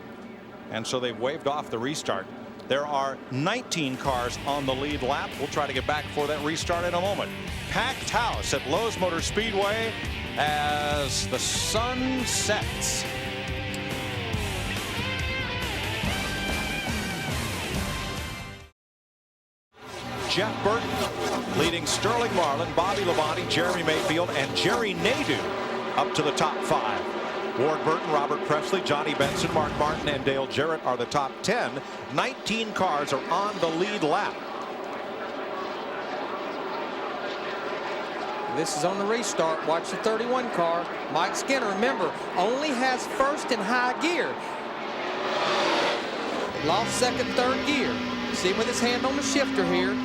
and so they've waved off the restart. There are 19 cars on the lead lap. We'll try to get back for that restart in a moment. Packed house at Lowe's Motor Speedway. as the sun sets. Jeff Burton leading Sterling Marlin, Bobby Labonte, Jeremy Mayfield, and Jerry Nadeau up to the top 5. Ward Burton, Robert Presley, Johnny Benson, Mark Martin, and Dale Jarrett are the top 10. 19 cars are on the lead lap. This is on the restart. Watch the 31 car. Mike Skinner, remember, only has first and high gear. Lost second, third gear. See him with his hand on the shifter here.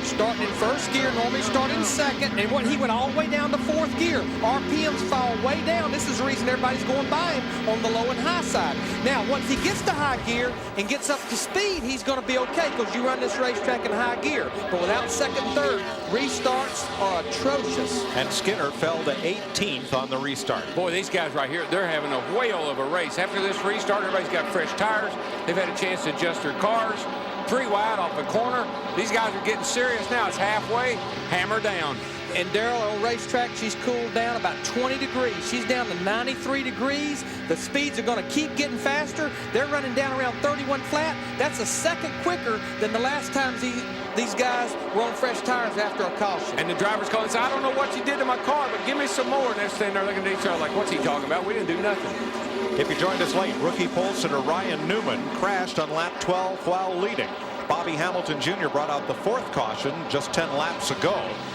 Starting in first gear, normally starting in second, and he went all the way down to fourth gear. RPMs fall way down. This is the reason everybody's going by him on the low and high side. Now, once he gets to high gear and gets up to speed, he's going to be okay because you run this racetrack in high gear. But without second and third, restarts are atrocious. And Skinner fell to 18th on the restart. Boy, these guys right here, they're having a whale of a race. After this restart, everybody's got fresh tires. They've had a chance to adjust their cars. 3 wide off the corner. These guys are getting serious now. It's halfway. Hammer down. And Daryl, on racetrack, she's cooled down about 20 degrees. She's down to 93 degrees. The speeds are going to keep getting faster. They're running down around 31 flat. That's a second quicker than the last time these guys were on fresh tires after a caution. And the driver's calling and say, I don't know what you did to my car, but give me some more. And they're standing there looking at each other like, what's he talking about? We didn't do nothing. If you joined us late, rookie pole sitter Ryan Newman crashed on lap 12 while leading. Bobby Hamilton Jr. brought out the 4th caution just 10 laps ago,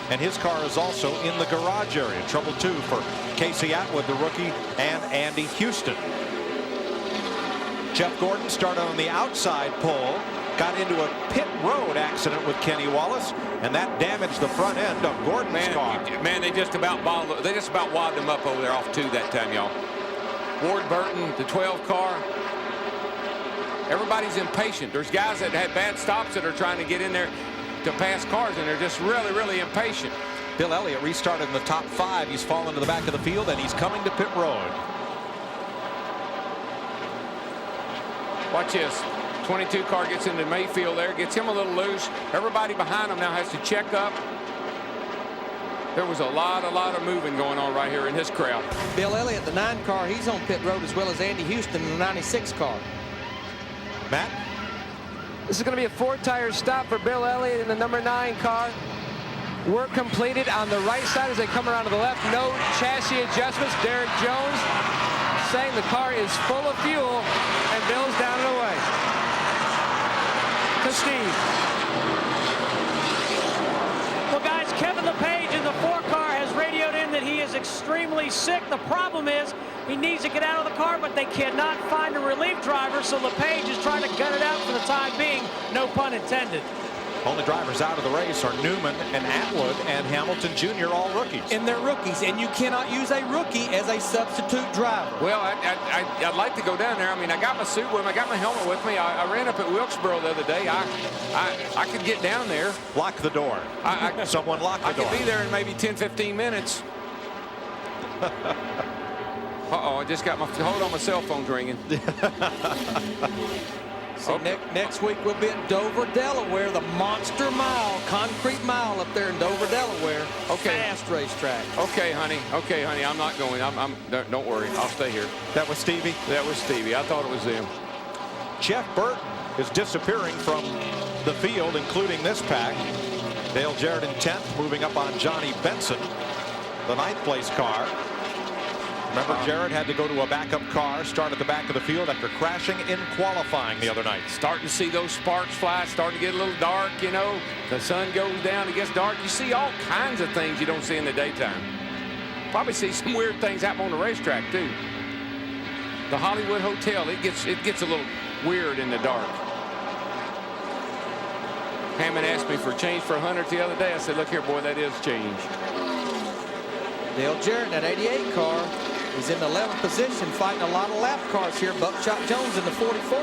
and his car is also in the garage area. Trouble 2 for Casey Atwood, the rookie, and Andy Houston. Jeff Gordon started on the outside pole, got into a pit road accident with Kenny Wallace, and that damaged the front end of Gordon's car. Man, they just about wadded them up over there off 2 that time, y'all. Ward Burton, the 12 car. Everybody's impatient. There's guys that had bad stops that are trying to get in there to pass cars, and they're just really, really impatient. Bill Elliott restarted in the top 5. He's fallen to the back of the field, and he's coming to pit road. Watch this. 22 car gets into Mayfield there, gets him a little loose. Everybody behind him now has to check up. There was a lot of moving going on right here in his crowd. Bill Elliott, the 9 car, he's on pit road as well as Andy Houston in the 96 car. Matt? This is going to be a 4-tire stop for Bill Elliott in the number 9 car. Work completed on the right side as they come around to the left. No chassis adjustments. Derek Jones saying the car is full of fuel, and Bill's down and away. To Steve. Well, guys, Kevin LePage in the 4 car has radioed in that he is extremely sick. The problem is he needs to get out of the car, but they cannot find a relief driver, so LePage is trying to gut it out for the time being. No pun intended. Only drivers out of the race are Newman and Atwood and Hamilton Jr., all rookies. And they're rookies, and you cannot use a rookie as a substitute driver. Well, I'd like to go down there. I mean, I got my suit with me. I got my helmet with me. I ran up at Wilkesboro the other day. I could get down there. Lock the door. Someone lock the door. I could be there in maybe 10, 15 minutes. Uh-oh, I just got hold on, my cell phone's ringing. So next week we'll be at Dover, Delaware, the Monster Mile, concrete mile up there in Dover, Delaware. Okay. Fast racetrack. Okay, honey. Okay, honey. I'm not going. Don't worry. I'll stay here. That was Stevie? That was Stevie. I thought it was them. Jeff Burton is disappearing from the field, including this pack. Dale Jarrett in 10th, moving up on Johnny Benson, the 9th place car. Remember, Jarrett had to go to a backup car, start at the back of the field after crashing in qualifying the other night. Starting to see those sparks fly, starting to get a little dark, you know. The sun goes down, it gets dark. You see all kinds of things you don't see in the daytime. Probably see some weird things happen on the racetrack, too. The Hollywood Hotel, it gets a little weird in the dark. Hammond asked me for change for 100 the other day. I said, look here, boy, that is change. Dale Jarrett, that 88 car, is in the 11th position, fighting a lot of lap cars here. Buckshot Jones in the 44.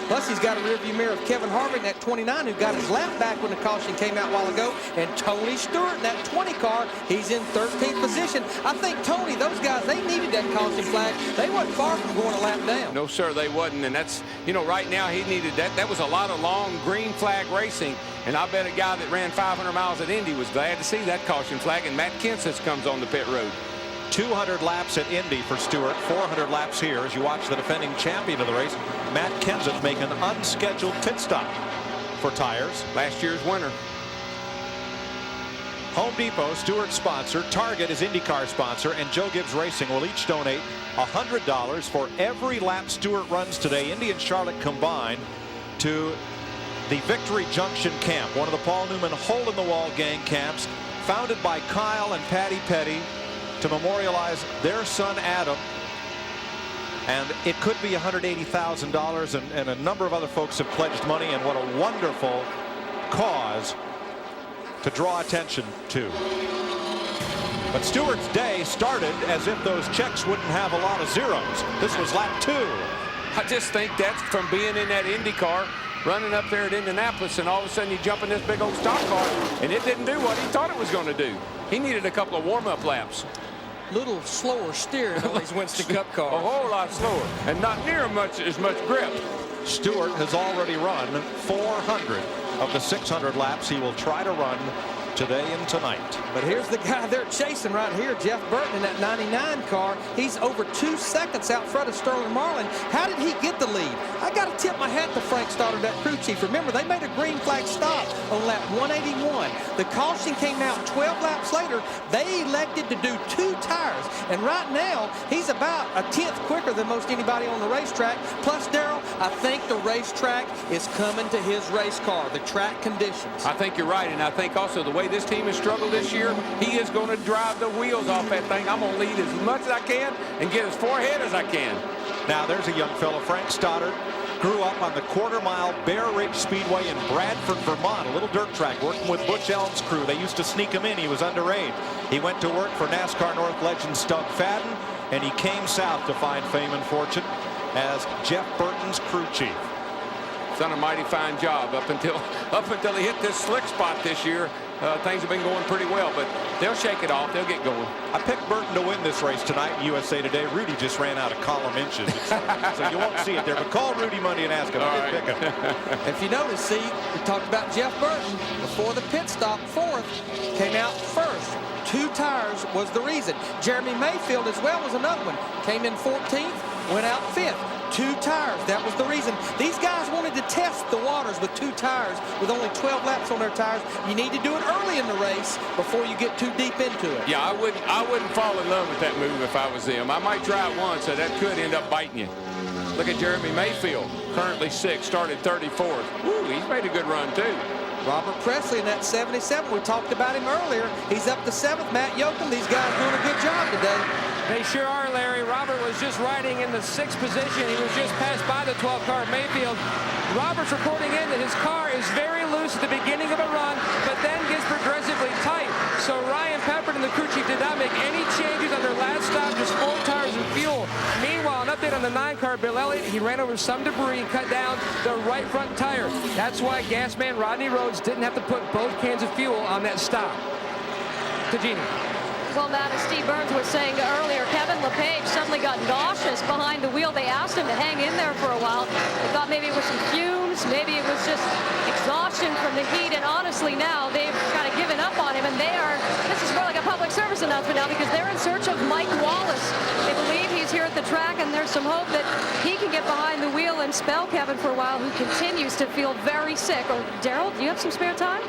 Plus, he's got a rearview mirror of Kevin Harvick, that 29, who got his lap back when the caution came out a while ago. And Tony Stewart in that 20 car, he's in 13th position. I think, Tony, those guys, they needed that caution flag. They wasn't far from going a lap down. No, sir, they wasn't. And that's, you know, right now he needed that. That was a lot of long green flag racing. And I bet a guy that ran 500 miles at Indy was glad to see that caution flag. And Matt Kenseth comes on the pit road. 200 laps at Indy for Stewart, 400 laps here as you watch the defending champion of the race, Matt Kenseth, make an unscheduled pit stop for tires. Last year's winner. Home Depot, Stewart's sponsor, Target is IndyCar sponsor, and Joe Gibbs Racing will each donate $100 for every lap Stewart runs today, Indy and Charlotte combined, to the Victory Junction Camp, one of the Paul Newman hole-in-the-wall gang camps, founded by Kyle and Patty Petty, to memorialize their son Adam. And it could be $180,000, and a number of other folks have pledged money, and what a wonderful cause to draw attention to. But Stewart's day started as if those checks wouldn't have a lot of zeros. This was lap 2. I just think that's from being in that Indy car, running up there at Indianapolis, and all of a sudden you jump in this big old stock car, and it didn't do what he thought it was going to do. He needed a couple of warm-up laps. Little slower steering on these Winston Cup cars. A whole lot slower, and not near as much grip. Stewart has already run 400 of the 600 laps he will try to run today and tonight. But here's the guy they're chasing right here, Jeff Burton, in that 99 car. He's over 2 seconds out front of Sterling Marlin. How did he get the lead? I got to tip my hat to Frank Stoddard, that crew chief. Remember, they made a green flag stop on lap 181. The caution came out 12 laps later. They elected to do 2 tires. And right now, he's about a 10th quicker than most anybody on the racetrack. Plus, Darrell, I think the racetrack is coming to his race car, the track conditions. I think you're right, and I think also the way this team has struggled this year, he is going to drive the wheels off that thing. I'm going to lead as much as I can and get as far ahead as I can. Now there's a young fellow, Frank Stoddard, grew up on the quarter-mile Bear Ridge Speedway in Bradford, Vermont, a little dirt track, working with Butch Elm's crew. They used to sneak him in. He was underage. He went to work for NASCAR North legend Stub Fadden, and he came south to find fame and fortune as Jeff Burton's crew chief. Done a mighty fine job up until he hit this slick spot this year. Things have been going pretty well, but they'll shake it off. They'll get going. I picked Burton to win this race tonight in USA Today. Rudy just ran out of column inches, so you won't see it there. But call Rudy Monday and ask him. All right. If you notice, see, we talked about Jeff Burton before the pit stop, 4th, came out 1st. 2 tires was the reason. Jeremy Mayfield as well was another one. Came in 14th, went out 5th. 2 tires, that was the reason. These guys wanted to test the waters with 2 tires with only 12 laps on their tires. You need to do it early in the race before you get too deep into it. Yeah, I wouldn't fall in love with that move if I was them. I might try it once, so that could end up biting you. Look at Jeremy Mayfield, currently 6th, started 34th. Woo, he's made a good run too. Robert Presley in that 77, we talked about him earlier. He's up to 7th. Matt Yoakum, these guys doing a good job today. They sure are, Larry. Robert was just riding in the 6th position. He was just passed by the 12 car Mayfield. Robert's reporting in that his car is very loose at the beginning of a run, but then gets progressively tight. So Ryan Pepper and the crew chief did not make any changes on their last stop, just 4 tires and fuel. Meanwhile, an update on the 9 car, Bill Elliott, he ran over some debris and cut down the right front tire. That's why gas man Rodney Rhodes didn't have to put both cans of fuel on that stop. To Jeannie. Well, Matt, as Steve Burns was saying earlier, Kevin LePage suddenly got nauseous behind the wheel. They asked him to hang in there for a while. They thought maybe it was some fumes, maybe it was just exhaustion from the heat, and honestly now they've kind of given up on him, and this is more like a public service announcement now because they're in search of Mike Wallace. They believe he's here at the track, and there's some hope that he can get behind the wheel and spell Kevin for a while, who continues to feel very sick. Or, Darrell, do you have some spare time?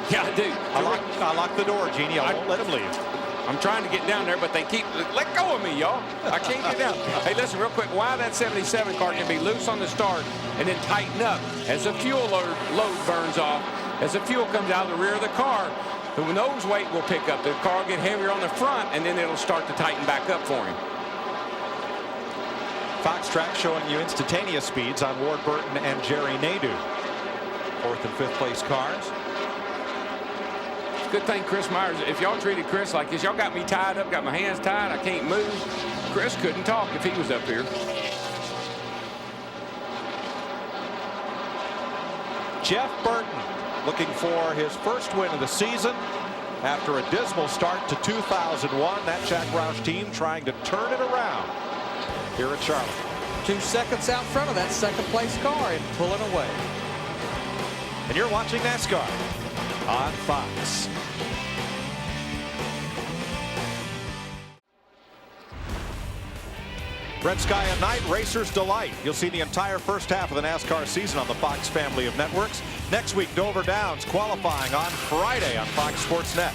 Yeah, I do. I lock the door, Jeannie. I won't let him leave. I'm trying to get down there, but they keep, let go of me, y'all. I can't get down. Hey, listen, real quick, why that 77 car can be loose on the start and then tighten up as the fuel load burns off, as the fuel comes out of the rear of the car, the nose weight will pick up. The car will get heavier on the front, and then it'll start to tighten back up for him. Fox Track showing you instantaneous speeds on Ward Burton and Jerry Nadeau. 4th and 5th place cars. Good thing Chris Myers, if y'all treated Chris like this, y'all got me tied up, got my hands tied, I can't move. Chris couldn't talk if he was up here. Jeff Burton looking for his first win of the season after a dismal start to 2001. That Jack Roush team trying to turn it around here at Charlotte. 2 seconds out front of that second place car and pulling away. And you're watching NASCAR on Fox. Red Sky at night, Racers Delight. You'll see the entire first half of the NASCAR season on the Fox family of networks. Next week, Dover Downs qualifying on Friday on Fox Sports Net.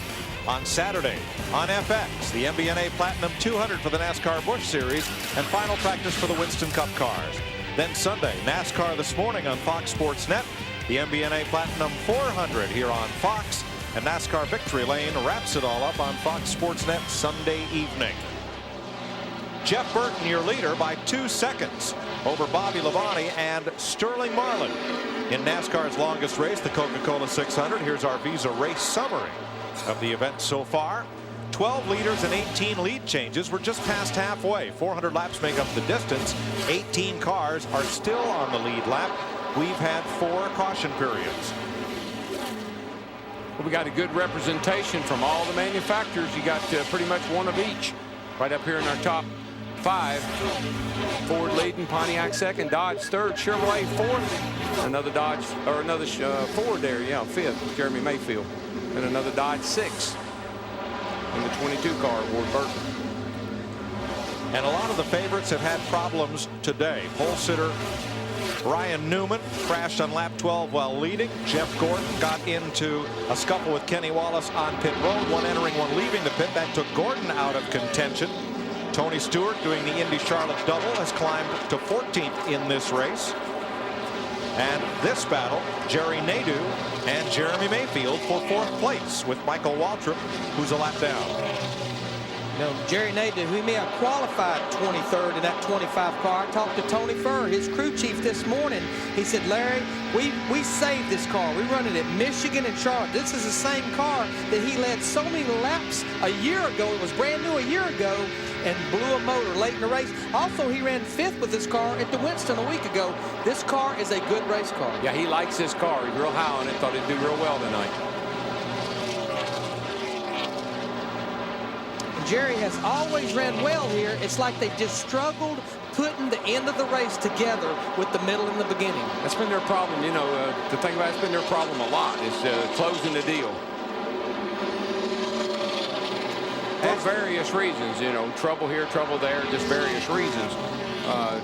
On Saturday on FX, the MBNA Platinum 200 for the NASCAR Busch Series and final practice for the Winston Cup cars. Then Sunday, NASCAR This Morning on Fox Sports Net, the MBNA Platinum 400 here on Fox, and NASCAR Victory Lane wraps it all up on Fox Sports Net Sunday evening. Jeff Burton, your leader, by 2 seconds over Bobby Labonte and Sterling Marlin. In NASCAR's longest race, the Coca-Cola 600, here's our Visa race summary of the event so far. 12 leaders and 18 lead changes. We're just past halfway. 400 laps make up the distance. 18 cars are still on the lead lap. We've had 4 caution periods. Well, we got a good representation from all the manufacturers. You got pretty much one of each right up here in our top 5. Ford leading, Pontiac second, Dodge third, Chevrolet fourth, another Dodge or another Ford there, yeah, 5th, Jeremy Mayfield, and another Dodge 6 in the 22 car, Ward Burton. And a lot of the favorites have had problems today. Pole sitter Ryan Newman crashed on lap 12 while leading. Jeff Gordon got into a scuffle with Kenny Wallace on pit road, one entering, one leaving the pit. That took Gordon out of contention. Tony Stewart, doing the Indy Charlotte double, has climbed to 14th in this race. And this battle, Jerry Nadeau and Jeremy Mayfield for 4th place, with Michael Waltrip, who's a lap down. You know, Jerry Nadeau, who may have qualified 23rd in that 25 car. I talked to Tony Furr, his crew chief, this morning. He said, Larry, we saved this car. We run it at Michigan and Charlotte. This is the same car that he led so many laps a year ago. It was brand new a year ago and blew a motor late in the race. Also, he ran 5th with this car at the Winston a week ago. This car is a good race car. Yeah, he likes this car. He's real high on it. Thought it'd do real well tonight. Jerry has always ran well here. It's like they just struggled putting the end of the race together with the middle and the beginning. That's been their problem. You know, the thing about it's been their problem a lot is closing the deal. For various reasons, you know, trouble here, trouble there, just various reasons.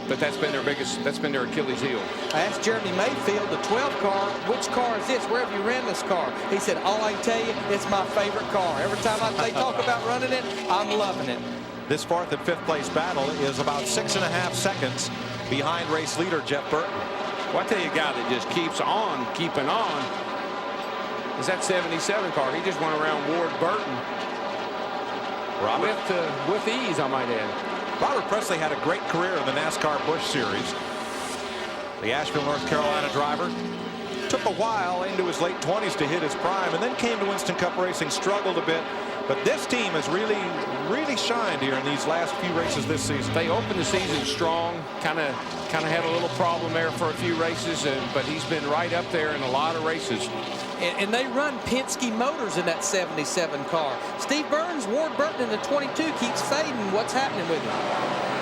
But that's been their Achilles heel. I asked Jeremy Mayfield, the 12 car, which car is this? Where have you ran this car? He said, all I can tell you, it's my favorite car. Every time they talk about running it, I'm loving it. This 4th and 5th place battle is about 6.5 seconds behind race leader Jeff Burton. Well, I tell you, a guy that just keeps on keeping on is that 77 car. He just went around Ward Burton with ease, I might add. Robert Presley had a great career in the NASCAR Busch Series. The Asheville, North Carolina driver took a while into his late 20s to hit his prime, and then came to Winston Cup racing, struggled a bit. But this team has really shined here in these last few races this season. They opened the season strong, kind of had a little problem there for a few races, but he's been right up there in a lot of races. And they run Penske motors in that 77 car. Steve Burns, Ward Burton in the 22 keeps fading. What's happening with him?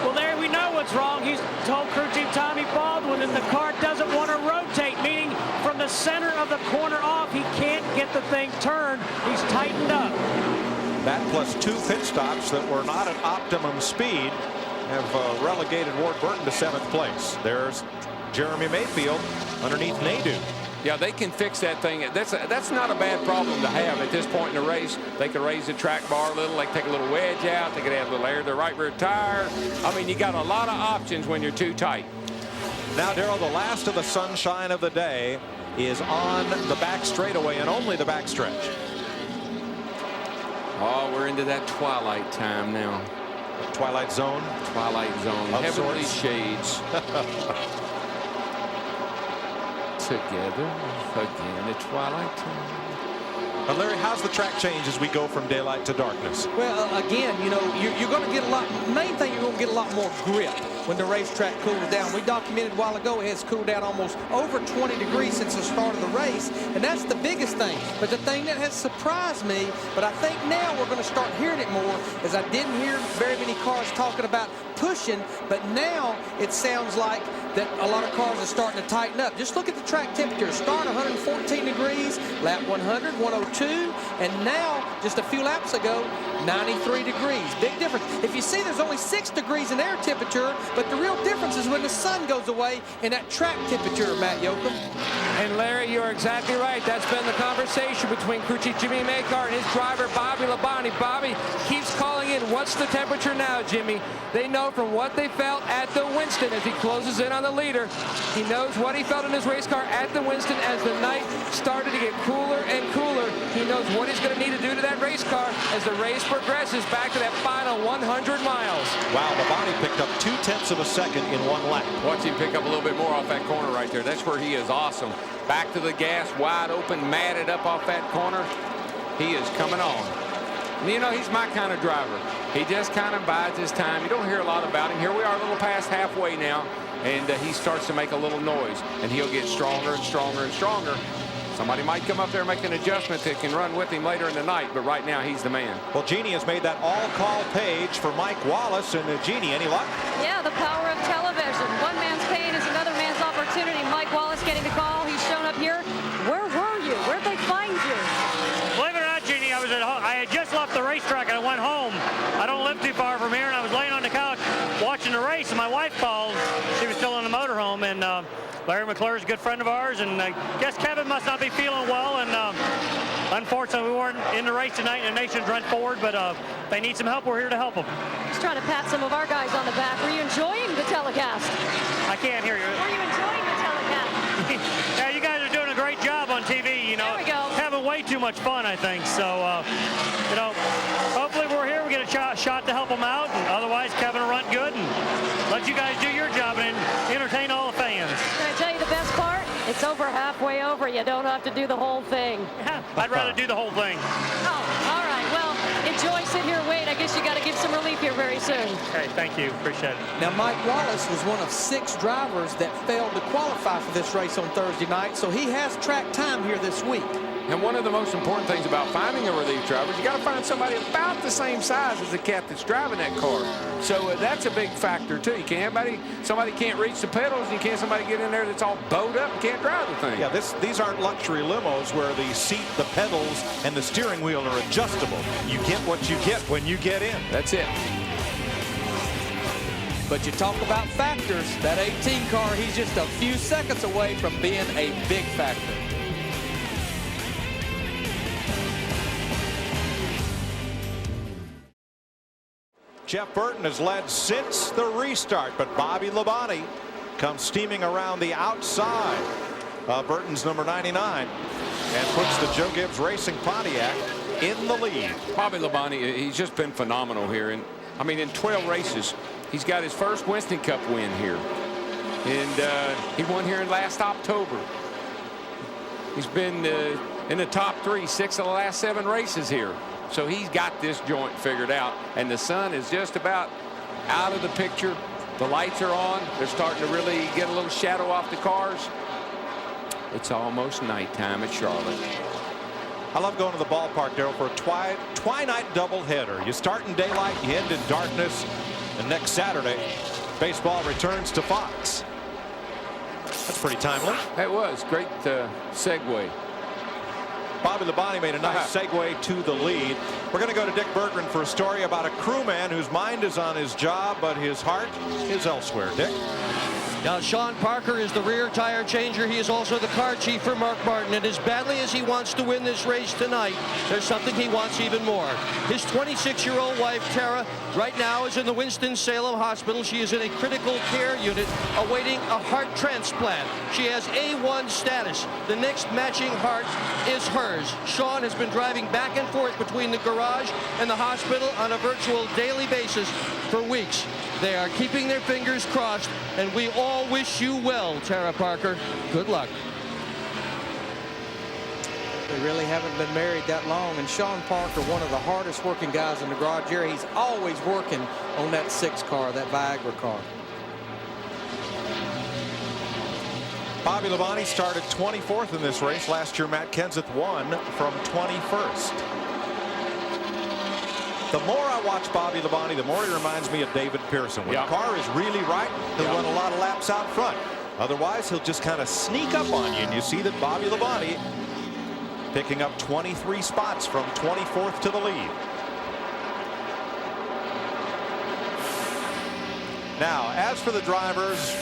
Well, Larry, we know what's wrong. He's told crew chief Tommy Baldwin, and the car doesn't want to rotate, meaning from the center of the corner off, he can't get the thing turned. He's tightened up. That plus 2 pit stops that were not at optimum speed have relegated Ward Burton to 7th place. There's Jeremy Mayfield underneath Nadeau. Yeah, they can fix that thing. That's not a bad problem to have at this point in the race. They could raise the track bar a little. They could take a little wedge out. They could add a little air to the right rear tire. I mean, you got a lot of options when you're too tight. Now, Darrell, the last of the sunshine of the day is on the back straightaway and only the back stretch. Oh, we're into that twilight time now. Twilight zone? Twilight zone. Of Heavenly sorts. shades. Together again at twilight time. But Larry, how's the track change as we go from daylight to darkness? Well, again, you know, you're going to get a lot. Main thing, you're going to get a lot more grip. when the racetrack cools down. We documented a while ago it has cooled down almost over 20 degrees since the start of the race, and that's the biggest thing. But the thing that has surprised me, but I think now we're going to start hearing it more, is I didn't hear very many cars talking about pushing, but now it sounds like that a lot of cars are starting to tighten up. Just look at the track temperature. Start 114 degrees, lap 100, 102, and now, just a few laps ago, 93 degrees. Big difference. If you see, there's only 6 degrees in air temperature, but the real difference is when the sun goes away in that track temperature, Matt Yoakum. And Larry, you're exactly right. That's been the conversation between crew chief Jimmy Makar and his driver, Bobby Labonte. Bobby keeps calling in, what's the temperature now, Jimmy? They know from what they felt at the Winston as he closes in on the leader. He knows what he felt in his race car at the Winston as the night started to get cooler and cooler. He knows what he's going to need to do to that race car as the race progresses back to that final 100 miles. Wow, Labonte picked up 0.2 of a second in one lap. Watch him pick up a little bit more off that corner right there. That's where he is awesome. Back to the gas, wide open, matted up off that corner. He is coming on. And you know, he's my kind of driver. He just kind of bides his time. You don't hear a lot about him. Here we are a little past halfway now, and he starts to make a little noise, and he'll get stronger and stronger and stronger. Somebody might come up there and make an adjustment that can run with him later in the night, but right now he's the man. Well, Jeannie has made that all-call page for Mike Wallace. And Jeannie, any luck? Yeah, the power of television. One man's pain is another man's opportunity. Mike Wallace getting the call. He's shown up here. Where were you? Where'd they find you? Believe it or not, Jeannie, I was at home. I had just left the racetrack and I went home. I don't live too far from here, and I was laying on the couch watching the race, and my wife called. She was still in the motorhome, and Larry McClure is a good friend of ours, and I guess Kevin must not be feeling well, and unfortunately we weren't in the race tonight, and the nation's run forward, but they need some help. We're here to help them. Just trying to pat some of our guys on the back. Were you enjoying the telecast? I can't hear you. Were you enjoying the telecast? Yeah, you guys are doing a great job on TV, you know. There we go. Having way too much fun, I think, so, you know, hopefully we're here, we get a shot to help them out, and otherwise Kevin will run good and let you guys do your job and entertain all the fans. Can I tell you the best part? It's over halfway over. You don't have to do the whole thing. I'd rather do the whole thing. Oh, all right. Well, enjoy, sit here, wait. I guess you got to give some relief here very soon. Okay, thank you. Appreciate it. Now, Mike Wallace was one of 6 drivers that failed to qualify for this race on Thursday night, so he has track time here this week. And one of the most important things about finding a relief driver is you got to find somebody about the same size as the cat that's driving that car. So that's a big factor too. You can't somebody can't reach the pedals, and you can't somebody get in there that's all bowed up and can't drive the thing. Yeah, these aren't luxury limos where the seat, the pedals, and the steering wheel are adjustable. You get what you get when you get in. That's it. But you talk about factors. That 18 car, he's just a few seconds away from being a big factor. Jeff Burton has led since the restart, but Bobby Labonte comes steaming around the outside of Burton's number 99 and puts the Joe Gibbs Racing Pontiac in the lead. Bobby Labonte, he's just been phenomenal here. And I mean, in 12 races, he's got his first Winston Cup win here. And he won here in last October. He's been in the top 3, 6 of the last 7 races here. So he's got this joint figured out, and the sun is just about out of the picture. The lights are on. They're starting to really get a little shadow off the cars. It's almost nighttime at Charlotte. I love going to the ballpark, Darrell, for a twilight doubleheader. You start in daylight, you end in darkness, and next Saturday, baseball returns to Fox. That's pretty timely. That was great segue. Bobby Labonte made a nice segue to the lead. We're going to go to Dick Berggren for a story about a crewman whose mind is on his job, but his heart is elsewhere. Dick? Now, Sean Parker is the rear tire changer. He is also the car chief for Mark Martin. And as badly as he wants to win this race tonight, there's something he wants even more. His 26-year-old wife, Tara, right now is in the Winston-Salem Hospital. She is in a critical care unit awaiting a heart transplant. She has A1 status. The next matching heart is hers. Sean has been driving back and forth between the garage and the hospital on a virtual daily basis for weeks. They are keeping their fingers crossed, and we all wish you well, Tara Parker. Good luck. They really haven't been married that long, and Sean Parker, one of the hardest working guys in the garage area. He's always working on that 6 car, that Viagra car. Bobby Labonte started 24th in this race. Last year, Matt Kenseth won from 21st. The more I watch Bobby Labonte, the more he reminds me of David Pearson. When the car is really right, he'll run a lot of laps out front. Otherwise, he'll just kind of sneak up on you. And you see that Bobby Labonte picking up 23 spots from 24th to the lead. Now, as for the drivers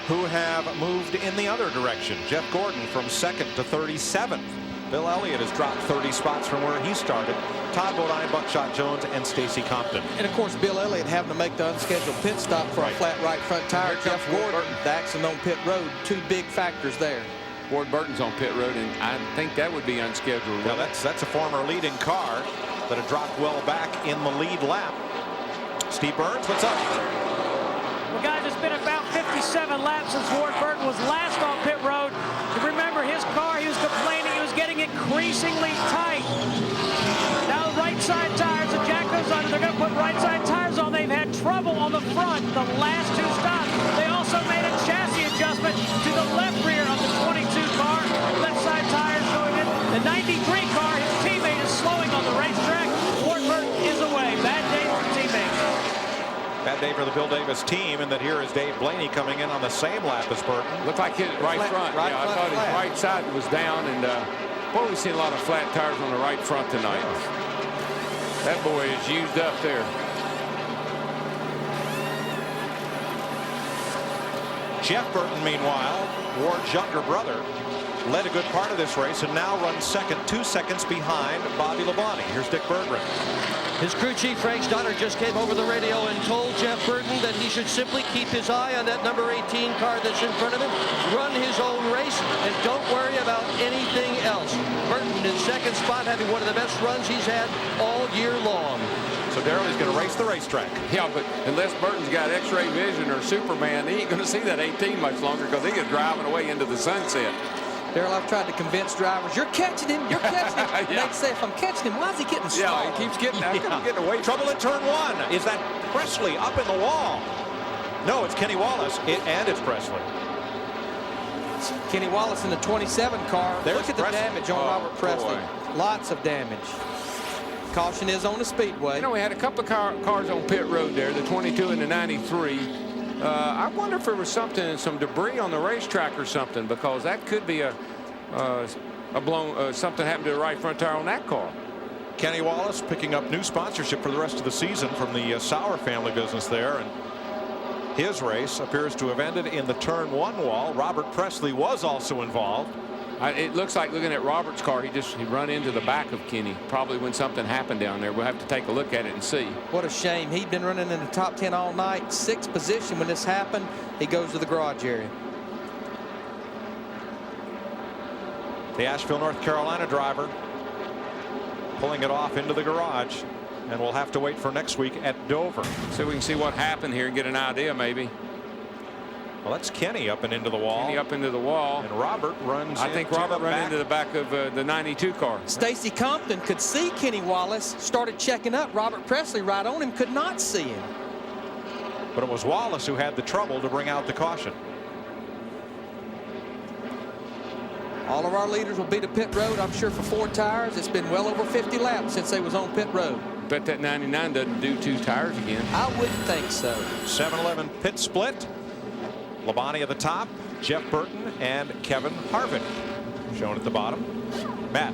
who have moved in the other direction, Jeff Gordon from 2nd to 37th. Bill Elliott has dropped 30 spots from where he started. Todd Bodine, Buckshot Jones, and Stacy Compton. And of course, Bill Elliott having to make the unscheduled pit stop for a flat right front tire. Jeff Gordon, the accident on pit road, 2 big factors there. Ward Burton's on pit road, and I think that would be unscheduled. Now that's a former leading car that had dropped well back in the lead lap. Steve Burns, what's up? Well, guys, it's been about 57 laps since Ward Burton was last on pit road. You remember his car, he was complaining he was getting increasingly tight. Now right side tires, the Jack goes under, they're going to put right side tires on. They've had trouble on the front the last 2 stops. They also made a chassis adjustment to the left rear of the 22 car. Left side tires going in. The 93 car, his teammate is slowing on the racetrack. Ward Burton is away. Bad day for teammates. Bad day for the Bill Davis team, and that here is Dave Blaney coming in on the same lap as Burton. Looked like his right front. I thought his right side was down, and boy, we've seen a lot of flat tires on the right front tonight. That boy is used up there. Jeff Burton, meanwhile, Ward's younger brother, led a good part of this race and now runs second, 2 seconds behind Bobby Labonte. Here's Dick Berggren. His crew chief, Frank Stoddard, just came over the radio and told Jeff Burton that he should simply keep his eye on that number 18 car that's in front of him, run his own race, and don't worry about anything else. Burton in 2nd spot, having one of the best runs he's had all year long. So Darrell is going to race the racetrack. Yeah, but unless Burton's got X-ray vision or Superman, he ain't going to see that 18 much longer because he is driving away into the sunset. Darrell, I've tried to convince drivers, you're catching him, you're catching him. And they'd say, if I'm catching him, why is he getting stalled? Yeah, he keeps getting, getting away. Trouble in turn 1. Is that Presley up in the wall? No, it's Kenny Wallace, and it's Presley. It's Kenny Wallace in the 27 car. There's Look at the Presley. damage on Robert Presley. Boy. Lots of damage. Caution is on the speedway. You know, we had a couple of cars on pit road there, the 22 and the 93. I wonder if there was some debris on the racetrack or something, because that could be a blown something happened to the right front tire on that car. Kenny Wallace picking up new sponsorship for the rest of the season from the Sauer family business there, and his race appears to have ended in the turn 1 wall. Robert Presley was also involved. It looks like, looking at Robert's car, he run into the back of Kenny, probably when something happened down there. We'll have to take a look at it and see. What a shame. He'd been running in the top 10 all night, 6th position when this happened. He goes to the garage area. The Asheville, North Carolina driver pulling it off into the garage, and we'll have to wait for next week at Dover. So we can see what happened here and get an idea, maybe. Well, that's Kenny up and into the wall. Kenny up into the wall. And Robert runs. I think Robert ran into the back of the 92 car. Stacy Compton could see Kenny Wallace, started checking up. Robert Presley right on him, could not see him. But it was Wallace who had the trouble to bring out the caution. All of our leaders will be to pit road, I'm sure, for 4 tires. It's been well over 50 laps since they was on pit road. Bet that 99 doesn't do 2 tires again. I wouldn't think so. 7-11 pit split. Labonte at the top, Jeff Burton, and Kevin Harvick shown at the bottom. Matt.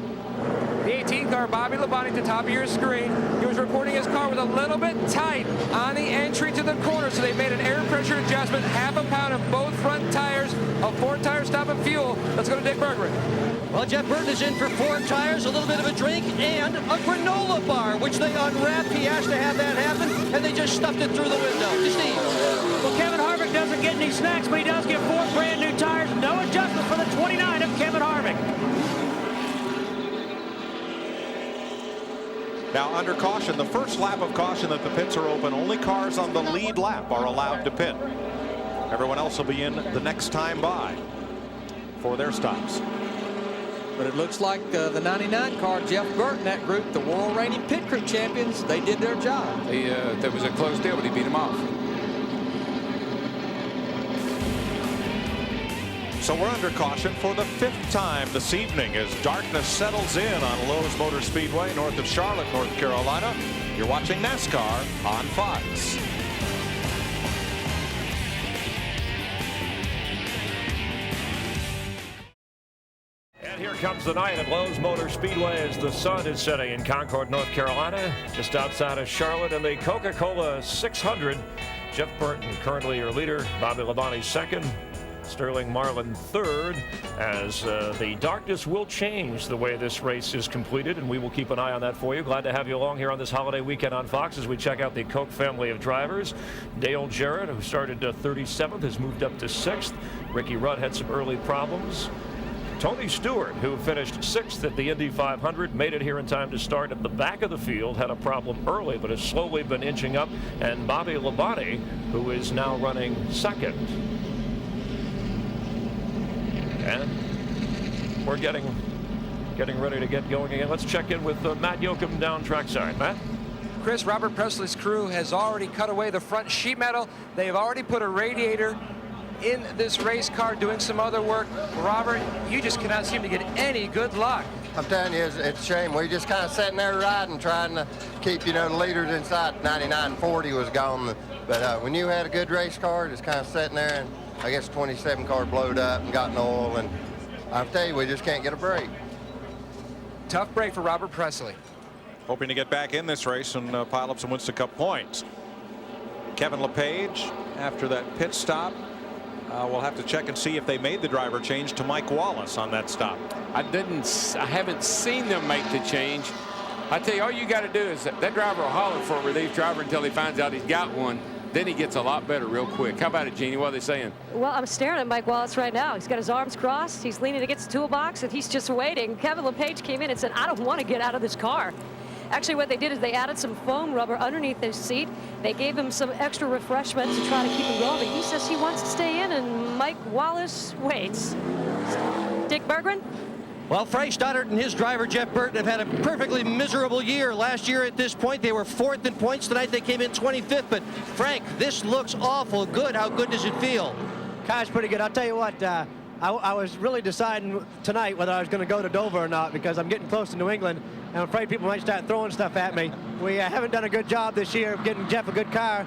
The 18 car, Bobby Labonte, at the top of your screen. He was reporting his car was a little bit tight on the entry to the corner, so they made an air pressure adjustment, half a pound of both front tires, a 4-tire stop of fuel. Let's go to Dick Berggren. Well, Jeff Burton is in for 4 tires, a little bit of a drink, and a granola bar, which they unwrapped. He asked to have that happen, and they just stuffed it through the window. To Steve. Well, Kevin Harvick doesn't get any snacks, but he does get 4 brand new tires. No adjustment for the 29 of Kevin Harvick. Now under caution, the first lap of caution that the pits are open, only cars on the lead lap are allowed to pit. Everyone else will be in the next time by for their stops. But it looks like the 99 car, Jeff Burton, that group, the world reigning pit crew champions, they did their job. There was a close deal, but he beat him off. So we're under caution for the 5th time this evening as darkness settles in on Lowe's Motor Speedway north of Charlotte, North Carolina. You're watching NASCAR on Fox. And here comes the night at Lowe's Motor Speedway as the sun is setting in Concord, North Carolina, just outside of Charlotte, and the Coca-Cola 600. Jeff Burton currently your leader, Bobby Labonte second, Sterling Marlin third, as the darkness will change the way this race is completed, and we will keep an eye on that for you. Glad to have you along here on this holiday weekend on Fox as we check out the Coke family of drivers. Dale Jarrett, who started 37th, has moved up to 6th. Ricky Rudd had some early problems. Tony Stewart, who finished 6th at the Indy 500, made it here in time to start at the back of the field, had a problem early, but has slowly been inching up. And Bobby Labonte, who is now running 2nd. And we're getting ready to get going again. Let's check in with Matt Yoakum down trackside. Matt? Chris, Robert Presley's crew has already cut away the front sheet metal. They've already put a radiator in this race car doing some other work. Robert, you just cannot seem to get any good luck. I'm telling you, it's a shame. We just kind of sitting there riding, trying to keep, the leaders inside. 99.40 was gone. But when you had a good race car, just kind of sitting there, and I guess 27 car blowed up and got in oil. And I tell you, we just can't get a break. Tough break for Robert Presley. Hoping to get back in this race and pile up some Winston Cup points. Kevin LePage, after that pit stop, we'll have to check and see if they made the driver change to Mike Wallace on that stop. I haven't seen them make the change. I tell you, all you got to do is that driver will holler for a relief driver until he finds out he's got one. Then he gets a lot better real quick. How about it, Jeannie? What are they saying? Well, I'm staring at Mike Wallace right now. He's got his arms crossed. He's leaning against the toolbox, and he's just waiting. Kevin LePage came in and said, I don't want to get out of this car. Actually, what they did is they added some foam rubber underneath his seat. They gave him some extra refreshment to try to keep him going. He says he wants to stay in, and Mike Wallace waits. Dick Berggren? Well, Frank Stoddard and his driver, Jeff Burton, have had a perfectly miserable year. Last year at this point, they were 4th in points. Tonight, they came in 25th. But, Frank, this looks awful good. How good does it feel? Car's pretty good. I'll tell you what, I was really deciding tonight whether I was going to go to Dover or not because I'm getting close to New England, and I'm afraid people might start throwing stuff at me. We haven't done a good job this year of getting Jeff a good car.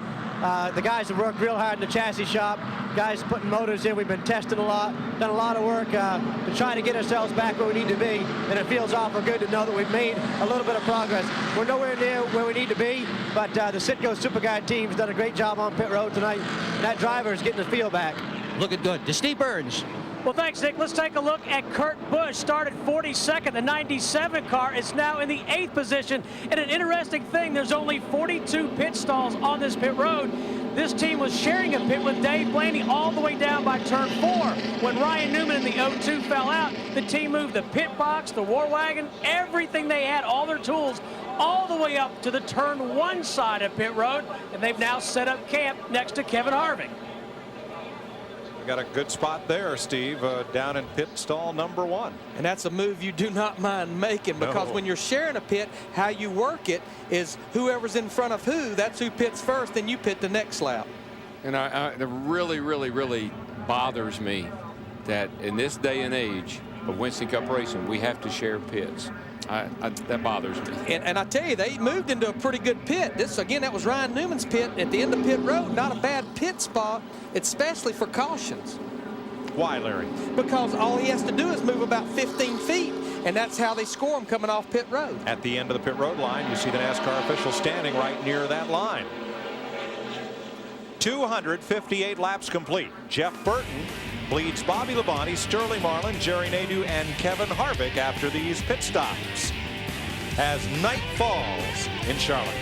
The guys have worked real hard in the chassis shop. Guys putting motors in. We've been testing a lot, done a lot of work to try to get ourselves back where we need to be, and it feels awful good to know that we've made a little bit of progress. We're nowhere near where we need to be, but the Citgo Superguide team's done a great job on pit road tonight, and that driver is getting the feel back. Looking good. To Steve Burns. Well, thanks, Nick. Let's take a look at Kurt Busch. Started 42nd. The 97 car is now in the 8th position. And an interesting thing, there's only 42 pit stalls on this pit road. This team was sharing a pit with Dave Blaney all the way down by turn 4. When Ryan Newman in the 02 fell out, the team moved the pit box, the war wagon, everything they had, all their tools, all the way up to the turn 1 side of pit road. And they've now set up camp next to Kevin Harvick. Got a good spot there, Steve, down in pit stall number 1. And that's a move you do not mind making, because when you're sharing a pit, how you work it is whoever's in front of who, that's who pits first, and you pit the next lap. And it really, really, really bothers me that in this day and age of Winston Cup racing, we have to share pits. That bothers me. And I tell you, they moved into a pretty good pit. This, again, that was Ryan Newman's pit at the end of pit road. Not a bad pit spot, especially for cautions. Why, Larry? Because all he has to do is move about 15 feet, and that's how they score him coming off pit road. At the end of the pit road line, you see the NASCAR official standing right near that line. 258 laps complete. Jeff Burton leads Bobby Labonte, Sterling Marlin, Jerry Nadeau, and Kevin Harvick after these pit stops as night falls in Charlotte.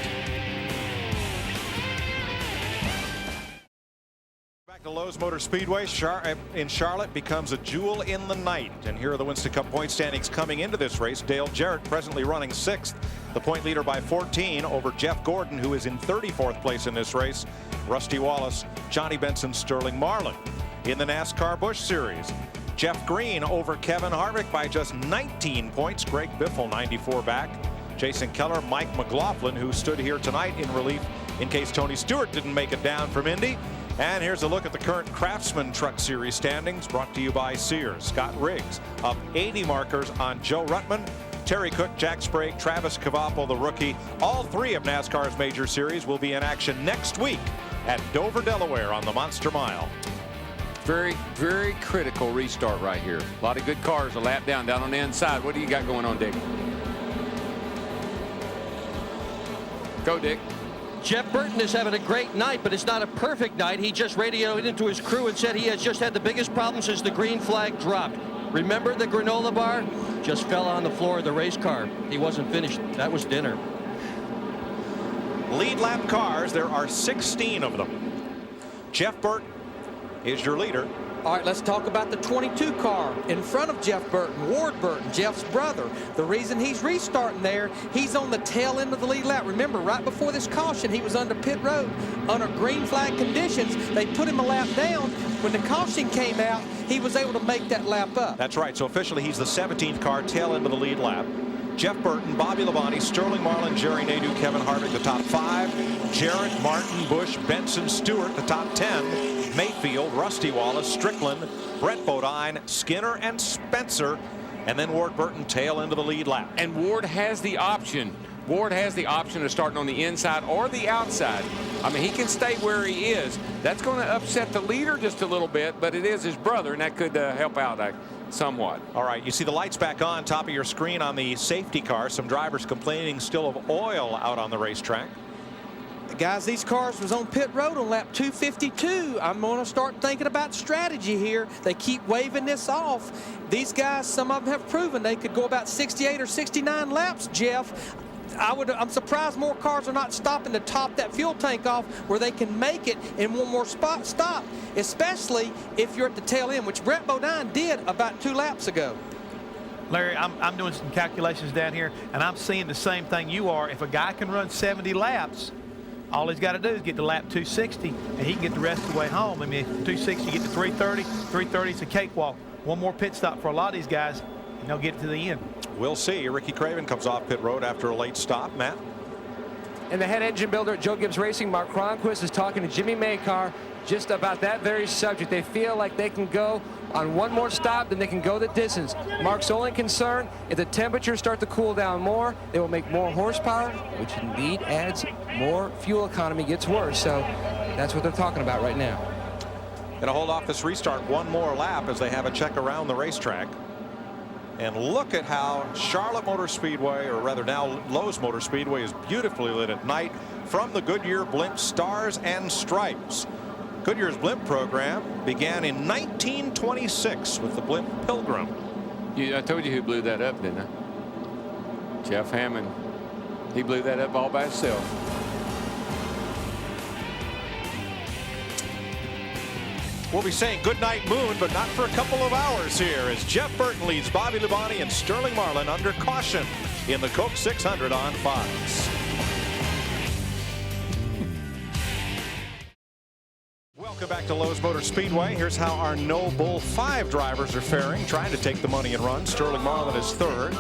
Back to Lowe's Motor Speedway in Charlotte becomes a jewel in the night. And here are the Winston Cup point standings coming into this race. Dale Jarrett presently running 6th, the point leader by 14 over Jeff Gordon, who is in 34th place in this race. Rusty Wallace, Johnny Benson, Sterling Marlin. In the NASCAR Busch Series, Jeff Green over Kevin Harvick by just 19 points. Greg Biffle 94 back. Jason Keller, Mike McLaughlin, who stood here tonight in relief in case Tony Stewart didn't make it down from Indy. And here's a look at the current Craftsman Truck Series standings, brought to you by Sears. Scott Riggs up 80 markers on Joe Ruttman, Terry Cook, Jack Sprague, Travis Cavapo, the rookie. All three of NASCAR's major series will be in action next week at Dover, Delaware on the Monster Mile. Very, very critical restart right here. A lot of good cars a lap down on the inside. What do you got going on, Dick? Go, Dick. Jeff Burton is having a great night, but it's not a perfect night. He just radioed into his crew and said he has just had the biggest problem since the green flag dropped. Remember the granola bar? Just fell on the floor of the race car. He wasn't finished. That was dinner. Lead lap cars, there are 16 of them. Jeff Burton is your leader. All right, let's talk about the 22 car in front of Jeff Burton, Ward Burton, Jeff's brother. The reason he's restarting there, he's on the tail end of the lead lap. Remember, right before this caution, he was under pit road under green flag conditions. They put him a lap down. When the caution came out, he was able to make that lap up. That's right. So officially, he's the 17th car, tail end of the lead lap. Jeff Burton, Bobby Labonte, Sterling Marlin, Jerry Nadeau, Kevin Harvick, the top 5. Jarrett, Martin, Busch, Benson, Stewart, the top 10. Mayfield, Rusty Wallace, Strickland, Brett Bodine, Skinner, and Spencer. And then Ward Burton tail into the lead lap. And Ward has the option. Ward has the option of starting on the inside or the outside. I mean, he can stay where he is. That's going to upset the leader just a little bit, but it is his brother, and that could help out somewhat. All right, you see the lights back on top of your screen on the safety car. Some drivers complaining still of oil out on the racetrack. Guys, these cars was on pit road on lap 252. I'm going to start thinking about strategy here. They keep waving this off. These guys, some of them have proven they could go about 68 or 69 laps, Jeff. I'm surprised more cars are not stopping to top that fuel tank off where they can make it in one more stop, especially if you're at the tail end, which Brett Bodine did about 2 laps ago. Larry, I'm doing some calculations down here, and I'm seeing the same thing you are. If a guy can run 70 laps, all he's got to do is get to lap 260, and he can get the rest of the way home. I mean, 260, get to 330. 330 is a cakewalk. One more pit stop for a lot of these guys, and they'll get to the end. We'll see. Ricky Craven comes off pit road after a late stop. Matt? And the head engine builder at Joe Gibbs Racing, Mark Cronquist, is talking to Jimmy Maycar just about that very subject. They feel like they can go on one more stop, then they can go the distance. Mark's only concern, if the temperatures start to cool down more, they will make more horsepower, which indeed adds more fuel economy, gets worse. So that's what they're talking about right now. Going to hold off this restart one more lap as they have a check around the racetrack. And look at how Charlotte Motor Speedway, or rather now Lowe's Motor Speedway, is beautifully lit at night from the Goodyear Blimp Stars and Stripes. Goodyear's blimp program began in 1926 with the blimp Pilgrim. I told you who blew that up, didn't I? Jeff Hammond. He blew that up all by himself. We'll be saying goodnight moon, but not for a couple of hours here as Jeff Burton leads Bobby Labonte and Sterling Marlin under caution in the Coke 600 on Fox. Welcome back to Lowe's Motor Speedway. Here's how our No Bull 5 drivers are faring, trying to take the money and run. Sterling Marlin is 3rd.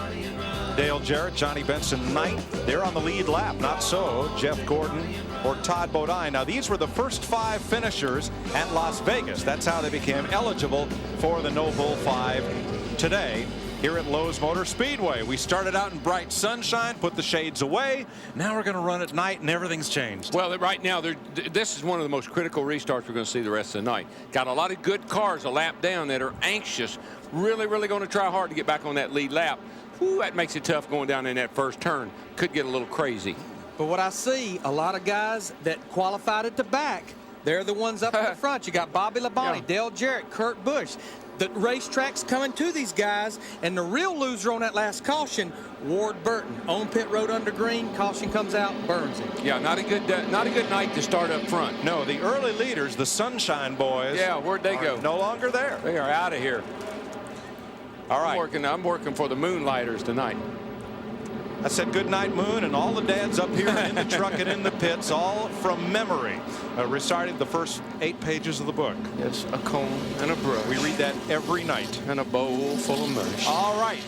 Dale Jarrett, Johnny Benson 9th. They're on the lead lap. Not so Jeff Gordon or Todd Bodine. Now, these were the first 5 finishers at Las Vegas. That's how they became eligible for the No Bull 5 today here at Lowe's Motor Speedway. We started out in bright sunshine, put the shades away. Now we're going to run at night, and everything's changed. Well, right now, this is one of the most critical restarts we're going to see the rest of the night. Got a lot of good cars a lap down that are anxious, really going to try hard to get back on that lead lap. Whew, that makes it tough going down in that first turn. Could get a little crazy. But what I see, a lot of guys that qualified at the back, they're the ones up in the front. You got Bobby Labonte, Dale Jarrett, Kurt Busch. The racetrack's coming to these guys, and the real loser on that last caution, Ward Burton, on pit road under green. Caution comes out, burns him. Yeah, not a good night to start up front. No, the early leaders, the Sunshine Boys. Yeah, where'd they go? No longer there. They are out of here. All right. I'm working for the Moonlighters tonight. I said goodnight moon, and all the dads up here in the truck and in the pits, all from memory, recited the first 8 pages of the book. Yes, a comb and a brush. We read that every night. And a bowl full of mush. All right.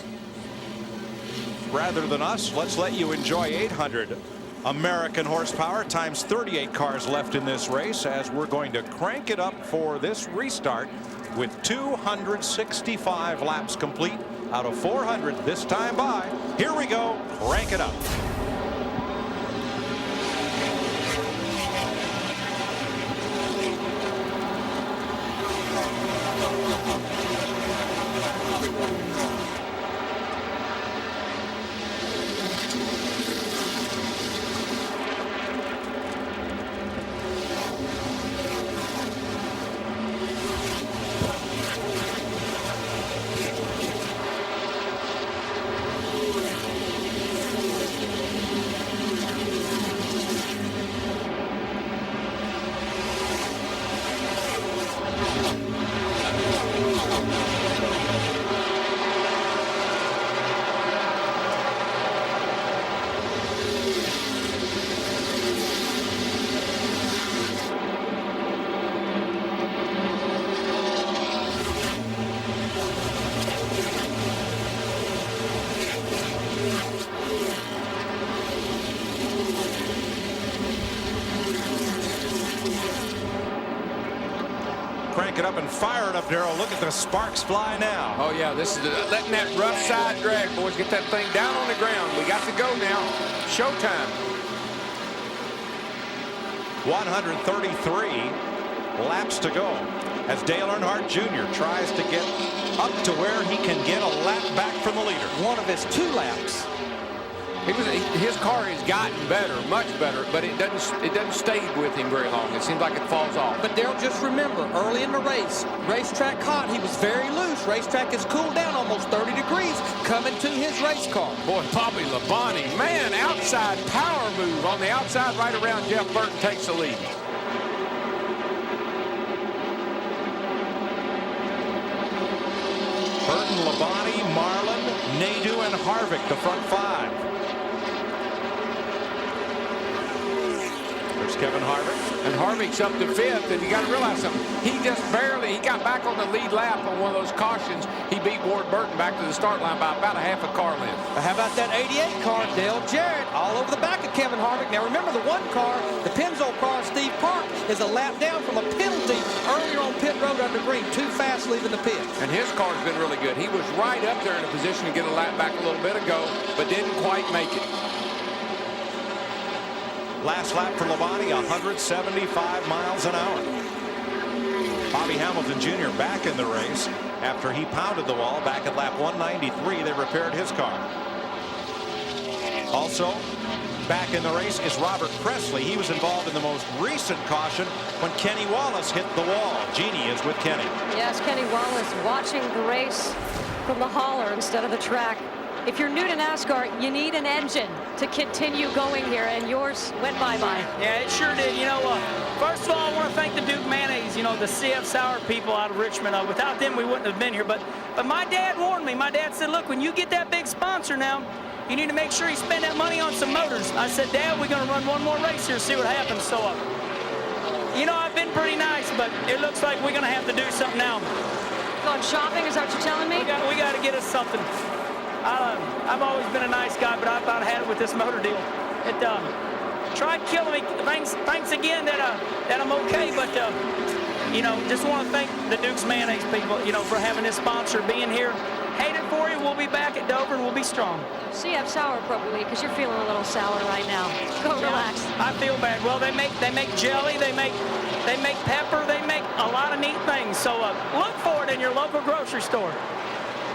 Rather than us, let's let you enjoy 800 American horsepower times 38 cars left in this race as we're going to crank it up for this restart with 265 laps complete out of 400 this time by. Here we go. Crank it up. Crank it up and fire it up, Darrell. Look at the sparks fly now. Oh, yeah, this is letting that rough side drag, boys. Get that thing down on the ground. We got to go now. Showtime. 133 laps to go as Dale Earnhardt Jr. tries to get up to where he can get a lap back from the leader. One of his 2 laps. His car has gotten better, much better, but it doesn't stay with him very long. It seems like it falls off. But Darrell, just remember, early in the race, racetrack hot, he was very loose. Racetrack has cooled down almost 30 degrees coming to his race car. Boy, Bobby Labonte, man, outside power move on the outside right around Jeff Burton takes the lead. Burton, Labonte, Marlin, Nadeau, and Harvick, the front 5. There's Kevin Harvick. And Harvick's up to 5th, and you got to realize something. He got back on the lead lap on one of those cautions. He beat Ward Burton back to the start line by about a half a car length. How about that 88 car, Dale Jarrett, all over the back of Kevin Harvick. Now remember, the 1 car, the Pennzoil car, Steve Park, is a lap down from a penalty earlier on pit road under green. Too fast leaving the pit. And his car's been really good. He was right up there in a position to get a lap back a little bit ago, but didn't quite make it. Last lap for Labonte, 175 miles an hour. Bobby Hamilton Jr. back in the race after he pounded the wall back at lap 193. They repaired his car. Also back in the race is Robert Presley. He was involved in the most recent caution when Kenny Wallace hit the wall. Jeannie is with Kenny. Yes, Kenny Wallace watching the race from the hauler instead of the track. If you're new to NASCAR, you need an engine to continue going here, and yours went bye-bye. Yeah, it sure did. You know, first of all, I want to thank the Duke Mayonnaise, you know, the CF Sour people out of Richmond. Without them, we wouldn't have been here. But my dad warned me. My dad said, look, when you get that big sponsor now, you need to make sure you spend that money on some motors. I said, Dad, we're going to run one more race here, see what happens. So, you know, I've been pretty nice, but it looks like we're going to have to do something now. Going shopping, is that what you're telling me? We got to get us something. I've always been a nice guy, but I thought I had it with this motor deal. It tried killing me. Thanks again that I'm okay, but you know, just want to thank the Duke's Mayonnaise people, you know, for having this sponsor, being here. Hate it for you. We'll be back at Dover and we'll be strong. CF Sour appropriately, because you're feeling a little sour right now. Go relax. I feel bad. Well, they make jelly, they make pepper, they make a lot of neat things. So look for it in your local grocery store.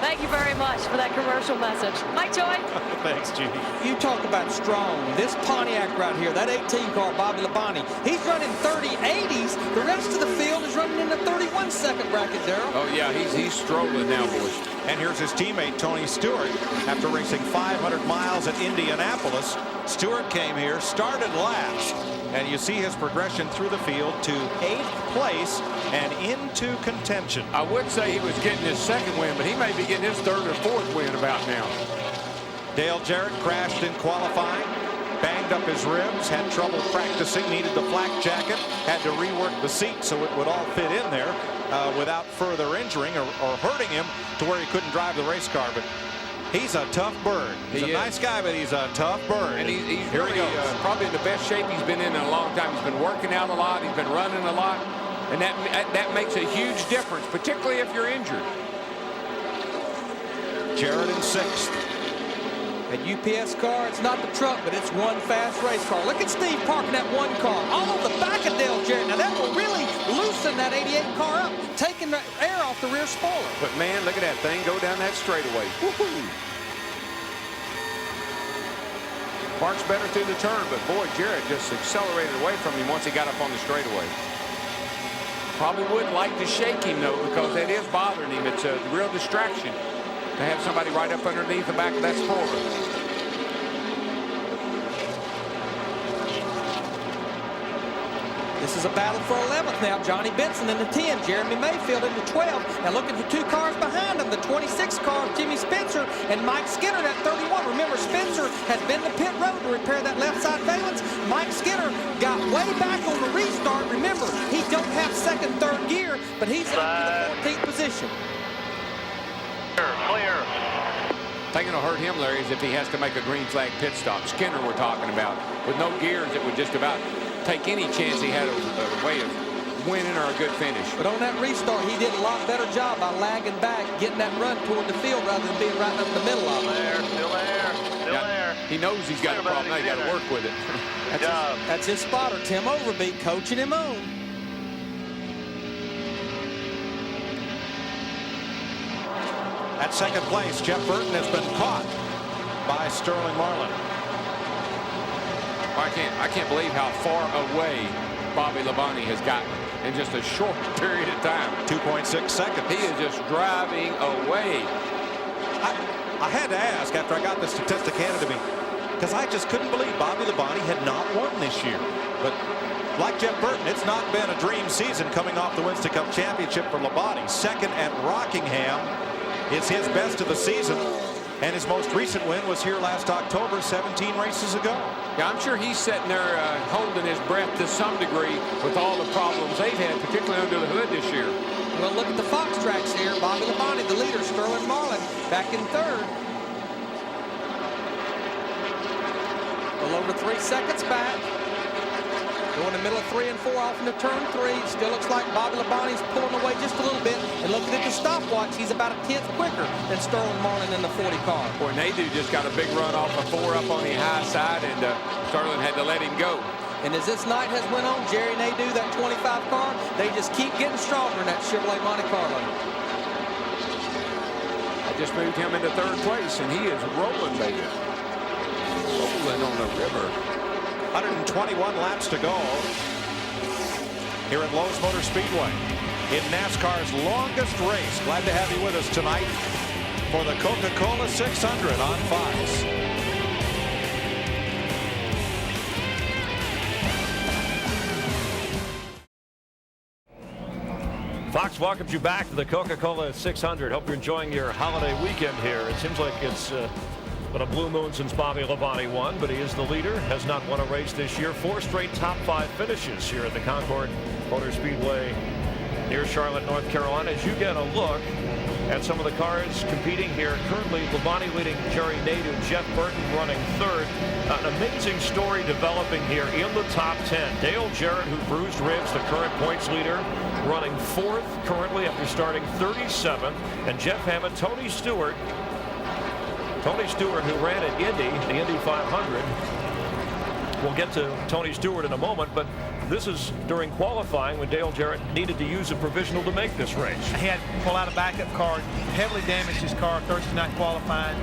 Thank you very much for that commercial message. Mike Joy. Thanks, Judy. You talk about strong. This Pontiac right here, that 18 car, Bobby Labonte, he's running 30-80s. The rest of the field is running in the 31-second bracket, Darrell. Oh, yeah, he's strolling now, boys. And here's his teammate, Tony Stewart. After racing 500 miles at Indianapolis, Stewart came here, started last, and you see his progression through the field to 8th place and into contention. I would say he was getting his 2nd win, but he may be getting his 3rd or 4th win about now. Dale Jarrett crashed in qualifying, banged up his ribs, had trouble practicing, needed the flak jacket, had to rework the seat so it would all fit in there without further injuring or hurting him to where he couldn't drive the race car. But He's a tough bird. He's a nice guy, but he's a tough bird. And he's really probably in the best shape he's been in a long time. He's been working out a lot. He's been running a lot. And that makes a huge difference, particularly if you're injured. Jarrett in 6th. That UPS car, it's not the truck, but it's one fast race car. Look at Steve parking that one car all on the back of Dale Jarrett. Now that will really loosen that 88 car up, taking the air off the rear spoiler. But man, look at that thing go down that straightaway. Woohoo! Parks better through the turn, but boy, Jarrett just accelerated away from him once he got up on the straightaway. Probably wouldn't like to shake him though, because that is bothering him. It's a real distraction to have somebody right up underneath the back of that spoiler. This is a battle for 11th now. Johnny Benson in the 10, Jeremy Mayfield in the 12. Now look at the 2 cars behind him, the 26 car of Jimmy Spencer and Mike Skinner at 31. Remember, Spencer has been to pit road to repair that left side valence. Mike Skinner got way back on the restart. Remember, he don't have second, third gear, but he's up to the 14th position. Clear. Thing that'll hurt him, Larry, is if he has to make a green flag pit stop. Skinner we're talking about. With no gears, it would just about take any chance he had a way of winning or a good finish. But on that restart, he did a lot better job by lagging back, getting that run toward the field rather than being right up the middle of it. Still there. He knows he's got a problem. Now he's got to work with it. That's his spotter, Tim Overbeek, coaching him on. At second place, Jeff Burton has been caught by Sterling Marlin. I can't believe how far away Bobby Labonte has gotten in just a short period of time. 2.6 seconds. He is just driving away. I had to ask after I got the statistic handed to me, because I just couldn't believe Bobby Labonte had not won this year. But like Jeff Burton, it's not been a dream season coming off the Winston Cup Championship for Labonte. Second at Rockingham is his best of the season. And his most recent win was here last October, 17 races ago. Yeah, I'm sure he's sitting there holding his breath to some degree with all the problems they've had, particularly under the hood this year. Well, look at the Fox tracks here. Bobby Labonte, the leader, Sterling Marlin back in 3rd. A little over 3 seconds back. Going in the middle of 3 and 4 off into turn 3. Still looks like Bobby Labonte's pulling away just a little bit. And looking at the stopwatch, he's about a 10th quicker than Sterling Marlin in the 40 car. Boy, Nadeau just got a big run off of 4 up on the high side, and Sterling had to let him go. And as this night has went on, Jerry Nadeau, that 25 car, they just keep getting stronger in that Chevrolet Monte Carlo. I just moved him into 3rd place, and he is rolling, baby. Rolling on the river. 121 laps to go here at Lowe's Motor Speedway in NASCAR's longest race. Glad to have you with us tonight for the Coca-Cola 600 on Fox. Fox welcomes you back to the Coca-Cola 600. Hope you're enjoying your holiday weekend here. It seems like it's been a blue moon since Bobby Labonte won, but he is the leader. Has not won a race this year. 4 straight top 5 finishes here at the Concord Motor Speedway near Charlotte, North Carolina. As you get a look at some of the cars competing here, currently Labonte leading Jerry Nadeau, Jeff Burton running 3rd. An amazing story developing here in the top 10. Dale Jarrett, who bruised ribs, the current points leader, running 4th currently after starting 37th. And Jeff Hammond, Tony Stewart, who ran at Indy, the Indy 500. We'll get to Tony Stewart in a moment, but this is during qualifying when Dale Jarrett needed to use a provisional to make this race. He had to pull out a backup car, heavily damaged his car Thursday night qualifying.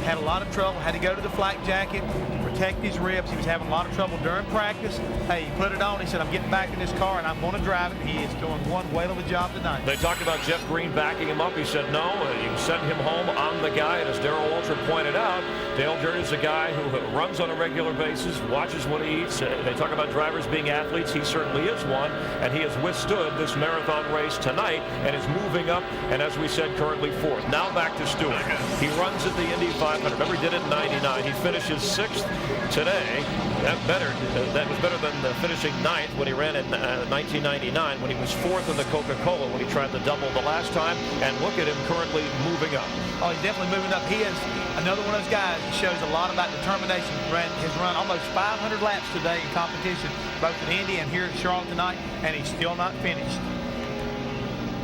Had a lot of trouble, had to go to the flak jacket, protect his ribs. He was having a lot of trouble during practice. Hey, he put it on. He said, I'm getting back in this car and I'm going to drive it. He is doing one whale of a job tonight. They talked about Jeff Green backing him up. He said, no, you send him home. I'm the guy. And as Darrell Waltrip pointed out, Dale Jarrett is a guy who runs on a regular basis, watches what he eats. They talk about drivers being athletes. He certainly is one. And he has withstood this marathon race tonight and is moving up. And as we said, currently 4th. Now back to Stewart. He runs at the Indy 500. Remember, he did it in '99. He finishes 6th today. That was better than finishing 9th when he ran in 1999 when he was 4th in the Coca-Cola when he tried the double the last time. And look at him currently moving up. Oh, he's definitely moving up. He is another one of those guys that shows a lot about determination. Has run almost 500 laps today in competition, both in Indy and here at Charlotte tonight, and he's still not finished.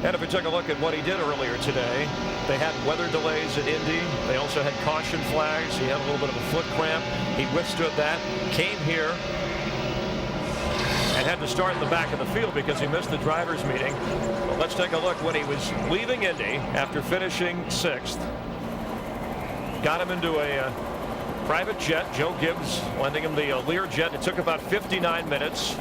And if we take a look at what he did earlier today, they had weather delays at Indy. They also had caution flags. He had a little bit of a foot cramp. He withstood that, came here, and had to start in the back of the field because he missed the drivers' meeting. But let's take a look when he was leaving Indy after finishing 6th. Got him into a private jet. Joe Gibbs lending him the Learjet. It took about 59 minutes.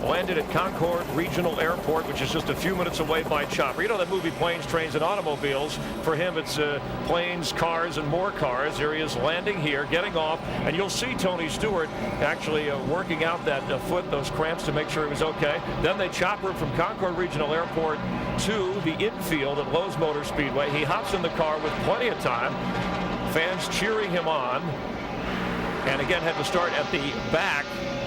Landed at Concord Regional Airport, which is just a few minutes away by chopper. You know that movie Planes, Trains, and Automobiles? For him, it's planes, cars, and more cars. Here he is landing here, getting off, and you'll see Tony Stewart actually working out that foot, those cramps, to make sure he was okay. Then they chopper him from Concord Regional Airport to the infield at Lowe's Motor Speedway. He hops in the car with plenty of time. Fans cheering him on. And again, had to start at the back.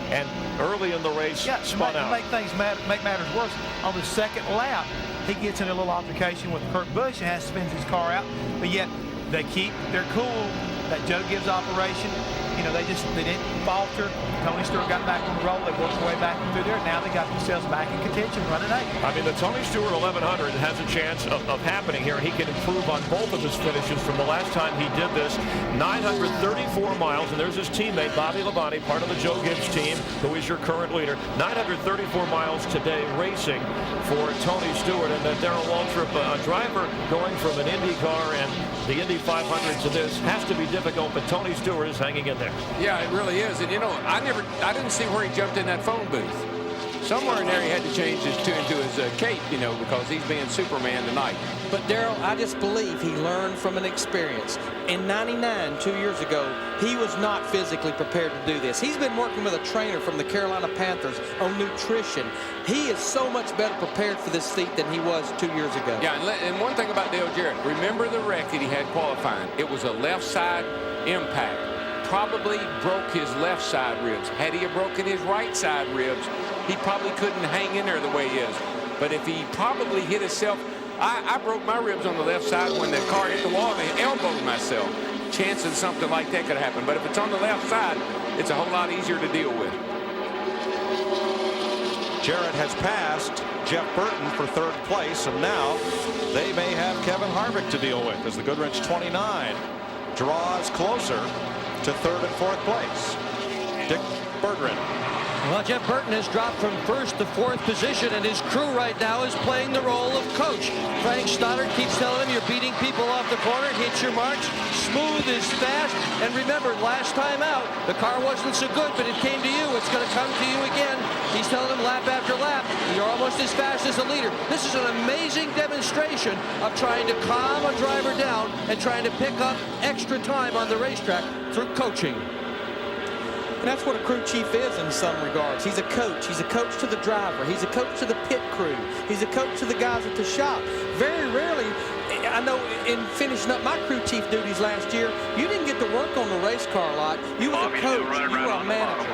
And early in the race, spun out. Make matters worse, on the second lap, he gets in a little altercation with Kurt Busch and has to spin his car out. But yet, they keep their cool. That Joe Gibbs operation, you know, they didn't falter. Tony Stewart got back on the roll. They worked their way back through there. Now they got themselves back in contention, running 8. I mean, the Tony Stewart 1100 has a chance of happening here, and he can improve on both of his finishes from the last time he did this. 934 miles, and there's his teammate, Bobby Labonte, part of the Joe Gibbs team, who is your current leader. 934 miles today racing for Tony Stewart, and then Darrell Waltrip, a driver going from an Indy car and the Indy 500 to this has to be difficult, but Tony Stewart is hanging in there. Yeah, it really is. And you know, I didn't see where he jumped in that phone booth. Somewhere in there he had to change his into his cape, you know, because he's being Superman tonight. But Darrell, I just believe he learned from an experience. In '99, 2 years ago, he was not physically prepared to do this. He's been working with a trainer from the Carolina Panthers on nutrition. He is so much better prepared for this feat than he was 2 years ago. Yeah, and one thing about Dale Jarrett, remember the wreck that he had qualifying. It was a left side impact. Probably broke his left side ribs. Had he broken his right side ribs, he probably couldn't hang in there the way he is. But if he probably hit himself, I broke my ribs on the left side when the car hit the wall and elbowed myself. Chances something like that could happen. But if it's on the left side, it's a whole lot easier to deal with. Jarrett has passed Jeff Burton for 3rd place, and now they may have Kevin Harvick to deal with as the Goodwrench 29 draws closer to 3rd and 4th place. Dick Berggren. Well, Jeff Burton has dropped from 1st to 4th position, and his crew right now is playing the role of coach. Frank Stoddard keeps telling him, you're beating people off the corner, hit your marks, smooth is fast. And remember, last time out, the car wasn't so good, but it came to you. It's going to come to you again. He's telling him lap after lap, you're almost as fast as the leader. This is an amazing demonstration of trying to calm a driver down and trying to pick up extra time on the racetrack through coaching. And that's what a crew chief is in some regards. He's a coach. He's a coach to the driver. He's a coach to the pit crew. He's a coach to the guys at the shop. Very rarely, I know in finishing up my crew chief duties last year, you didn't get to work on the race car a lot. You were a coach. You were a manager.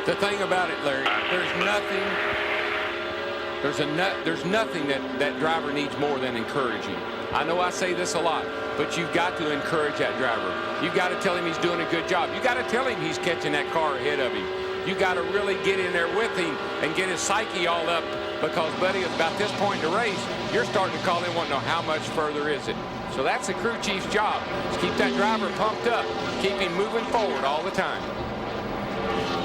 The thing about it, Larry, there's nothing that driver needs more than encouraging. I know I say this a lot, but you've got to encourage that driver. You've got to tell him he's doing a good job. You've got to tell him he's catching that car ahead of him. You got to really get in there with him and get his psyche all up, because, buddy, about this point in the race, you're starting to call him, want to know how much further is it. So that's the crew chief's job, is keep that driver pumped up, keep him moving forward all the time.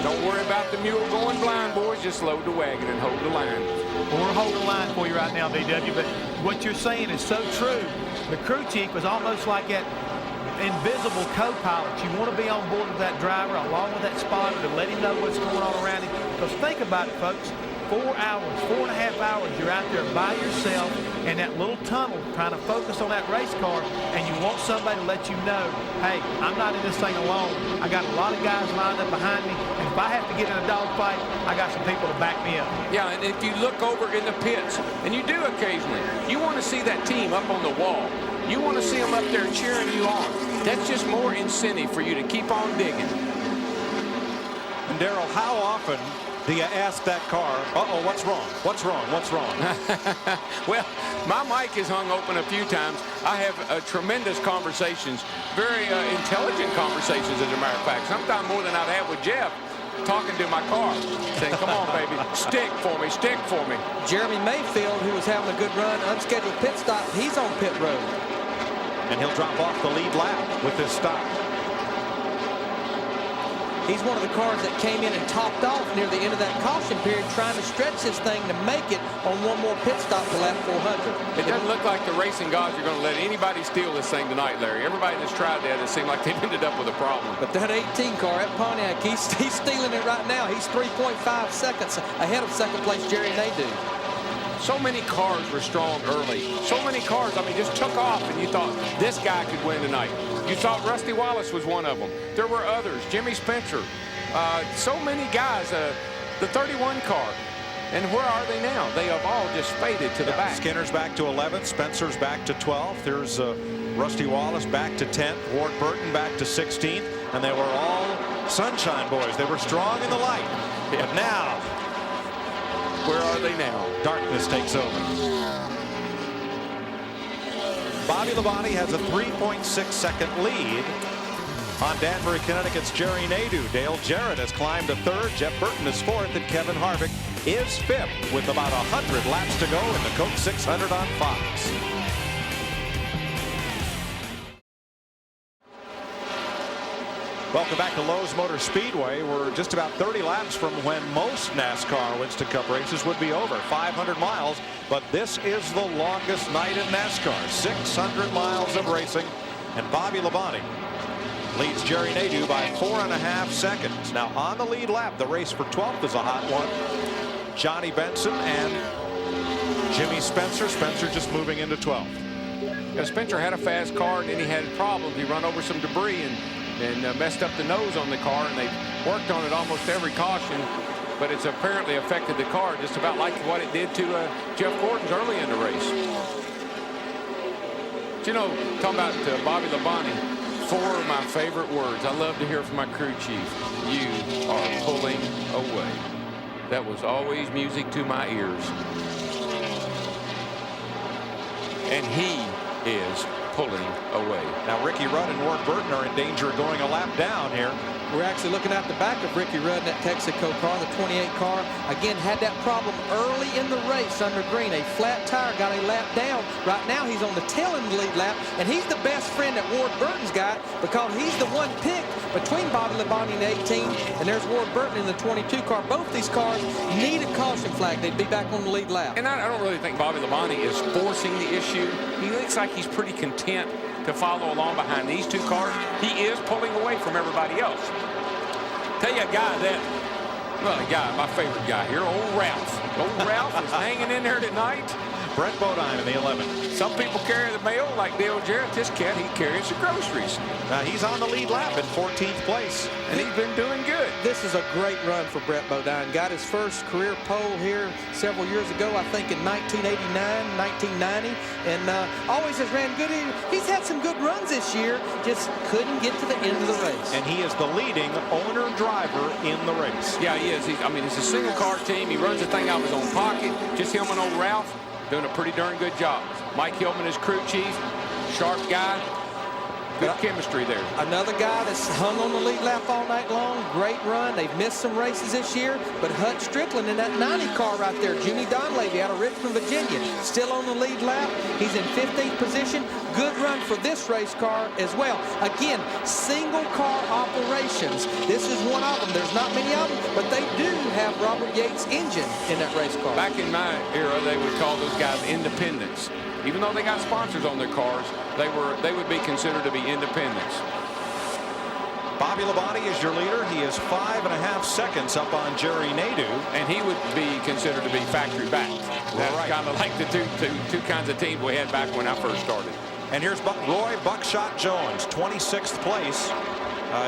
Don't worry about the mule going blind, boys. Just load the wagon and hold the line. Well, we're holding the line for you right now, BW, but what you're saying is so true. The crew chief was almost like that invisible co-pilot. You want to be on board with that driver along with that spotter to let him know what's going on around him. Because think about it, folks. 4 hours, 4.5 hours, you're out there by yourself in that little tunnel trying to focus on that race car, and you want somebody to let you know, hey, I'm not in this thing alone. I got a lot of guys lined up behind me, and if I have to get in a dogfight, I got some people to back me up. Yeah, and if you look over in the pits, and you do occasionally, you want to see that team up on the wall. You want to see them up there cheering you on. That's just more incentive for you to keep on digging. And Darrell, how often do you ask that car, uh-oh, what's wrong? What's wrong? What's wrong? Well, my mic is hung open a few times. I have tremendous conversations, very intelligent conversations, as a matter of fact. Sometimes more than I've had with Jeff, talking to my car, saying, come on, baby, stick for me, stick for me. Jeremy Mayfield, who was having a good run, unscheduled pit stop, he's on pit road. And he'll drop off the lead lap with this stop. He's one of the cars that came in and topped off near the end of that caution period, trying to stretch this thing to make it on one more pit stop to lap 400. It doesn't look like the racing gods are going to let anybody steal this thing tonight, Larry. Everybody that's tried that, it seemed like they've ended up with a problem. But that 18 car at Pontiac, he's stealing it right now. He's 3.5 seconds ahead of second place Jerry Nadeau. So many cars were strong early. So many cars, I mean, just took off, and you thought this guy could win tonight. You thought Rusty Wallace was one of them. There were others. Jimmy Spencer. So many guys. The 31 car. And where are they now? They have all just faded to the back. Skinner's back to 11th. Spencer's back to 12th. There's Rusty Wallace back to 10th. Ward Burton back to 16th. And they were all sunshine boys. They were strong in the light. But now, where are they now? Darkness takes over. Bobby Labonte has a 3.6-second lead on Danbury, Connecticut's Jerry Nadeau. Dale Jarrett has climbed to third. Jeff Burton is fourth, and Kevin Harvick is fifth with about 100 laps to go in the Coke 600 on Fox. Welcome back to Lowe's Motor Speedway. We're just about 30 laps from when most NASCAR Winston Cup races would be over, 500 miles. But this is the longest night in NASCAR, 600 miles of racing. And Bobby Labonte leads Jerry Nadeau by 4.5 seconds. Now on the lead lap, the race for 12th is a hot one. Johnny Benson and Jimmy Spencer. Spencer just moving into 12th. Yeah, Spencer had a fast car, and then he had problems. He run over some debris and messed up the nose on the car, and they worked on it almost every caution, but it's apparently affected the car just about like what it did to Jeff Gordon's early in the race. But, you know, talking about Bobby Labonte, 4 of my favorite words I love to hear from my crew chief. You are pulling away. That was always music to my ears. And he is pulling away. Now Ricky Rudd and Ward Burton are in danger of going a lap down here. We're actually looking at the back of Ricky Rudd in that Texaco car, the 28 car. Again, had that problem early in the race under green. A flat tire got a lap down. Right now he's on the tail end of the lead lap, and he's the best friend that Ward Burton's got because he's the one picked between Bobby Labonte in the 18, and there's Ward Burton in the 22 car. Both these cars need a caution flag. They'd be back on the lead lap. And I don't really think Bobby Labonte is forcing the issue. He looks like he's pretty content to follow along behind these two cars. He is pulling away from everybody else. Tell you a guy that, well, a guy, my favorite guy here, old Ralph. Old Ralph is hanging in there tonight. Brett Bodine in the 11. Some people carry the mail like Dale Jarrett. This cat, he carries the groceries. Now he's on the lead lap in 14th place. And he's been doing good. This is a great run for Brett Bodine. Got his first career pole here several years ago, I think in 1989, 1990. And always has ran good. He's had some good runs this year, just couldn't get to the end of the race. And he is the leading owner-driver in the race. Yeah, he is. I mean, it's a single-car team. He runs the thing out of his own pocket. Just him and old Ralph doing a pretty darn good job. Mike Hillman is crew chief, sharp guy. Good chemistry there. Another guy that's hung on the lead lap all night long. Great run. They've missed some races this year, but Hut Strickland in that 90 car right there, Junie Donlavey out of Richmond, Virginia, still on the lead lap. He's in 15th position. Good run for this race car as well. Again, single car operations. This is one of them. There's not many of them, but they do have Robert Yates' engine in that race car. Back in my era, they would call those guys independents. Even though they got sponsors on their cars, they would be considered to be independents. Bobby Labonte is your leader. He is 5.5 seconds up on Jerry Nadeau. And he would be considered to be factory back. That's Right. kind of like the two kinds of teams we had back when I first started. And here's Roy Buckshot Jones, 26th place.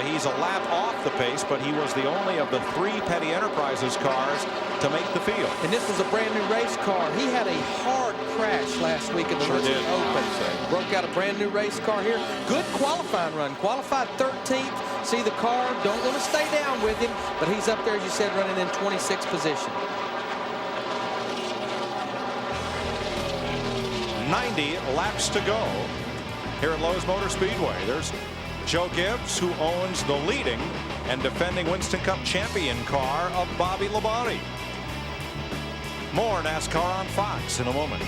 He's a lap off the pace, but he was the only of the 3 Petty Enterprises cars to make the field. And this was a brand new race car. He had a hard crash last week in the Winston Open. Broke out a brand new race car here. Good qualifying run. Qualified 13th. See the car. Don't want to stay down with him, but he's up there, as you said, running in 26th position. 90 laps to go here at Lowe's Motor Speedway. There's Joe Gibbs, who owns the leading and defending Winston Cup champion car of Bobby Labonte. More NASCAR on Fox in a moment.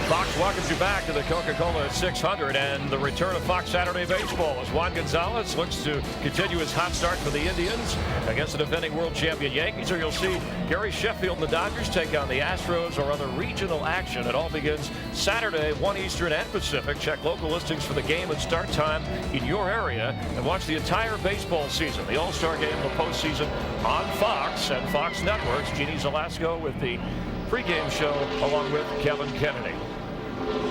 Fox welcomes you back to the Coca-Cola 600 and the return of Fox Saturday Baseball as Juan Gonzalez looks to continue his hot start for the Indians against the defending world champion Yankees. Or you'll see Gary Sheffield and the Dodgers take on the Astros or other regional action. It all begins Saturday, 1 Eastern and Pacific. Check local listings for the game and start time in your area and watch the entire baseball season, the All-Star Game, the postseason on Fox and Fox Networks. Jeannie Zelasco with the pregame show along with Kevin Kennedy.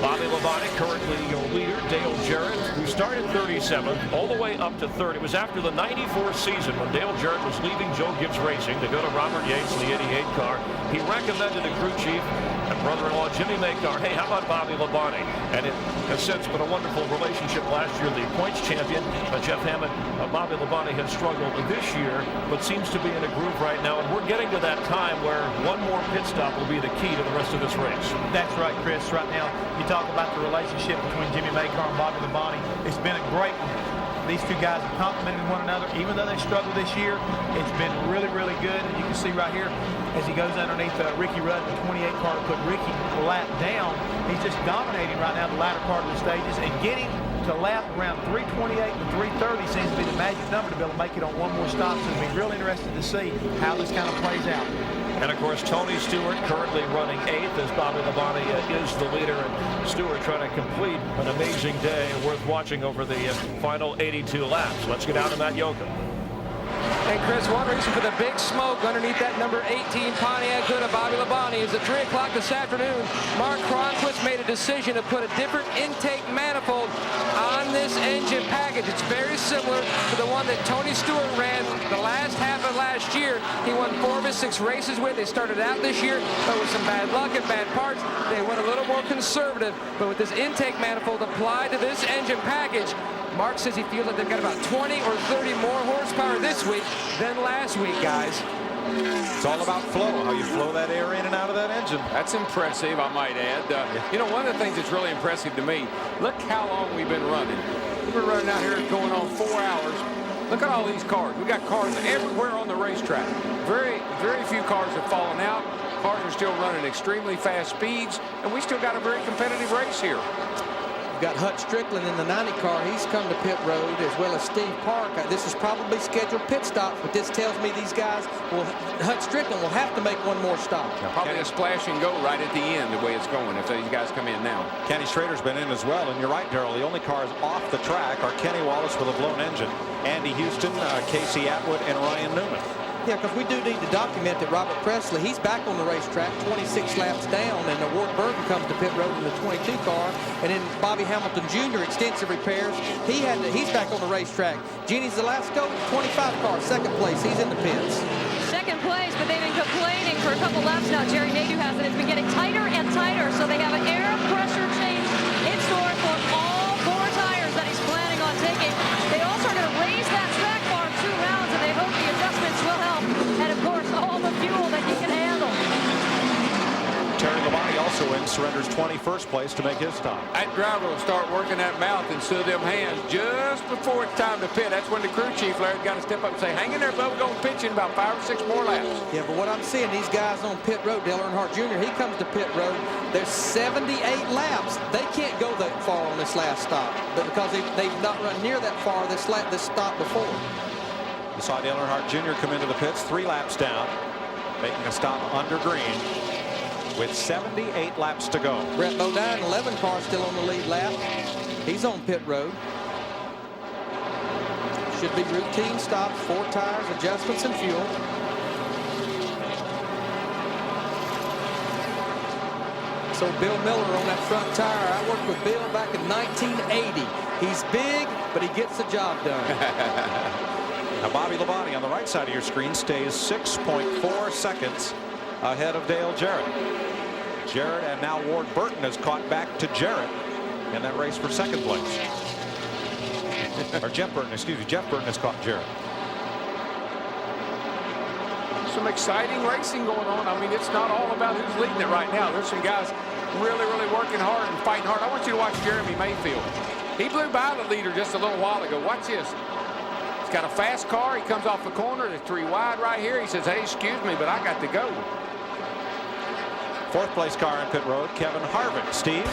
Bobby Labonte, currently your leader. Dale Jarrett, who started 37th, all the way up to third. It was after the 94 season when Dale Jarrett was leaving Joe Gibbs Racing to go to Robert Yates in the 88 car. He recommended to crew chief and brother-in-law Jimmy Makar, hey, how about Bobby Labonte? And it has since been a wonderful relationship. Last year, the points champion, Jeff Hammond, Bobby Labonte has struggled this year, but seems to be in a groove right now. And we're getting to that time where one more pit stop will be the key to the rest of this race. That's right, Chris. Right now, you talk about the relationship between Jimmy Makar and Bobby Labonte. It's been a great one. These two guys have complemented one another. Even though they struggled this year, it's been really, really good. And you can see right here, as he goes underneath Ricky Rudd, the 28 car to put Ricky a lap down, he's just dominating right now the latter part of the stages and getting to lap around 328 to 330 seems to be the magic number to be able to make it on one more stop. So it'll be real interesting to see how this kind of plays out. And of course, Tony Stewart currently running 8th as Bobby Labonte is the leader. And Stewart trying to complete an amazing day worth watching over the final 82 laps. Let's get out to Matt Yoakum. And Chris, one reason for the big smoke underneath that number 18 Pontiac hood of Bobby Labonte is at 3 o'clock this afternoon. Mark Cronquist made a decision to put a different intake manifold on this engine package. It's very similar to the one that Tony Stewart ran the last half of last year. He won 4 of his 6 races with. They started out this year, but with some bad luck and bad parts, they went a little more conservative. But with this intake manifold applied to this engine package, Mark says he feels like they've got about 20 or 30 more horsepower this week than last week, guys. It's all about flow, how you flow that air in and out of that engine. That's impressive, I might add. You know, one of the things that's really impressive to me, look how long we've been running. We've been running out here going on 4 hours. Look at all these cars. We got cars everywhere on the racetrack. Very, very few cars have fallen out. Cars are still running extremely fast speeds, and we still got a very competitive race here. Got Hut Strickland in the 90 car. He's come to pit road, as well as Steve Park. This is probably scheduled pit stops, but this tells me these guys Hut Strickland will have to make one more stop. Yeah, probably a splash and go right at the end, the way it's going, if these guys come in now. Kenny Schrader's been in as well, and you're right, Darrell. The only cars off the track are Kenny Wallace with a blown engine, Andy Houston, Casey Atwood, and Ryan Newman. Yeah, because we do need to document that Robert Presley, he's back on the racetrack 26 laps down, and Ward Burton comes to pit road in the 22 car, and then Bobby Hamilton Jr., extensive repairs, he's back on the racetrack. Jeannie Zelasco, 25 car, 2nd place, he's in the pits. 2nd place, but they've been complaining for a couple laps now. Jerry Nadeau has it. It's been getting tighter and tighter, so they have an air pressure change in store for all 4 tires that he's planning on taking. They also are going to raise that track bar 2 rounds, and they hope the adjustments will help. And of course, all the fuel that he can handle. Terry Labonte also wins, surrenders 21st place to make his stop. That driver will start working that mouth instead of them hands just before it's time to pit. That's when the crew chief, Larry's got to step up and say, hang in there, bud, we're going to pitch in about 5 or 6 more laps. Yeah, but what I'm seeing, these guys on pit road, Dale Earnhardt Jr., he comes to pit road. There's 78 laps. They can't go that far on this last stop, but because they've not run near that far this stop before. You saw Dale Earnhardt Jr. come into the pits 3 laps down, making a stop under green. with 78 laps to go. Brett Bodine, 11 car, still on the lead lap. He's on pit road. Should be routine stops, 4 tires, adjustments, and fuel. So Bill Miller on that front tire. I worked with Bill back in 1980. He's big, but he gets the job done. Now Bobby Labonte on the right side of your screen stays 6.4 seconds ahead of Dale Jarrett. Jarrett and now Ward Burton has caught back to Jarrett in that race for second place. Or Jeff Burton, excuse me. Jeff Burton has caught Jarrett. Some exciting racing going on. I mean, it's not all about who's leading it right now. There's some guys really, really working hard and fighting hard. I want you to watch Jeremy Mayfield. He blew by the leader just a little while ago. Watch this. He's got a fast car. He comes off the corner. There's 3 wide right here. He says, hey, excuse me, but I got to go. 4th place car in pit road, Kevin Harvick. Steve?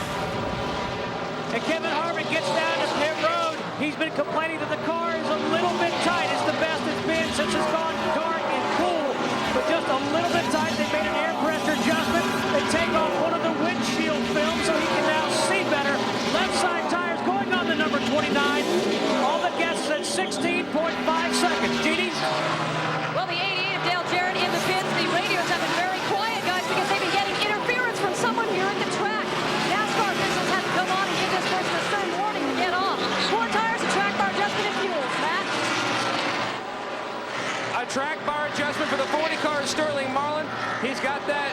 And Kevin Harvick gets down to pit road. He's been complaining that the car is a little bit tight. It's the best it's been since it's gone dark and cool, but just a little bit tight. They made an air pressure adjustment. They take off one of the windshield films so he can now see better. Left side tires going on the number 29. All the guests at 16.5 seconds. Jeannie? Well, the 88 of Dale Jarrett in the pits. The radios have been very quiet, guys, because they've been getting interference from someone here at the track. NASCAR officials had to come on and give this person a stern warning to get off. 4 tires, a track bar adjustment, and fuels. Matt? A track bar adjustment for the 40 car Sterling Marlin. He's got that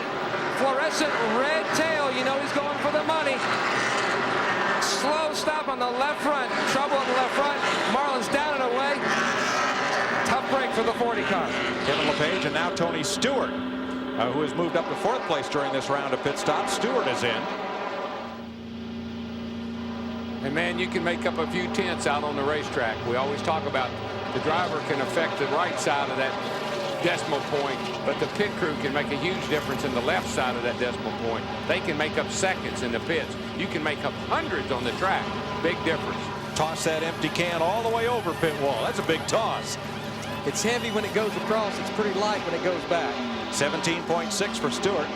fluorescent red tail. You know he's going for the money. Slow stop on the left front. Trouble on the left front. Marlin's down and away. Tough break for the 40 car. Kevin LePage and now Tony Stewart, who has moved up to 4th place during this round of pit stops. Stewart is in. And man, you can make up a few tenths out on the racetrack. We always talk about the driver can affect the right side of that decimal point, but the pit crew can make a huge difference in the left side of that decimal point. They can make up seconds in the pits. You can make up hundreds on the track. Big difference. Toss that empty can all the way over pit wall. That's a big toss. It's heavy when it goes across. It's pretty light when it goes back. 17.6 for Stewart.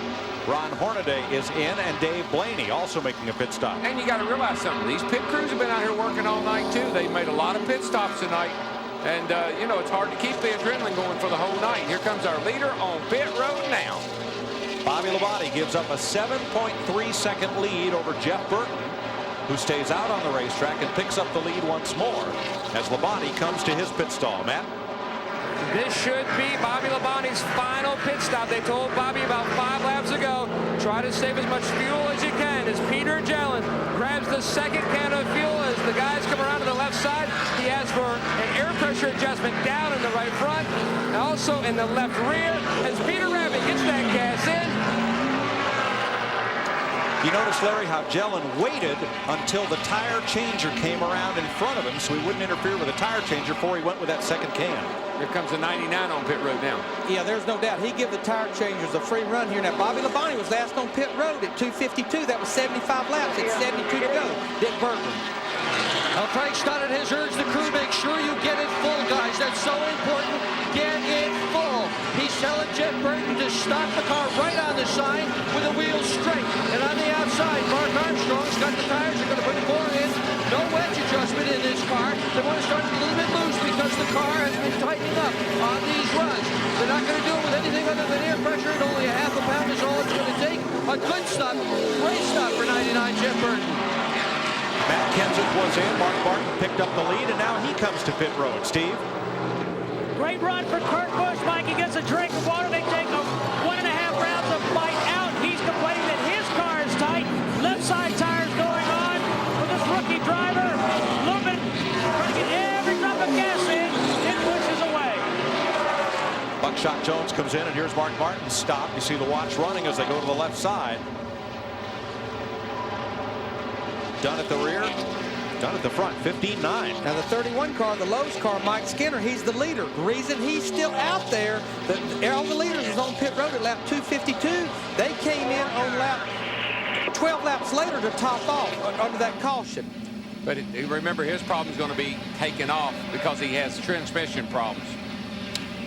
Ron Hornaday is in, and Dave Blaney also making a pit stop. And you got to realize something. These pit crews have been out here working all night, too. They've made a lot of pit stops tonight. And, you know, it's hard to keep the adrenaline going for the whole night. Here comes our leader on pit road now. Bobby Labonte gives up a 7.3-second lead over Jeff Burton, who stays out on the racetrack and picks up the lead once more as Labonte comes to his pit stall. Matt? This should be Bobby Labonte's final pit stop. They told Bobby about 5 laps ago, try to save as much fuel as you can. As Peter Jellin grabs the second can of fuel as the guys come around to the left side, he asks for an air pressure adjustment down in the right front and also in the left rear as Peter Rabbit gets that gas in. You notice, Larry, how Jellin waited until the tire changer came around in front of him so he wouldn't interfere with the tire changer before he went with that second can. Here comes the 99 on pit road now. Yeah, there's no doubt. He gave the tire changers a free run here. Now, Bobby Labonte was last on pit road at 2:52. That was 75 laps. It's 72 to go. Dick Burton. Frank started his urge the crew, make sure you get it full, guys. That's so important. Get it full. He's telling Jeff Burton to stop the car right on the side with the wheels straight. And on the outside, Mark Armstrong's got the tires. They're going to put the core in. No wedge adjustment in this car. They want to start it a little bit loose because the car has been tightening up on these runs. They're not going to do it with anything other than air pressure, and only a half a pound is all it's going to take. A good stop, great stop for 99 Jeff Burton. Matt Kenseth was in. Mark Barton picked up the lead, and now he comes to pit road. Steve? Great run for Kurt Busch. Mike, he gets a drink of water. They take 1.5 rounds of fight out. He's complaining that his car is tight. Left side tires going on for this rookie driver. A little bit, trying to get every drop of gas in. It pushes away. Buckshot Jones comes in, and here's Mark Martin's stop. You see the watch running as they go to the left side. Done at the rear, done at the front, 15.9. Now the 31 car, the Lowe's car, Mike Skinner, he's the leader. The reason he's still out there, all the leaders was on pit road at lap 252. They came in on lap 12 laps later to top off under that caution. But remember, his problem is going to be taken off because he has transmission problems.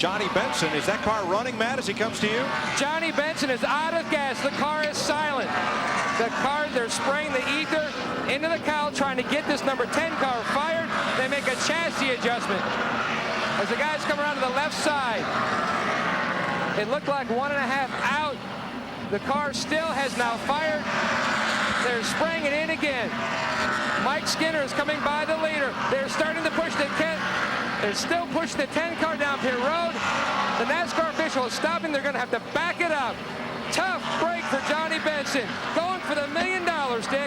Johnny Benson, is that car running, Matt, as he comes to you? Johnny Benson is out of gas. The car is silent. The car, they're spraying the ether into the cowl, trying to get this number 10 car fired. They make a chassis adjustment. As the guys come around to the left side, it looked like 1.5 out. The car still has now fired. They're spraying it in again. Mike Skinner is coming by the leader. They're starting to push the 10. They're still pushing the 10 car down pit road. The NASCAR official is stopping. They're going to have to back it up. Tough break for Johnny Benson. Going for the $1 million, Dick.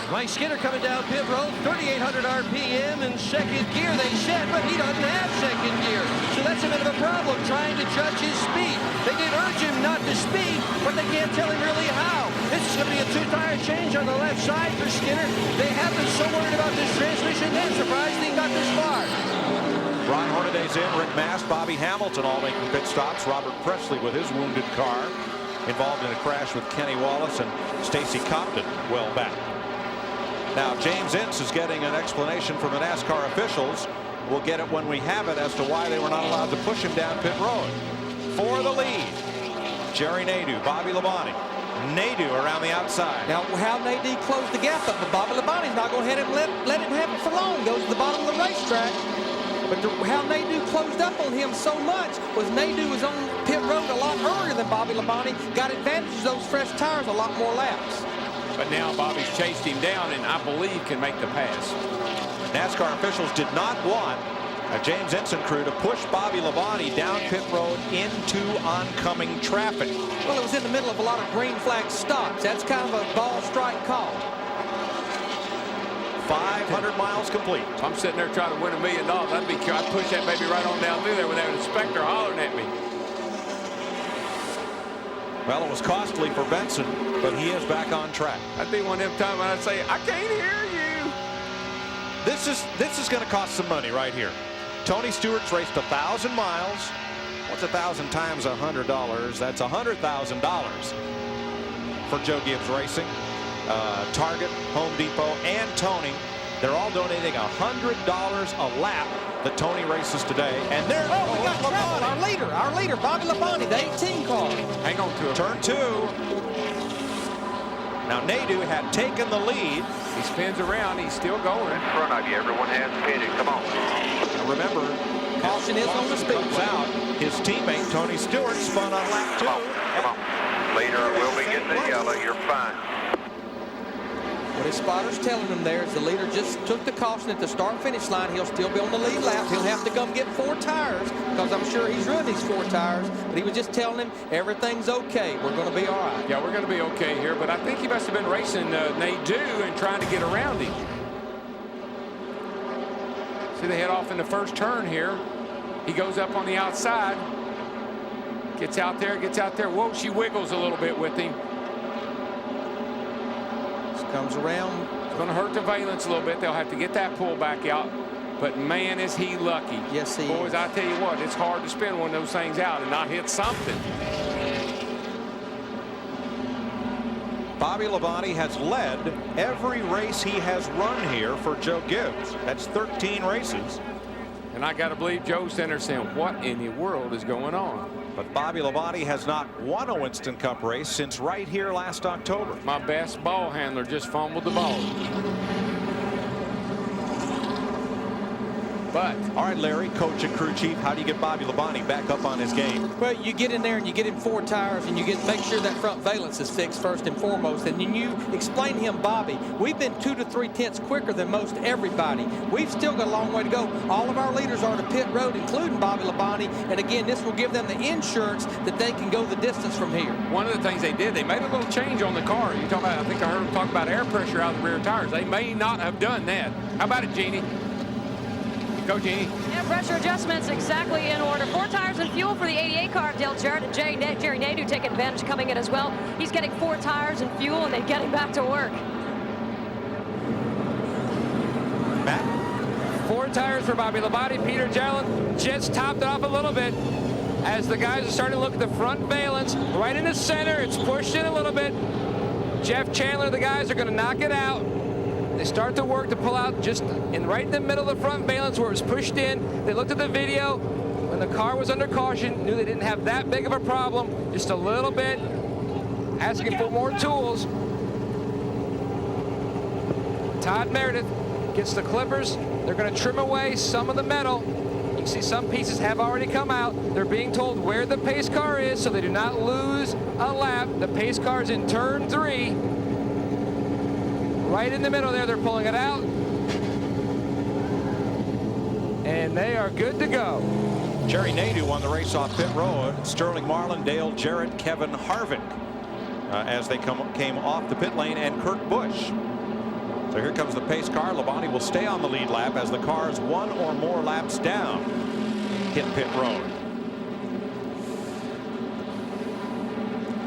Mike Skinner coming down pit road, 3,800 RPM in second gear. They said, but he doesn't have second gear. So that's a bit of a problem, trying to judge his speed. They did urge him not to speed, but they can't tell him really how. This is going to be a two-tire change on the left side for Skinner. They have been so worried about this transmission, they're surprised he got this far. Ron Hornaday's in, Rick Mast, Bobby Hamilton all making pit stops. Robert Presley with his wounded car, involved in a crash with Kenny Wallace and Stacy Compton well back. Now, James Ince is getting an explanation from the NASCAR officials. We'll get it when we have it as to why they were not allowed to push him down pit road. For the lead, Jerry Nadeau, Bobby Labonte. Nadeau around the outside. Now, how Nadeau closed the gap up, but Bobby Labonte's not going to let him have it for long. Goes to the bottom of the racetrack. But how Nadeau closed up on him so much was Nadeau was on pit road a lot earlier than Bobby Labonte. Got advantage of those fresh tires, a lot more laps. But now Bobby's chased him down and I believe can make the pass. NASCAR officials did not want a James Ensign crew to push Bobby Labonte down pit road into oncoming traffic. Well, it was in the middle of a lot of green flag stops. That's kind of a ball strike call. 500 miles complete. I'm sitting there trying to win $1 million. I'd push that baby right on down through there with that inspector hollering at me. Well, it was costly for Benson, but he is back on track. That'd be one of them times when I'd say, I can't hear you. This is going to cost some money right here. Tony Stewart's raced 1,000 miles. What's 1,000 times $100? That's $100,000 for Joe Gibbs Racing. Target, Home Depot, and Tony. They're all donating $100 a lap that Tony races today. And there, we got trouble. Our leader, Bobby Labonte, the 18 car. Hang on to it. Turn 2. Now Nadeau had taken the lead. He spins around. He's still going. In front of you, everyone has pitted. Come on. Now remember, caution is on the speedway. Out. His teammate Tony Stewart spun on lap 2. Come on. Later, we'll be getting the yellow. You're fine. What his spotter's telling him there is the leader just took the caution at the start-finish line. He'll still be on the lead lap. He'll have to come get 4 tires because I'm sure he's ruined these 4 tires. But he was just telling him everything's okay. We're going to be all right. Yeah, we're going to be okay here. But I think he must have been racing Nadeau and trying to get around him. See, they head off in the first turn here. He goes up on the outside. Gets out there, gets out there. Whoa, she wiggles a little bit with him. Comes around. It's going to hurt the valence a little bit. They'll have to get that pull back out. But man, is he lucky. Yes, he Boys, is. I tell you what, it's hard to spin one of those things out and not hit something. Bobby Labonte has led every race he has run here for Joe Gibbs. That's 13 races. And I got to believe Joe's sitting there saying, what in the world is going on? But Bobby Labonte has not won a Winston Cup race since right here last October. My best ball handler just fumbled the ball. But, all right, Larry, coach and crew chief, how do you get Bobby Labonte back up on his game? Well, you get in there and you get him 4 tires and you make sure that front valence is fixed first and foremost. And then you explain to him, Bobby, we've been 2 to 3 tenths quicker than most everybody. We've still got a long way to go. All of our leaders are to pit road, including Bobby Labonte. And again, this will give them the insurance that they can go the distance from here. One of the things they did, they made a little change on the car. You talk about, I think I heard them talk about air pressure out of the rear tires. They may not have done that. How about it, Jeannie? Go, Jeannie. Yeah, pressure adjustments exactly in order. 4 tires and fuel for the 88 car. Dale Jarrett and Jerry Nadeau taking advantage coming in as well. He's getting 4 tires and fuel, and they're getting back to work. Matt? 4 tires for Bobby Labonte. Peter Jarrett just topped it off a little bit. As the guys are starting to look at the front valence, right in the center, it's pushed in a little bit. Jeff Chandler, the guys are going to knock it out. They start to work to pull out just right in the middle of the front valence where it's pushed in. They looked at the video. When When the car was under caution, knew they didn't have that big of a problem, just a little bit, asking for more tools. Todd Meredith gets the clippers. They're going to trim away some of the metal. You can see some pieces have already come out. They're being told where the pace car is so they do not lose a lap. The pace car is in turn 3. Right in the middle there, they're pulling it out. And they are good to go. Jerry Nadeau won the race off pit road. Sterling Marlin, Dale Jarrett, Kevin Harvick as they came off the pit lane, and Kurt Busch. So here comes the pace car. Labonte will stay on the lead lap as the cars 1 or more laps down hit pit road.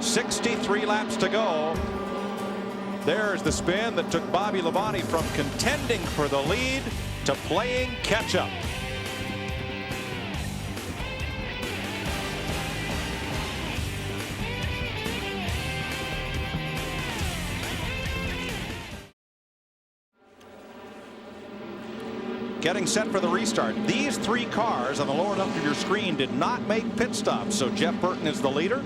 63 laps to go. There's the spin that took Bobby Labonte from contending for the lead to playing catch up. Getting set for the restart. These 3 cars on the lower left of your screen did not make pit stops. So Jeff Burton is the leader.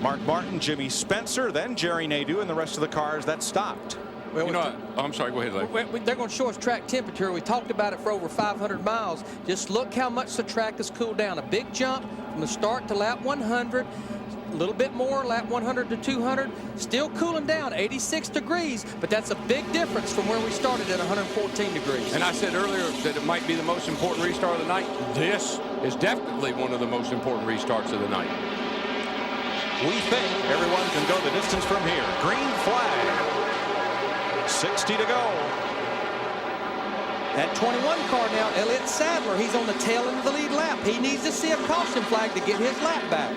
Mark Martin, Jimmy Spencer, then Jerry Nadeau, and the rest of the cars that stopped. Well, you know what? Oh, I'm sorry. Go ahead, Larry. They're going to show us track temperature. We talked about it for over 500 miles. Just look how much the track has cooled down. A big jump from the start to lap 100. A little bit more, lap 100 to 200. Still cooling down, 86 degrees, but that's a big difference from where we started at 114 degrees. And I said earlier that it might be the most important restart of the night. This is definitely one of the most important restarts of the night. We think everyone can go the distance from here. Green flag. 60 to go. That 21 car now, Elliott Sadler, he's on the tail end of the lead lap. He needs to see a caution flag to get his lap back.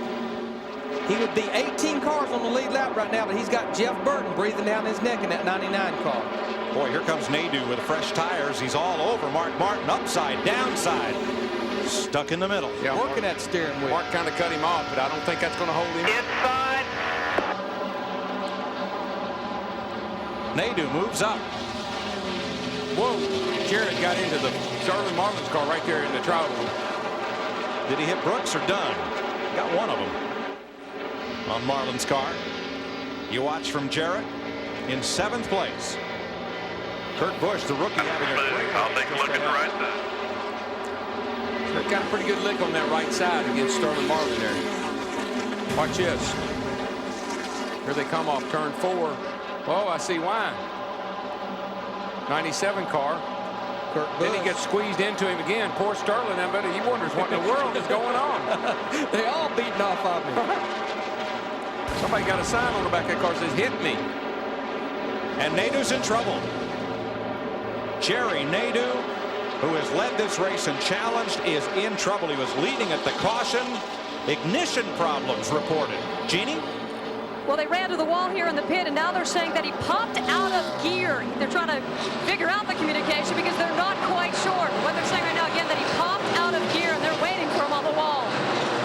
He would be 18 cars on the lead lap right now, but he's got Jeff Burton breathing down his neck in that 99 car. Boy, here comes Nadeau with fresh tires. He's all over Mark Martin, upside, downside, stuck in the middle. Yeah, working that steering wheel. Mark kind of cut him off, but I don't think that's going to hold him. Inside. Nadeau moves up. Whoa, Jarrett got into the Sterling Marlin's car right there in the throttle. Did he hit Brooks or Dunn? Got one of them on Marlin's car. You watch from Jarrett in 7th place. Kurt Busch, the rookie, having a great I'll take a look at the right side. They got a pretty good lick on that right side against Sterling Marlin there. Watch this. Here they come off turn 4. Oh, I see why. 97 car. Kurt Busch. Then he gets squeezed into him again. Poor Sterling, I bet he wonders what in the world is going on. They all beating off of me. Somebody got a sign on the back of that car that says, "Hit me." And Nadeau's in trouble. Jerry Nadeau, who has led this race and challenged, is in trouble. He was leading at the caution. Ignition problems reported. Jeannie? Well, they ran to the wall here in the pit, and now they're saying that he popped out of gear. They're trying to figure out the communication because they're not quite sure. What they're saying right now, again, that he popped out of gear, and they're waiting for him on the wall.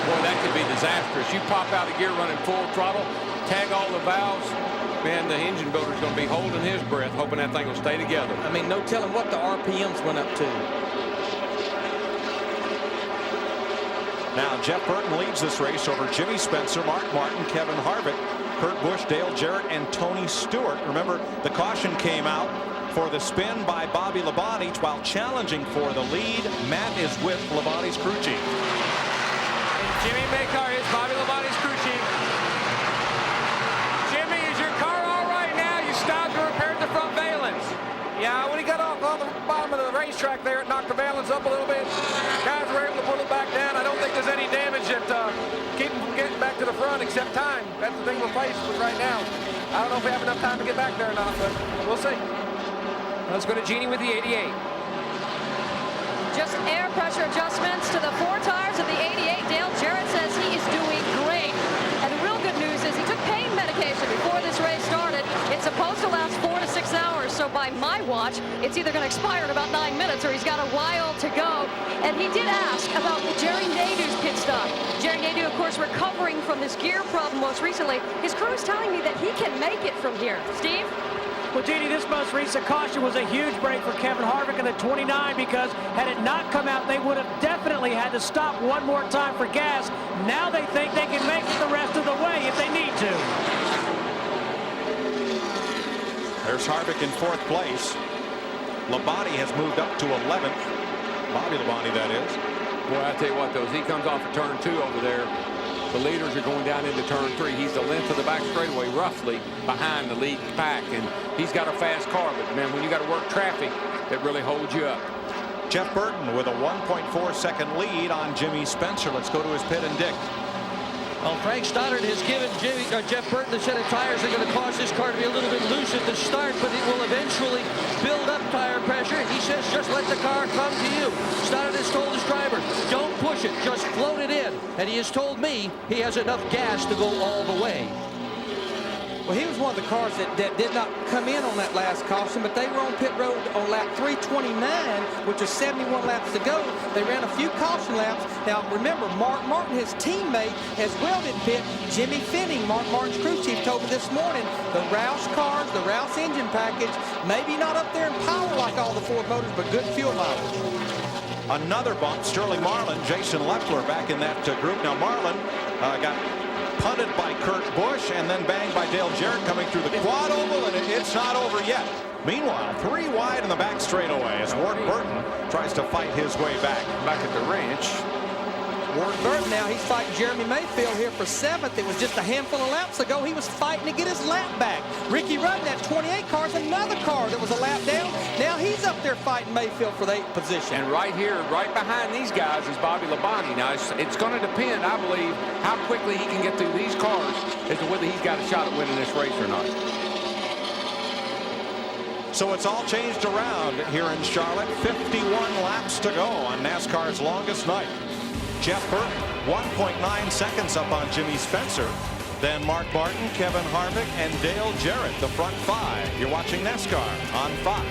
Boy, that could be disastrous. You pop out of gear running full throttle, tag all the valves. Man, the engine builder's going to be holding his breath, hoping that thing will stay together. I mean, no telling what the RPMs went up to. Now, Jeff Burton leads this race over Jimmy Spencer, Mark Martin, Kevin Harvick, Kurt Busch, Dale Jarrett, and Tony Stewart. Remember, the caution came out for the spin by Bobby Labonte while challenging for the lead. Matt is with Labonte's crew chief. Jimmy Maycar is Bobby Labonte's crew chief. Jimmy, is your car all right now? You stopped to repair the front valence. Yeah, when he got off on the bottom of the racetrack there, it knocked the valence up a little bit. Guys were able to pull it back down. I don't think there's any damage that keep them from getting back to the front except time. That's the thing we're faced with right now. I don't know if we have enough time to get back there or not, but we'll see. Let's go to Jeannie with the 88. Just air pressure adjustments to the 4 tires of the 88. Dale Jarrett says he is doing great. And the real good news is he took pain medication before this race started. It's supposed to last 4 to 6 hours. So by my watch, it's either going to expire in about 9 minutes or he's got a while to go. And he did ask about Jerry Nadeau's pit stop. Jerry Nadeau, of course, recovering from this gear problem most recently. His crew is telling me that he can make it from here. Steve? Well, Jeannie, this most recent caution was a huge break for Kevin Harvick in the 29 because had it not come out, they would have definitely had to stop one more time for gas. Now they think they can make it the rest of the way if they need to. There's Harvick in 4th place. Labonte has moved up to 11th. Bobby Labonte, that is. Boy, I tell you what, though, as he comes off of turn 2 over there, the leaders are going down into turn 3. He's the length of the back straightaway, roughly behind the lead pack, and he's got a fast car. But man, when you got to work traffic, it really holds you up. Jeff Burton with a 1.4-second lead on Jimmy Spencer. Let's go to his pit and dig. Well, Frank Stoddard has given Jeff Burton a set of tires that are going to cause this car to be a little bit loose at the start, but it will eventually build up tire pressure. He says just let the car come to you. Stoddard has told his driver, don't push it, just float it in. And he has told me he has enough gas to go all the way. Well, he was one of the cars that did not come in on that last caution, but they were on pit road on lap 329, which was 71 laps to go. They ran a few caution laps. Now, remember, Mark Martin, his teammate, as well did pit. Jimmy Finning, Mark Martin's crew chief, told me this morning, the Roush cars, the Roush engine package, maybe not up there in power like all the Ford motors, but good fuel mileage. Another bump, Sterling Marlin, Jason Leffler back in that group. Now, Marlin got punted by Kurt Busch and then banged by Dale Jarrett coming through the quad oval, and it's not over yet. Meanwhile, 3 wide in the back straightaway as Ward Burton tries to fight his way back at the ranch. Ward Burton now, he's fighting Jeremy Mayfield here for 7th. It was just a handful of laps ago. He was fighting to get his lap back. Ricky Rudd, that 28 car, is another car that was a lap down. Now he's up there fighting Mayfield for the 8th position. And right here, right behind these guys is Bobby Labonte. Now, it's going to depend, I believe, how quickly he can get through these cars as to whether he's got a shot at winning this race or not. So it's all changed around here in Charlotte. 51 laps to go on NASCAR's longest night. Jeff Burton, 1.9 seconds up on Jimmy Spencer. Then Mark Martin, Kevin Harvick, and Dale Jarrett, the front 5. You're watching NASCAR on Fox.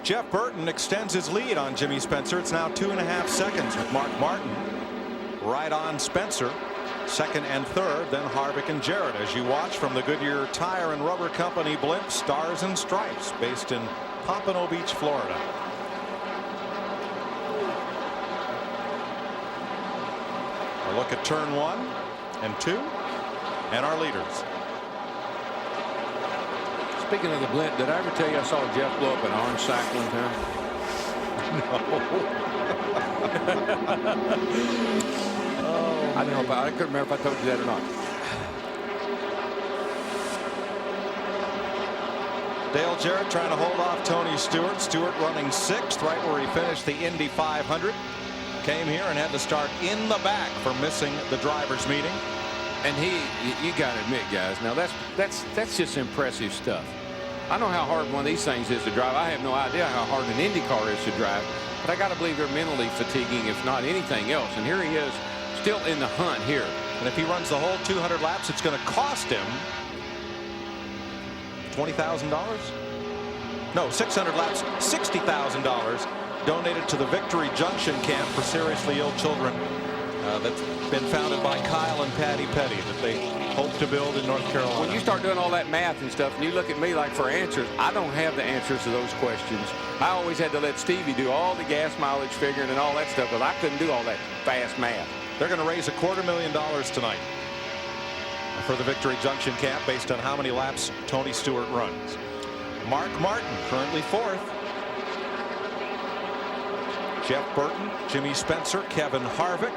Jeff Burton extends his lead on Jimmy Spencer. It's now 2.5 seconds with Mark Martin right on Spencer. 2nd and 3rd, then Harvick and Jarrett as you watch from the Goodyear Tire and Rubber Company blimp Stars and Stripes based in Pompano Beach, Florida. A look at turn 1 and 2 and our leaders. Speaking of the blimp, did I ever tell you I saw Jeff blow up an orange sack one time? No. I don't know, I couldn't remember if I told you that or not. Dale Jarrett trying to hold off Tony Stewart. Stewart running 6th, right where he finished the Indy 500. Came here and had to start in the back for missing the drivers' meeting. And you got to admit, guys, now that's just impressive stuff. I know how hard one of these things is to drive. I have no idea how hard an Indy car is to drive, but I got to believe they're mentally fatiguing, if not anything else. And here he is, still in the hunt here. And if he runs the whole 200 laps, it's going to cost him $20,000? No, 600 laps, $60,000 donated to the Victory Junction camp for seriously ill children that's been founded by Kyle and Patty Petty that they hope to build in North Carolina. When you start doing all that math and stuff and you look at me like for answers, I don't have the answers to those questions. I always had to let Stevie do all the gas mileage figuring and all that stuff because I couldn't do all that fast math. They're going to raise $250,000 tonight for the Victory Junction camp based on how many laps Tony Stewart runs. Mark Martin currently 4th. Jeff Burton, Jimmy Spencer, Kevin Harvick.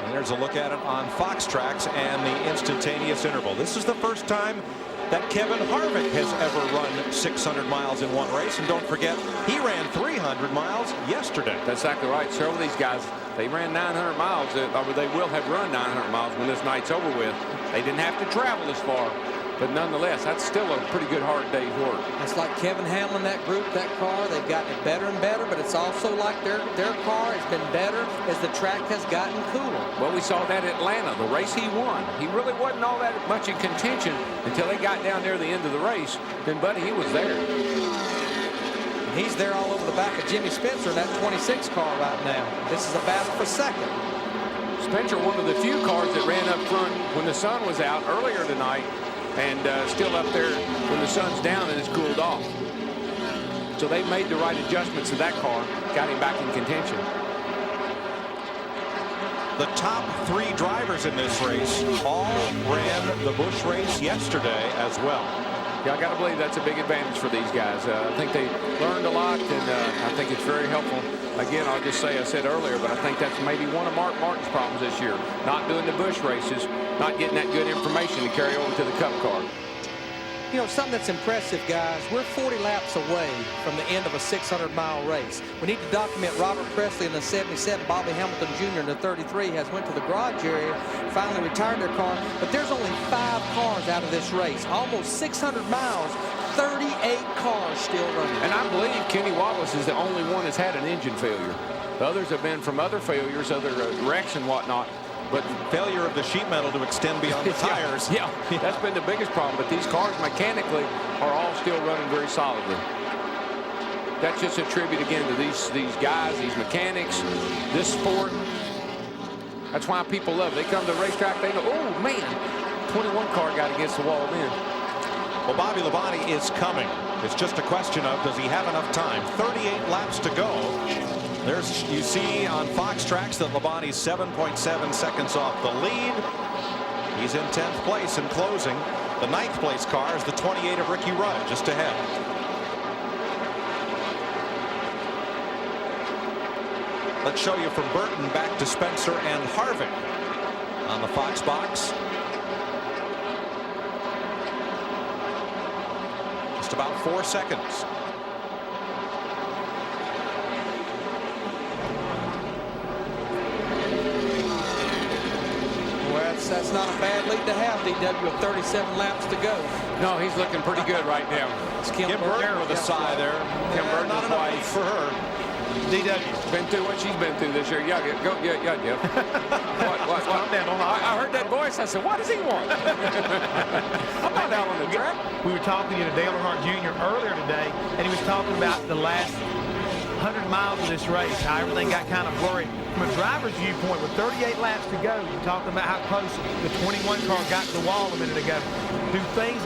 And there's a look at it on Fox Tracks and the instantaneous interval. This is the first time that Kevin Harvick has ever run 600 miles in one race. And don't forget, he ran 300 miles yesterday. That's exactly right. Several of these guys, they ran 900 miles. They will have run 900 miles when this night's over with. They didn't have to travel as far. But nonetheless, that's still a pretty good hard day's work. It's like Kevin Hamlin, that group, that car, they've gotten it better and better, but it's also like their car has been better as the track has gotten cooler. Well, we saw that at Atlanta, the race he won. He really wasn't all that much in contention until they got down near the end of the race. Then, buddy, he was there. And he's there all over the back of Jimmy Spencer in that 26 car right now. This is a battle for 2nd. Spencer, one of the few cars that ran up front when the sun was out earlier tonight, and still up there when the sun's down and it's cooled off. So they made the right adjustments to that car, got him back in contention. The top 3 drivers in this race all ran the Busch race yesterday as well. Yeah, I got to believe that's a big advantage for these guys. I think they learned a lot, and I think it's very helpful. Again, I'll just say I said earlier, but I think that's maybe one of Mark Martin's problems this year. Not doing the Busch races, not getting that good information to carry over to the Cup car. You know, something that's impressive, guys, we're 40 laps away from the end of a 600-mile race. We need to document Robert Presley in the 77, Bobby Hamilton Jr. in the 33 has went to the garage area, finally retired their car, but there's only 5 cars out of this race. Almost 600 miles, 38 cars still running. And I believe Kenny Wallace is the only one that's had an engine failure. The others have been from other failures, other wrecks and whatnot. But failure of the sheet metal to extend beyond the tires. Yeah, that's been the biggest problem. But these cars mechanically are all still running very solidly. That's just a tribute again to these guys, these mechanics, this sport. That's why people love it. They come to the racetrack, they go, oh man, 21 car got against the wall then. Well, Bobby Labonte is coming. It's just a question of, does he have enough time? 38 laps to go. There's, you see on Fox Tracks that Labonte's 7.7 seconds off the lead. He's in 10th place in closing. The 9th place car is the 28 of Ricky Rudd, just ahead. Let's show you from Burton back to Spencer and Harvick on the Fox box. Just about 4 seconds. That's not a bad lead to have, DW, with 37 laps to go. No, he's looking pretty good right now. It's Kim Burton with a sigh there. Kim Burton not enough for her. DW been through what she's been through this year. Yeah, Jeff. what? I heard that voice. I said, what does he want? I'm not down on the track. We were talking to Dale Earnhardt Jr. earlier today, and he was talking about the last 100 miles of this race, how everything got kind of blurry. From a driver's viewpoint, with 38 laps to go, you're talking about how close the 21 car got to the wall a minute ago. Do things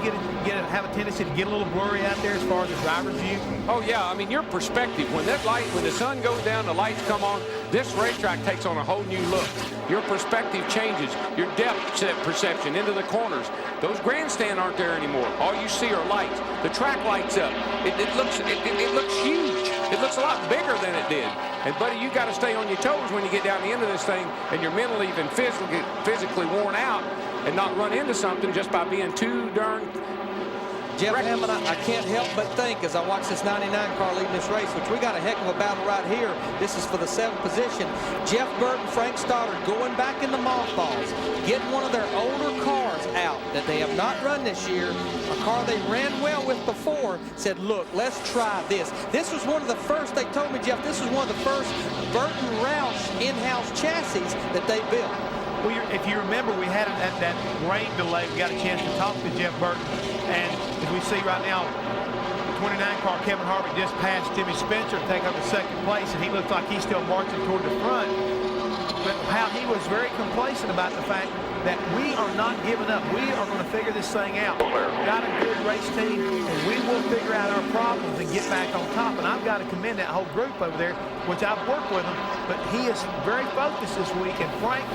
have a tendency to get a little blurry out there as far as the driver's view? Oh yeah, I mean your perspective. When that light, when the sun goes down, the lights come on. This racetrack takes on a whole new look. Your perspective changes. Your depth perception into the corners. Those grandstands aren't there anymore. All you see are lights. The track lights up. It looks huge. It looks a lot bigger than it did. And buddy, you got to stay on your toes when you get down the end of this thing, and you're mentally and physically worn out, and not run into something just by being too darn. Jeff Hammond, I can't help but think as I watch this 99 car leading this race, which we got a heck of a battle right here. This is for the 7th position. Jeff Burton, Frank Stoddard going back in the mothballs, getting one of their older cars out that they have not run this year, a car they ran well with before, said, look, let's try this. This was one of the first, they told me, Jeff, this was one of the first Burton Roush in-house chassis that they built. Well, if you remember, we had that rain delay. We got a chance to talk to Jeff Burton. And as we see right now, the 29 car, Kevin Harvick just passed Jimmy Spencer to take up the 2nd place, and he looks like he's still marching toward the front. But how he was very complacent about the fact that we are not giving up. We are going to figure this thing out. We've got a good race team, and we will figure out our problems and get back on top. And I've got to commend that whole group over there, which I've worked with him. But he is very focused this week. And Frank,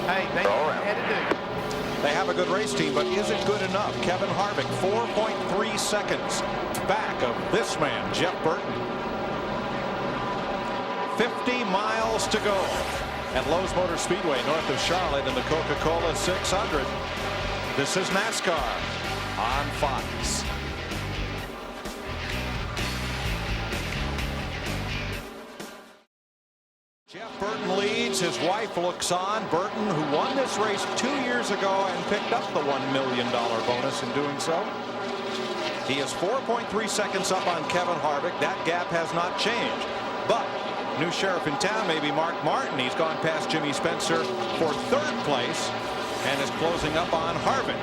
hey, they had to do it. They have a good race team, but is it good enough? Kevin Harvick, 4.3 seconds back of this man, Jeff Burton. 50 miles to go at Lowe's Motor Speedway, north of Charlotte, in the Coca-Cola 600. This is NASCAR on Fox. Jeff Burton leads. His wife looks on. Burton, who won this race 2 years ago and picked up the $1 million bonus in doing so. He is 4.3 seconds up on Kevin Harvick. That gap has not changed. But new sheriff in town, maybe Mark Martin. He's gone past Jimmy Spencer for 3rd place and is closing up on Harvick.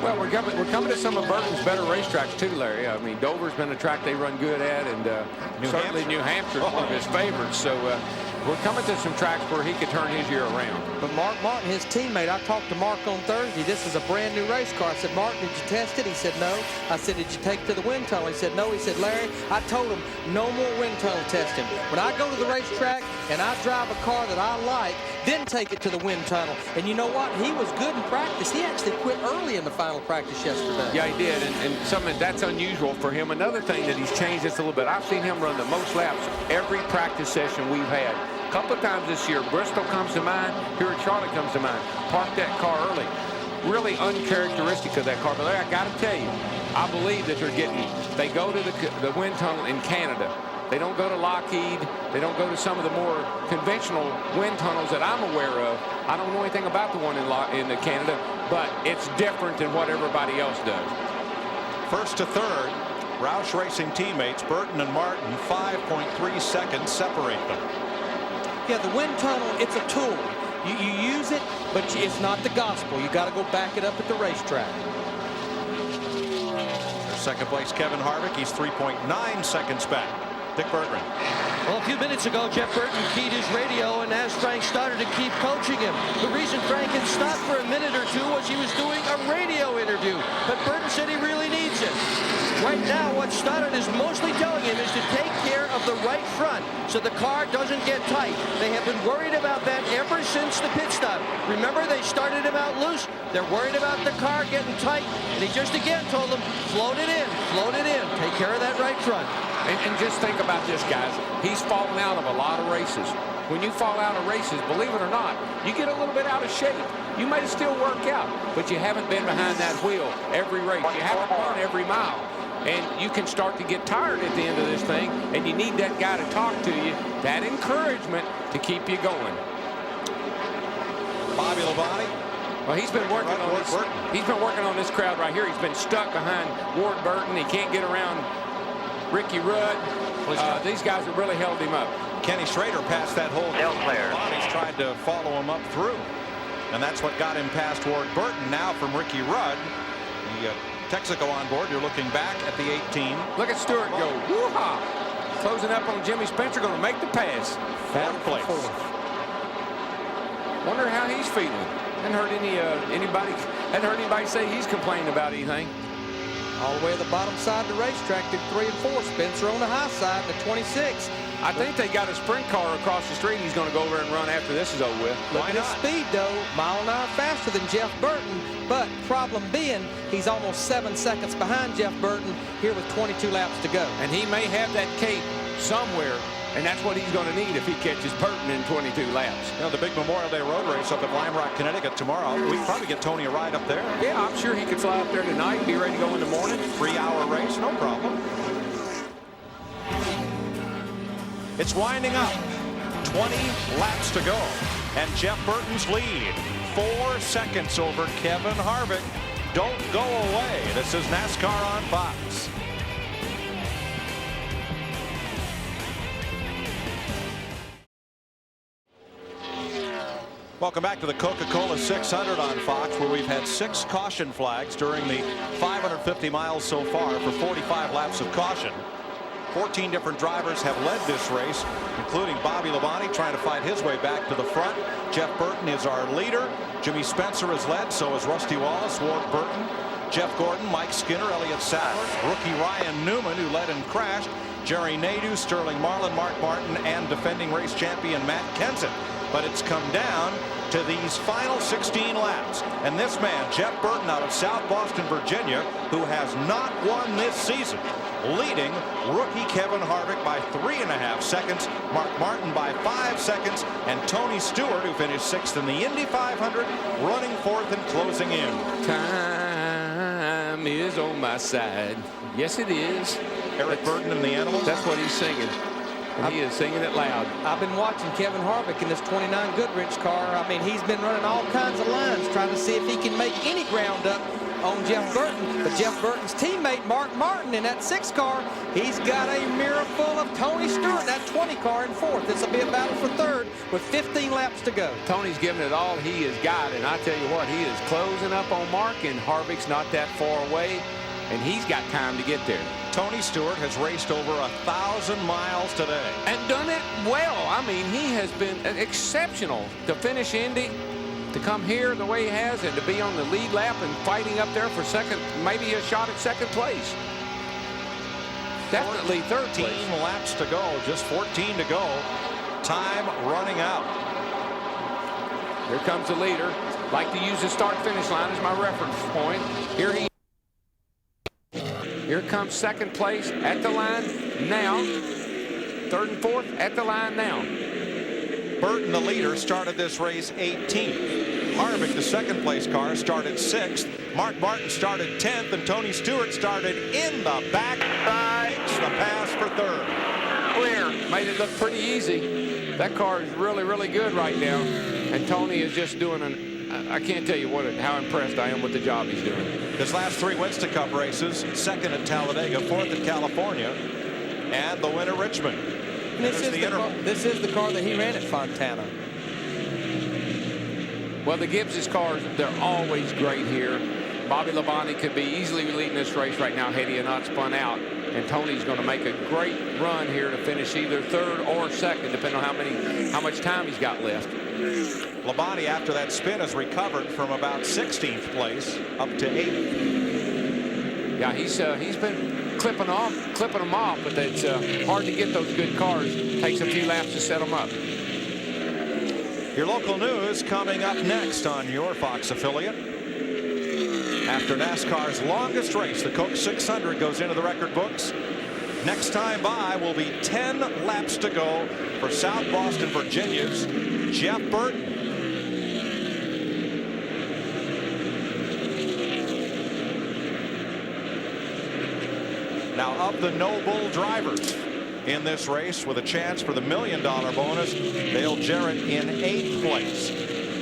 Well, we're coming to some of Burton's better racetracks too, Larry. I mean, Dover's been a track they run good at, and certainly New Hampshire's one of his favorites. So we're coming to some tracks where he could turn his year around. But Mark Martin, his teammate, I talked to Mark on Thursday. This is a brand new race car. I said, Mark, did you test it? He said, no. I said, did you take it to the wind tunnel? He said, no. He said, Larry, I told him no more wind tunnel testing. When I go to the racetrack and I drive a car that I like, then take it to the wind tunnel. And you know what? He was good in practice. He actually quit early in the final practice yesterday. Yeah, he did, and something that's unusual for him. Another thing that he's changed this a little bit, I've seen him run the most laps every practice session we've had. A couple of times this year, Bristol comes to mind, here at Charlotte comes to mind. Parked that car early. Really uncharacteristic of that car. But Larry, I got to tell you, I believe that they go to the wind tunnel in Canada. They don't go to Lockheed. They don't go to some of the more conventional wind tunnels that I'm aware of. I don't know anything about the one in Canada, but it's different than what everybody else does. First to third, Roush Racing teammates Burton and Martin, 5.3 seconds separate them. Yeah, the wind tunnel, it's a tool. You use it, but it's not the gospel. You got to go back it up at the racetrack. Second place, Kevin Harvick. He's 3.9 seconds back. Dick Berggren. Well, a few minutes ago, Jeff Burton keyed his radio and asked Frank Stoddard to keep coaching him. The reason Frank had stopped for a minute or two was he was doing a radio interview, but Burton said he really needs it. Right now, what Stoddard is mostly telling him is to take care of the right front so the car doesn't get tight. They have been worried about that ever since the pit stop. Remember, they started him out loose. They're worried about the car getting tight, and he just again told them, float it in, take care of that right front. And just think about this, guys. He's fallen out of a lot of races. When you fall out of races, believe it or not, you get a little bit out of shape. You may still work out, but you haven't been behind that wheel every race. You haven't run every mile. And you can start to get tired at the end of this thing, and you need that guy to talk to you, that encouragement to keep you going. Bobby Labonte. Well, he's been working on this. He's been working on this crowd right here. He's been stuck behind Ward Burton. He can't get around Ricky Rudd. These guys have really held him up. Kenny Schrader passed that whole clear. He's tried to follow him up through. And that's what got him past Ward Burton. Now from Ricky Rudd. The Texaco on board. You're looking back at the 18. Look at Stewart go. Woo-ha! Closing up on Jimmy Spencer. Going to make the pass. Fourth place. Wonder how he's feeling. Hadn't heard anybody say he's complaining about anything. All the way to the bottom side of the racetrack through 3 and 4. Spencer on the high side, the 26. I think they got a sprint car across the street. He's going to go over and run after this is over with. Look at his speed, though. Mile an hour faster than Jeff Burton. But problem being, he's almost 7 seconds behind Jeff Burton here with 22 laps to go. And he may have that cape somewhere. And that's what he's going to need if he catches Burton in 22 laps. You know, the big Memorial Day road race up at Lime Rock, Connecticut tomorrow. We can probably get Tony a ride up there. Yeah, I'm sure he could fly up there tonight and be ready to go in the morning. 3-hour race, no problem. It's winding up. 20 laps to go. And Jeff Burton's lead. 4 seconds over Kevin Harvick. Don't go away. This is NASCAR on Fox. Welcome back to the Coca-Cola 600 on Fox, where we've had 6 caution flags during the 550 miles so far for 45 laps of caution. 14 different drivers have led this race, including Bobby Labonte trying to fight his way back to the front. Jeff Burton is our leader. Jimmy Spencer has led, so is Rusty Wallace, Ward Burton, Jeff Gordon, Mike Skinner, Elliott Sadler, rookie Ryan Newman, who led and crashed, Jerry Nadeau, Sterling Marlin, Mark Martin, and defending race champion Matt Kenseth. But it's come down to these final 16 laps. And this man, Jeff Burton, out of South Boston, Virginia, who has not won this season, leading rookie Kevin Harvick by 3.5 seconds, Mark Martin by 5 seconds, and Tony Stewart, who finished 6th in the Indy 500, running 4th and closing in. Time is on my side. Yes, it is. Eric Burton and the Animals. That's what he's singing. And he is singing it loud. I've been watching Kevin Harvick in this 29 Goodrich car. I mean, he's been running all kinds of lines trying to see if he can make any ground up on Jeff Burton. But Jeff Burton's teammate, Mark Martin, in that 6 car, he's got a mirror full of Tony Stewart in that 20 car in 4th. This will be a battle for 3rd with 15 laps to go. Tony's giving it all he has got, and I tell you what, he is closing up on Mark, and Harvick's not that far away. and he's got time to get there. Tony Stewart has raced over 1,000 miles today. And done it well. I mean, he has been exceptional to finish Indy, to come here the way he has, and to be on the lead lap and fighting up there for second, maybe a shot at second place. Definitely third place. 14 laps to go, just 14 to go. Time running out. Here comes the leader. Like to use the start-finish line as my reference point. Here comes second place at the line now. Third and fourth at the line now. Burton, the leader, started this race 18th. Harvick, the second place car, started 6th. Mark Martin started 10th, and Tony Stewart started in the back. Makes the pass for third. Clear. Made it look pretty easy. That car is really, really good right now. And Tony is just doing I can't tell you how impressed I am with the job he's doing. His last 3 Winston Cup races, 2nd at Talladega, 4th at California, and the win at Richmond. This is the car that he ran at Fontana. Well, the Gibbs' cars, they're always great here. Bobby Labonte could be easily leading this race right now had he not spun out. And Tony's going to make a great run here to finish either third or second, depending on how much time he's got left. Labonte, after that spin, has recovered from about 16th place up to 8th. Yeah, he's been clipping them off, but it's hard to get those good cars. Takes a few laps to set them up. Your local news coming up next on your Fox affiliate. After NASCAR's longest race, the Coke 600 goes into the record books. Next time by will be 10 laps to go for South Boston, Virginia's Jeff Burton. Now, of the No Bull drivers in this race with a chance for the $1 million bonus, Dale Jarrett in 8th place.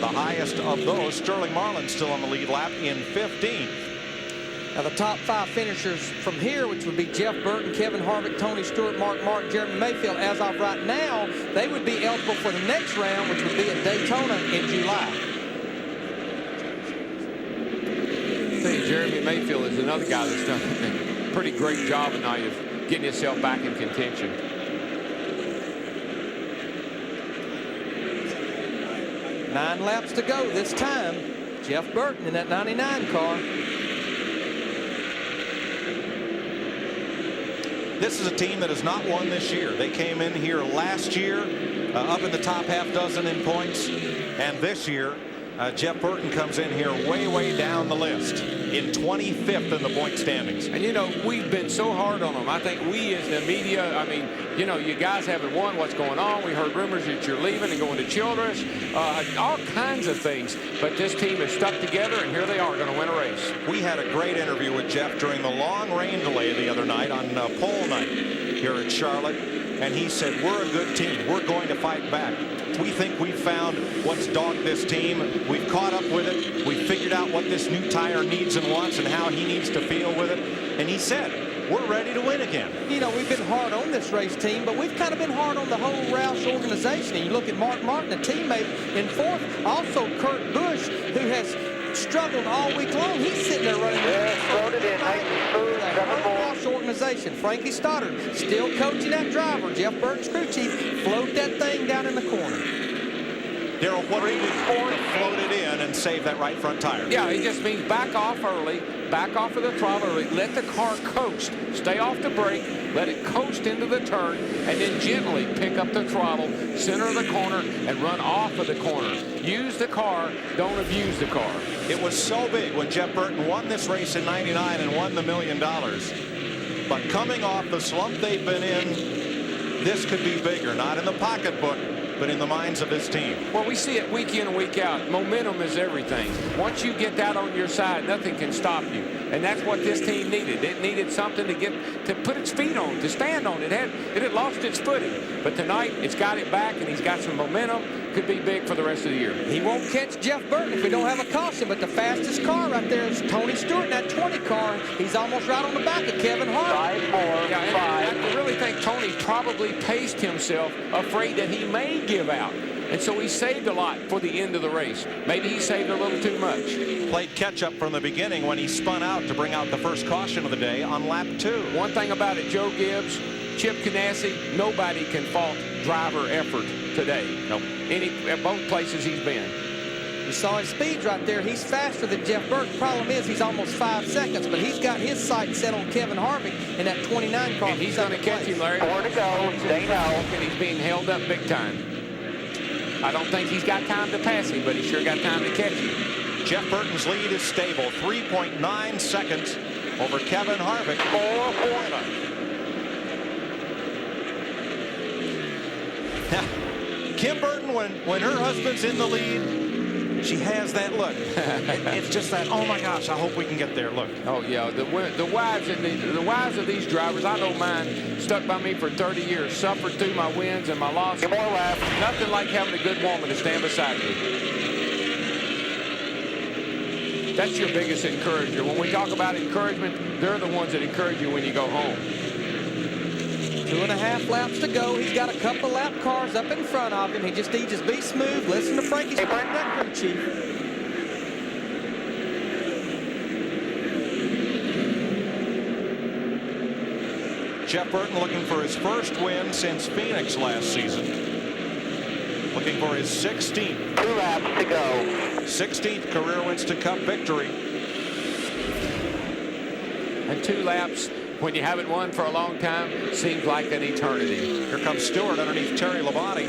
The highest of those, Sterling Marlin still on the lead lap in 15th. Now the top 5 finishers from here, which would be Jeff Burton, Kevin Harvick, Tony Stewart, Mark Martin, Jeremy Mayfield, as of right now, they would be eligible for the next round, which would be at Daytona in July. I think Jeremy Mayfield is another guy that's done a pretty great job tonight of getting himself back in contention. Nine laps to go this time. Jeff Burton in that 99 car. This is a team that has not won this year. They came in here last year up in the top half dozen in points. And this year, Jeff Burton comes in here way down the list in 25th in the point standings. And, you know, we've been so hard on them. I think we as the media, I mean, you know, you guys haven't won. What's going on? We heard rumors that you're leaving and going to Childress, all kinds of things. But this team is stuck together, and here they are going to win a race. We had a great interview with Jeff during the long rain delay the other night on pole night here at Charlotte. And he said, we're a good team. We're going to fight back. We think we've found what's dogged this team. We've caught up with it. We've figured out what this new tire needs and wants and how he needs to feel with it. And he said, we're ready to win again. You know, we've been hard on this race team, but we've kind of been hard on the whole Roush organization. And you look at Mark Martin, a teammate in 4th. Also, Kurt Busch, who has struggled all week long. He's sitting there running the Roush organization. Frankie Stoddard still coaching that driver. Jeff Burton's crew chief float that thing down in the corner. Daryl, what do you mean? Float it in and save that right front tire. Yeah, he just means back off early, back off of the throttle early, let the car coast, stay off the brake, let it coast into the turn, and then gently pick up the throttle, center of the corner, and run off of the corner. Use the car, don't abuse the car. It was so big when Jeff Burton won this race in '99 and won the $1 million. But coming off the slump they've been in, this could be bigger. Not in the pocketbook, but in the minds of this team. Well, we see it week in and week out. Momentum is everything. Once you get that on your side, nothing can stop you. And that's what this team needed. It needed something to put its feet on, to stand on. It had lost its footing. But tonight, it's got it back, and he's got some momentum. Could be big for the rest of the year. He won't catch Jeff Burton if we don't have a caution, but the fastest car right there is Tony Stewart in that 20 car. He's almost right on the back of Kevin Harvick. 5-4, yeah, 5. I really think Tony probably paced himself, afraid that he may give out. And so he saved a lot for the end of the race. Maybe he saved a little too much. Played catch-up from the beginning when he spun out to bring out the first caution of the day on lap 2. One thing about it, Joe Gibbs, Chip Ganassi, nobody can fault driver effort today. Nope. At both places he's been. You saw his speeds right there. He's faster than Jeff Burton. Problem is, he's almost 5 seconds, but he's got his sight set on Kevin Harvick in that 29 car. And he's going to catch him, Larry. 4 to go. Stay low. And he's being held up big time. I don't think he's got time to pass him, but he's sure got time to catch him. Jeff Burton's lead is stable, 3.9 seconds over Kevin Harvick. 4-4. Kim Burton, when her husband's in the lead, she has that look. It's just that, oh my gosh, I hope we can get there look. Oh yeah, the wives of these drivers, I know mine, stuck by me for 30 years, suffered through my wins and my losses. More laps. Nothing like having a good woman to stand beside you. That's your biggest encourager. When we talk about encouragement, they're the ones that encourage you when you go home. 2.5 laps to go. He's got a couple lap cars up in front of him. He just needs to be smooth. Listen to Frankie's crew chief. Jeff Burton looking for his first win since Phoenix last season. Looking for his 16th. 2 laps to go. 16th career Winston Cup victory. And 2 laps, when you haven't won for a long time, seems like an eternity. Here comes Stewart underneath Terry Labonte,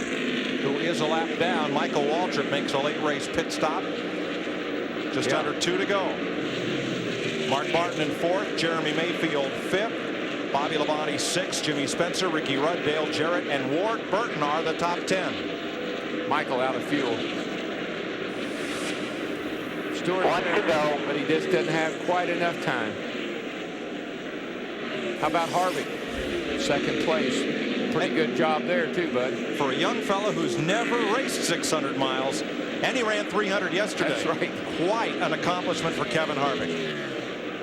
who is a lap down. Michael Waltrip makes a late race pit stop. Just under 2 to go. Mark Martin in 4th, Jeremy Mayfield 5th. Bobby Labonte 6th, Jimmy Spencer, Ricky Rudd, Dale Jarrett, and Ward Burton are the top 10. Michael out of fuel. Stewart 1 to go. But he just doesn't have quite enough time. How about Harvick? 2nd place. Pretty good job there too, bud. For a young fellow who's never raced 600 miles, and he ran 300 yesterday. That's right. Quite an accomplishment for Kevin Harvick.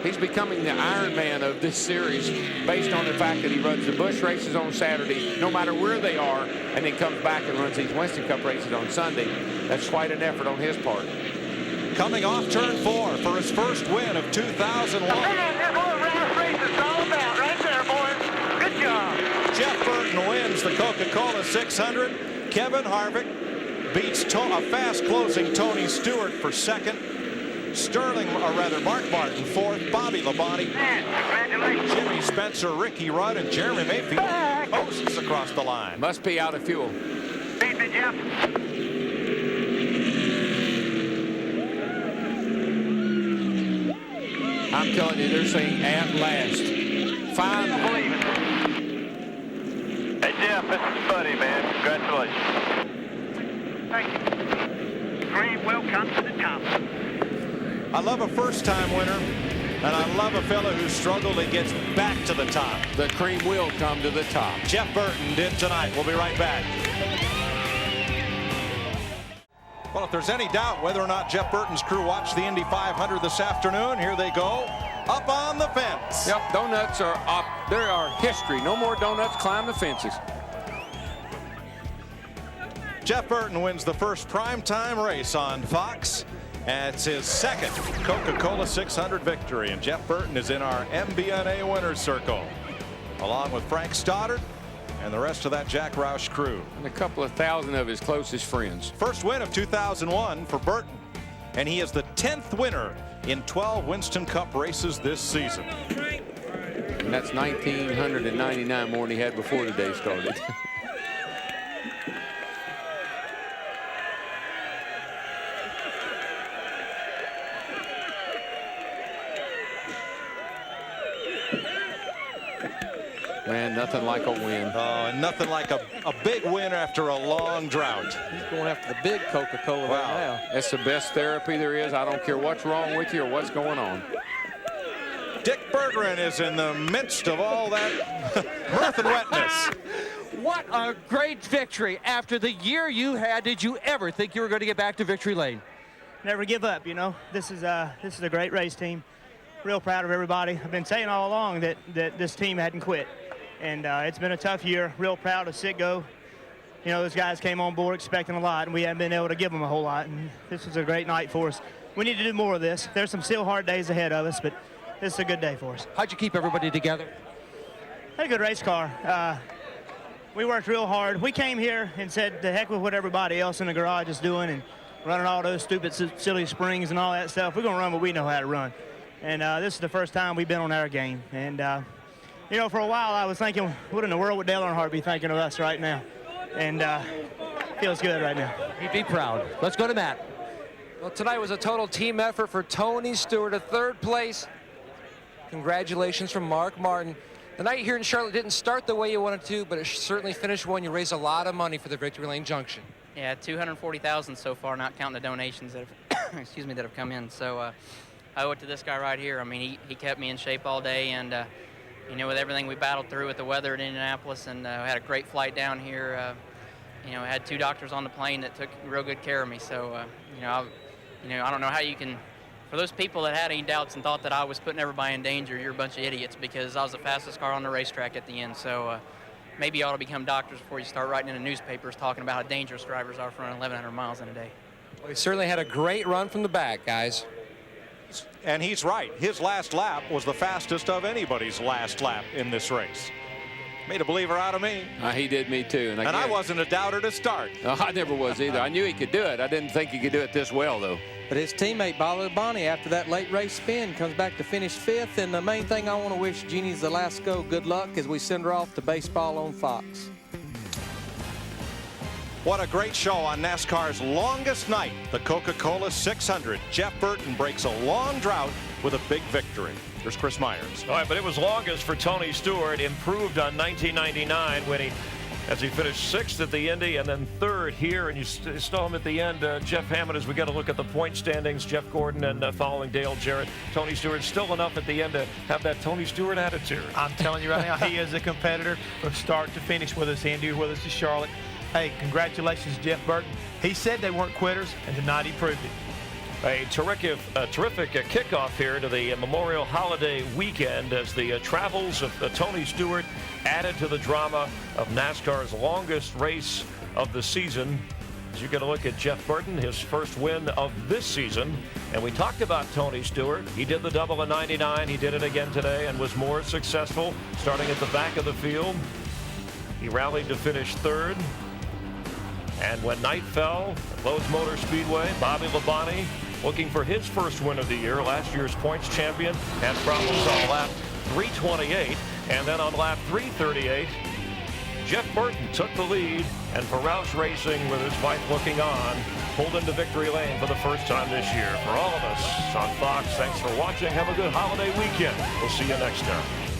He's becoming the Iron Man of this series based on the fact that he runs the Busch races on Saturday, no matter where they are, and then comes back and runs these Winston Cup races on Sunday. That's quite an effort on his part. Coming off turn 4 for his first win of 2001. Jeff Burton wins the Coca-Cola 600. Kevin Harvick beats a fast-closing Tony Stewart for 2nd. Mark Martin 4th. Bobby Labonte, Jimmy Spencer, Ricky Rudd, and Jeremy Mayfield coasts across the line. Must be out of fuel. Beat me, Jeff. I'm telling you, they're saying at last. Finally. Hey, Jeff, this is Buddy, man. Congratulations. Thank you. Green will come to the top. I love a first-time winner, and I love a fellow who struggled and gets back to the top. The cream will come to the top. Jeff Burton did tonight. We'll be right back. Well, if there's any doubt whether or not Jeff Burton's crew watched the Indy 500 this afternoon, here they go, up on the fence. Yep, donuts are up. They are history. No more donuts. Climb the fences. Jeff Burton wins the first primetime race on Fox. And it's his 2nd Coca-Cola 600 victory. And Jeff Burton is in our MBNA winner's circle, along with Frank Stoddard and the rest of that Jack Roush crew. And a couple of thousand of his closest friends. First win of 2001 for Burton. And he is the 10th winner in 12 Winston Cup races this season. And that's 1,999 more than he had before the day started. Man, nothing like a win. Oh, and nothing like a big win after a long drought. He's going after the big Coca-Cola right now. That's the best therapy there is. I don't care what's wrong with you or what's going on. Dick Berggren is in the midst of all that mirth and wetness. What a great victory. After the year you had, did you ever think you were going to get back to victory lane? Never give up, you know. This is a great race team. Real proud of everybody. I've been saying all along that this team hadn't quit. And it's been a tough year. Real proud of Sitgo you know, those guys came on board expecting a lot, and we haven't been able to give them a whole lot. And this is a great night for us. We need to do more of this. There's some still hard days ahead of us, but this is a good day for us. How'd you keep everybody together? Had a good race car. We worked real hard. We came here and said, the heck with what everybody else in the garage is doing and running all those stupid, silly springs and all that stuff. We're going to run what we know how to run. And this is the first time we've been on our game. And, you know, for a while I was thinking, what in the world would Dale Earnhardt be thinking of us right now? And feels good right now. He'd be proud. Let's go to Matt. Well, tonight was a total team effort for Tony Stewart, a third place. Congratulations from Mark Martin. The night here in Charlotte didn't start the way you wanted to, but it certainly finished one. You raised a lot of money for the Victory Lane Junction. Yeah, $240,000 so far, not counting the donations that have, excuse me, that have come in. So I owe it to this guy right here. I mean, he kept me in shape all day, and you know, with everything we battled through with the weather in Indianapolis, and had a great flight down here. You know, I had 2 doctors on the plane that took real good care of me. So you know, I don't know how you can. For those people that had any doubts and thought that I was putting everybody in danger, you're a bunch of idiots, because I was the fastest car on the racetrack at the end. So maybe you ought to become doctors before you start writing in the newspapers talking about how dangerous drivers are for running 1,100 miles in a day. Well, he certainly had a great run from the back, guys. And he's right. His last lap was the fastest of anybody's last lap in this race. Made a believer out of me. He did me too. And I wasn't a doubter to start. I never was either. I knew he could do it. I didn't think he could do it this well, though. But his teammate, Balo Bonnie, after that late race spin, comes back to finish 5th. And the main thing I want to wish Jeannie Zalasko good luck as we send her off to baseball on Fox. What a great show on NASCAR's longest night, the Coca-Cola 600. Jeff Burton breaks a long drought with a big victory. Here's Chris Myers. All right, but it was longest for Tony Stewart, improved on 1999 when as he finished 6th at the Indy and then 3rd here, and you saw him at the end. Jeff Hammond, as we got to look at the point standings, Jeff Gordon and following Dale Jarrett. Tony Stewart still enough at the end to have that Tony Stewart attitude. I'm telling you right now, he is a competitor from start to finish with us. Andy with us to Charlotte. Hey, congratulations, Jeff Burton. He said they weren't quitters, and tonight he proved it. A terrific kickoff here to the Memorial Holiday weekend as the travels of Tony Stewart added to the drama of NASCAR's longest race of the season. As you get a look at Jeff Burton, his first win of this season. And we talked about Tony Stewart. He did the double in 99. He did it again today and was more successful, starting at the back of the field. He rallied to finish 3rd. And when night fell at Charlotte Motor Speedway, Bobby Labonte, looking for his first win of the year, last year's points champion, had problems on lap 328, and then on lap 338, Jeff Burton took the lead, and for Roush Racing, with his wife looking on, pulled into victory lane for the first time this year. For all of us on Fox, thanks for watching. Have a good holiday weekend. We'll see you next time.